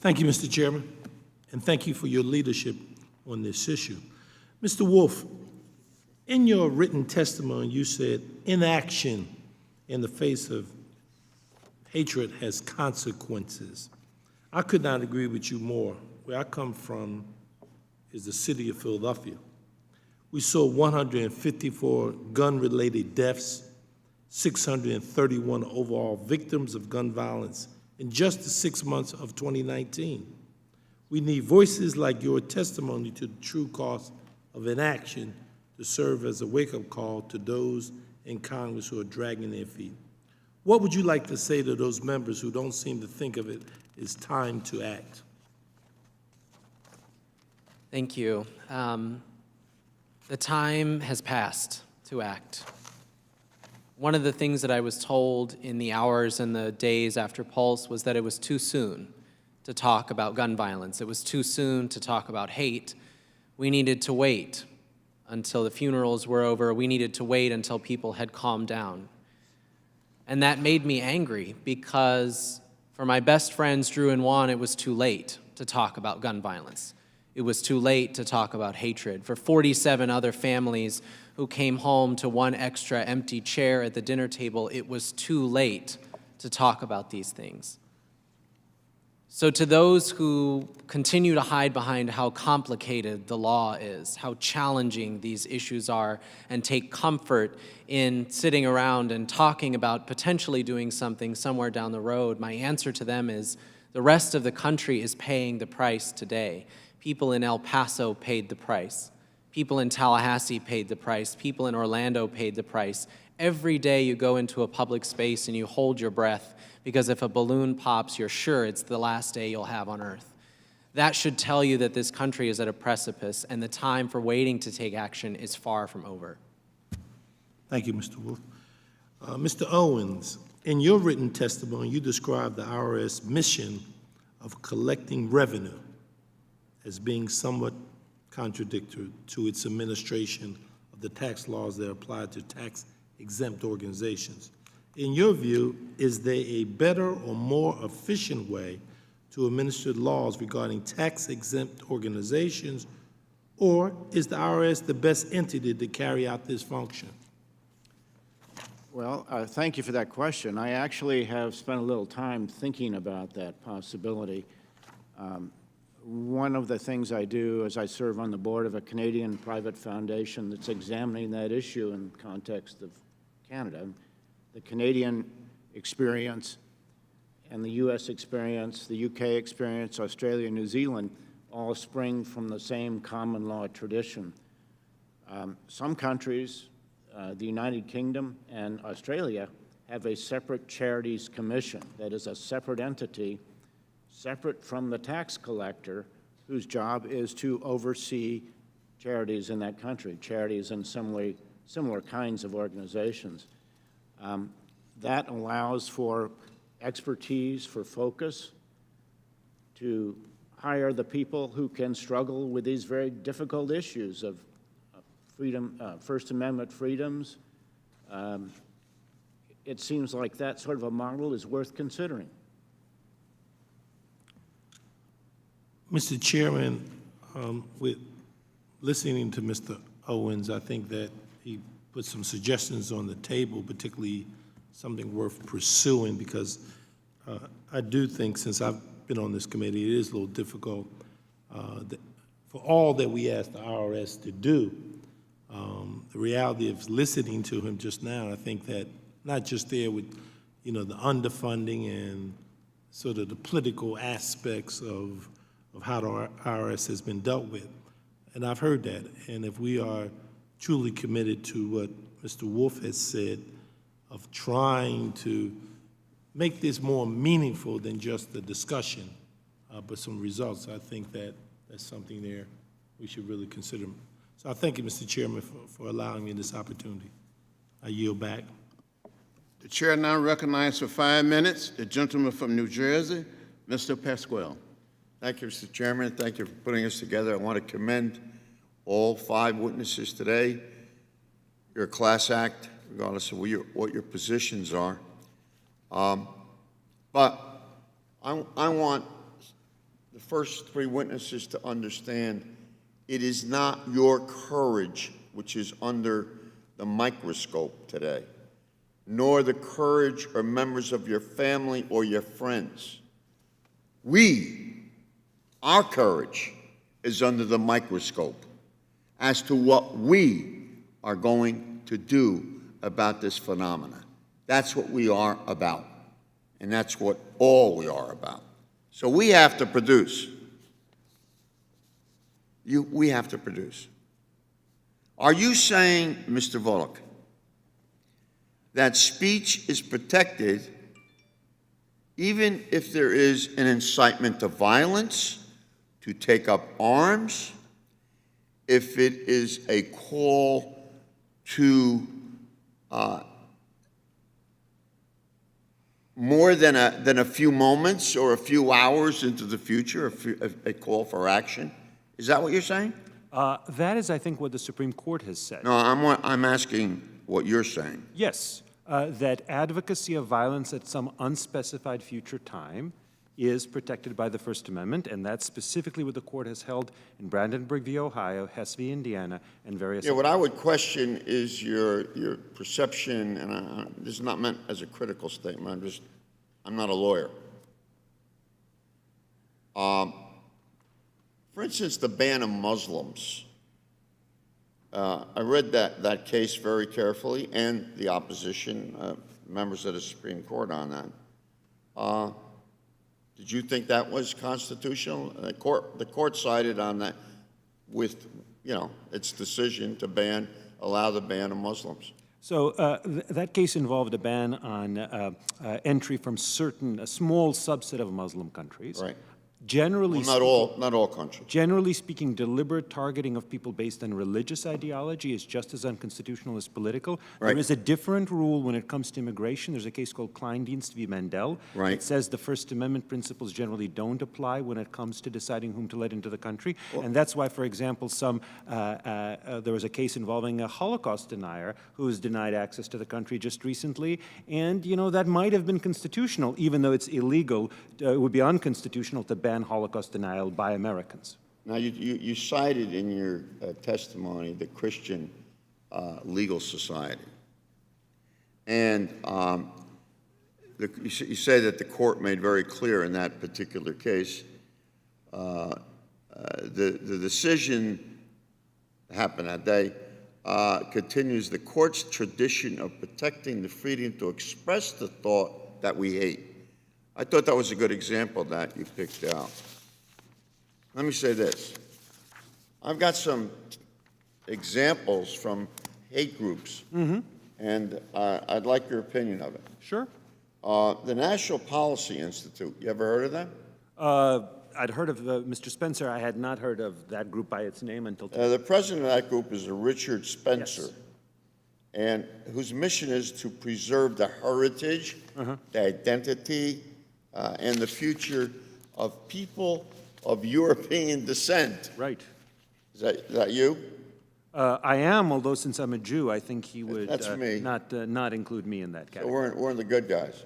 Speaker 1: Thank you, Mr. Chairman, and thank you for your leadership on this issue. Mr. Wolf, in your written testimony, you said inaction in the face of hatred has consequences. I could not agree with you more. Where I come from is the city of Philadelphia. We saw 154 gun-related deaths, 631 overall victims of gun violence in just the 6 months of 2019. We need voices like your testimony to the true cost of inaction to serve as a wake-up call to those in Congress who are dragging their feet. What would you like to say to those members who don't seem to think of it as time to act?
Speaker 7: Thank you. The time has passed to act. One of the things that I was told in the hours and the days after Pulse was that it was too soon to talk about gun violence. It was too soon to talk about hate. We needed to wait until the funerals were over. We needed to wait until people had calmed down. And that made me angry because for my best friends, Drew and Juan, it was too late to talk about gun violence. It was too late to talk about hatred. For 47 other families who came home to one extra empty chair at the dinner table, it was too late to talk about these things. So to those who continue to hide behind how complicated the law is, how challenging these issues are, and take comfort in sitting around and talking about potentially doing something somewhere down the road, my answer to them is the rest of the country is paying the price today. People in El Paso paid the price. People in Tallahassee paid the price. People in Orlando paid the price. Every day you go into a public space and you hold your breath because if a balloon pops, you're sure it's the last day you'll have on Earth. That should tell you that this country is at a precipice and the time for waiting to take action is far from over.
Speaker 1: Thank you, Mr. Wolf. Mr. Owens, in your written testimony, you described the IRS mission of collecting revenue as being somewhat contradictory to its administration of the tax laws that apply to tax-exempt organizations. In your view, is there a better or more efficient way to administer laws regarding tax-exempt organizations, or is the IRS the best entity to carry out this function?
Speaker 10: Well, thank you for that question. I actually have spent a little time thinking about that possibility. One of the things I do is I serve on the board of a Canadian private foundation that's examining that issue in the context of Canada. The Canadian experience and the U.S. experience, the U.K. experience, Australia, New Zealand, all spring from the same common law tradition. Some countries, the United Kingdom and Australia, have a separate charities commission that is a separate entity, separate from the tax collector, whose job is to oversee charities in that country, charities and similar kinds of organizations. That allows for expertise, for focus, to hire the people who can struggle with these very difficult issues of freedom, First Amendment freedoms, it seems like that sort of a model is worth considering.
Speaker 1: Mr. Chairman, with listening to Mr. Owens, I think that he put some suggestions on the table, particularly something worth pursuing, because I do think, since I've been on this committee, it is a little difficult for all that we ask the IRS to do. The reality of listening to him just now, I think that not just there with, the underfunding and sort of the political aspects of how the IRS has been dealt with. And I've heard that. And if we are truly committed to what Mr. Wolf has said of trying to make this more meaningful than just the discussion, but some results, I think that that's something there we should really consider. So I thank you, Mr. Chairman, for allowing me this opportunity. I yield back.
Speaker 3: The chair now recognizes for 5 minutes the gentleman from New Jersey, Mr. Pasquale.
Speaker 4: Thank you, Mr. Chairman. Thank you for putting us together. I want to commend all 5 witnesses today. You're a class act, regardless of what your positions are. But I want the first 3 witnesses to understand it is not your courage which is under the microscope today, nor the courage or members of your family or your friends. Our courage is under the microscope as to what we are going to do about this phenomenon. That's what we are about, and that's what all we are about. So we have to produce. We have to produce. Are you saying, Mr. Volokh, that speech is protected even if there is an incitement to violence, to take up arms, if it is a call to more than a few moments or a few hours into the future, a call for action? Is that what you're saying?
Speaker 11: That is, I think, what the Supreme Court has said.
Speaker 4: No, I'm asking what you're saying.
Speaker 11: Yes, that advocacy of violence at some unspecified future time is protected by the First Amendment, and that's specifically what the court has held in Brandenburg v. Ohio, Hess v. Indiana, and various.
Speaker 4: Yeah, what I would question is your perception, and this is not meant as a critical statement. I'm not a lawyer. For instance, the ban of Muslims. I read that case very carefully, and the opposition, members of the Supreme Court on that. Did you think that was constitutional? The court sided on that with, its decision to allow the ban of Muslims.
Speaker 11: So that case involved a ban on entry from a small subset of Muslim countries.
Speaker 4: Right.
Speaker 11: Generally,
Speaker 4: not all countries.
Speaker 11: Generally speaking, deliberate targeting of people based on religious ideology is just as unconstitutional as political.
Speaker 4: Right.
Speaker 11: There is a different rule when it comes to immigration. There's a case called Kleindienst v. Mandel.
Speaker 4: Right.
Speaker 11: It says the First Amendment principles generally don't apply when it comes to deciding whom to let into the country. And that's why, for example, there was a case involving a Holocaust denier who was denied access to the country just recently. And, that might have been constitutional, even though it's illegal. It would be unconstitutional to ban Holocaust denial by Americans.
Speaker 4: Now, you cited in your testimony the Christian Legal Society. And you say that the court made very clear in that particular case the decision that happened that day continues the court's tradition of protecting the freedom to express the thought that we hate. I thought that was a good example that you picked out. Let me say this. I've got some examples from hate groups, and I'd like your opinion of it.
Speaker 11: Sure.
Speaker 4: The National Policy Institute, you ever heard of that?
Speaker 11: I'd heard of Mr. Spencer. I had not heard of that group by its name until today.
Speaker 4: The president of that group is a Richard Spencer, and whose mission is to preserve the heritage, the identity, and the future of people of European descent.
Speaker 11: Right.
Speaker 4: Is that you?
Speaker 11: I am, although since I'm a Jew, I think he would
Speaker 4: That's me.
Speaker 11: not include me in that
Speaker 4: So
Speaker 11: category.
Speaker 4: we're in the good guys,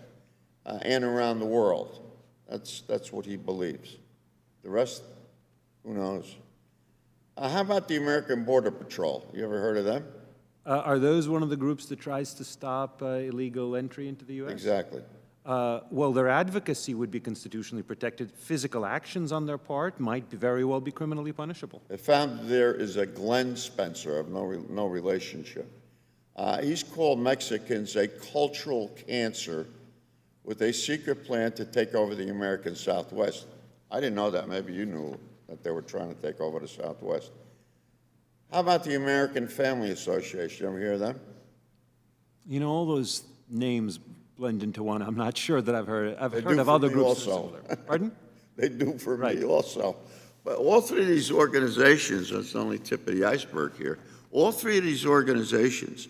Speaker 4: and around the world. That's what he believes. The rest, who knows? How about the American Border Patrol? You ever heard of them?
Speaker 11: Are those one of the groups that tries to stop illegal entry into the U.S.?
Speaker 4: Exactly.
Speaker 11: Well, their advocacy would be constitutionally protected. Physical actions on their part might very well be criminally punishable.
Speaker 4: They found there is a Glenn Spencer of no relationship. He's called Mexicans a cultural cancer with a secret plan to take over the American Southwest. I didn't know that. Maybe you knew that they were trying to take over the Southwest. How about the American Family Association? You ever hear of them?
Speaker 11: You know, all those names blend into one. I'm not sure that I've heard. I've
Speaker 4: They
Speaker 11: heard
Speaker 4: do
Speaker 11: of
Speaker 4: for
Speaker 11: other
Speaker 4: me
Speaker 11: groups. that are
Speaker 4: also.
Speaker 11: similar. Pardon?
Speaker 4: They do for
Speaker 11: Right.
Speaker 4: me also. But all three of these organizations, that's the only tip of the iceberg here, all three of these organizations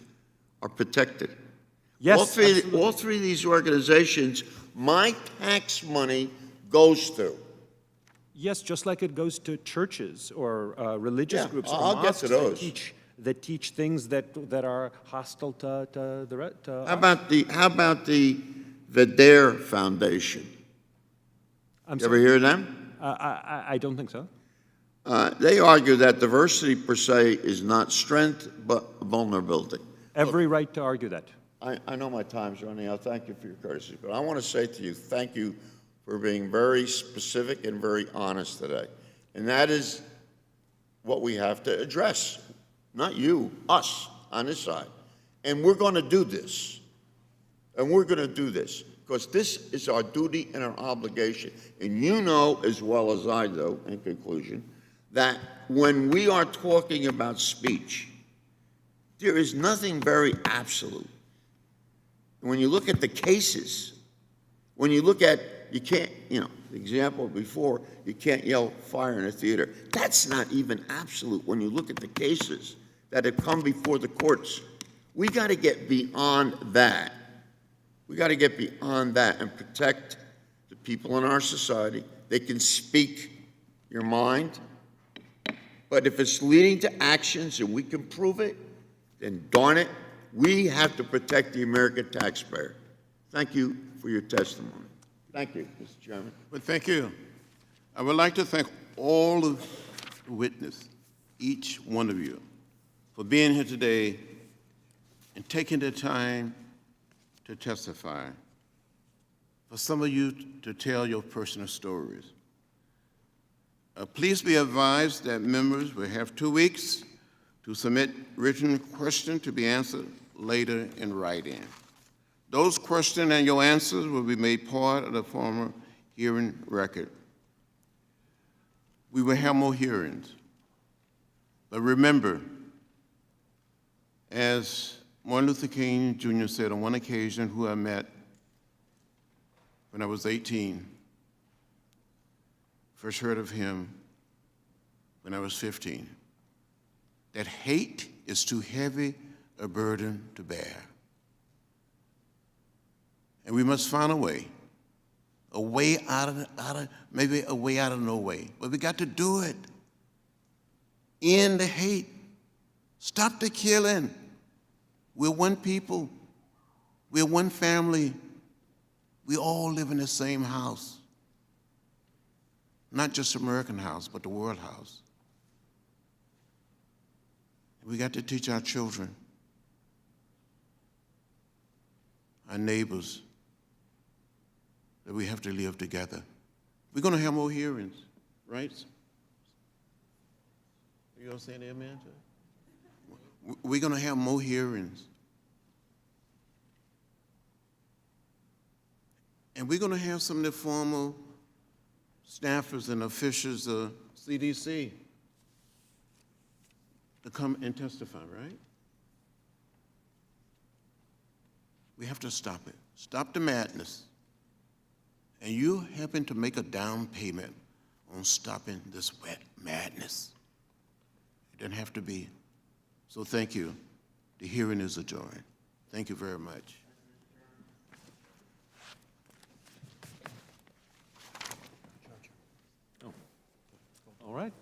Speaker 4: are protected.
Speaker 11: Yes,
Speaker 4: All three of these organizations, my tax money goes to.
Speaker 11: Yes, just like it goes to churches or religious
Speaker 4: Yeah,
Speaker 11: groups or
Speaker 4: I'll get to
Speaker 11: mosques
Speaker 4: those.
Speaker 11: that teach things that are hostile to the rest.
Speaker 4: How about the Vedere Foundation?
Speaker 11: I'm
Speaker 4: You ever
Speaker 11: sorry.
Speaker 4: hear of them?
Speaker 11: I don't think so.
Speaker 4: They argue that diversity per se is not strength, but vulnerability.
Speaker 11: Every right to argue that.
Speaker 4: I know my time's running out. Thank you for your courtesy, but I want to say to you, thank you for being very specific and very honest today. And that is what we have to address. Not you, us on this side. And we're going to do this. And we're going to do this because this is our duty and our obligation. And you know as well as I do, in conclusion, that when we are talking about speech, there is nothing very absolute. When you look at the cases, when you look at, you can't, the example before, you can't yell fire in a theater. That's not even absolute when you look at the cases that have come before the courts. We got to get beyond that. We got to get beyond that and protect the people in our society. They can speak your mind, but if it's leading to actions and we can prove it, then darn it, we have to protect the American taxpayer. Thank you for your testimony. Thank you, Mr. Chairman.
Speaker 3: Well, thank you. I would like to thank all of the witnesses, each one of you, for being here today and taking the time to testify. For some of you to tell your personal stories. Please be advised that members will have 2 weeks to submit written questions to be answered later in writing. Those questions and your answers will be made part of the formal hearing record. We will have more hearings. But remember, as Martin Luther King Jr. said on one occasion, who I met when I was 18, first heard of him when I was 15, that hate is too heavy a burden to bear. And we must find a way out of maybe a way out of no way. But we got to do it. End the hate. Stop the killing. We're one people. We're one family. We all live in the same house. Not just American house, but the world house. We got to teach our children, our neighbors, that we have to live together. We're going to have more hearings, right? Are you all saying amen to it? We're going to have more hearings. And we're going to have some of the former staffers and officials of CDC to come and testify, right? We have to stop it. Stop the madness. And you happen to make a down payment on stopping this wet madness. It doesn't have to be. So thank you. The hearing is adjourned. Thank you very much.
Speaker 11: All right.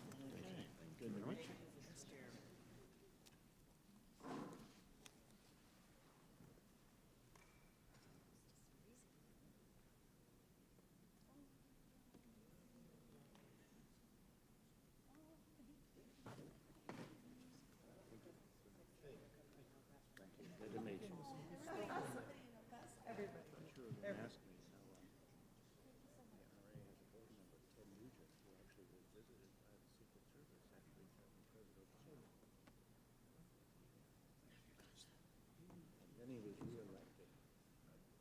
Speaker 11: and ask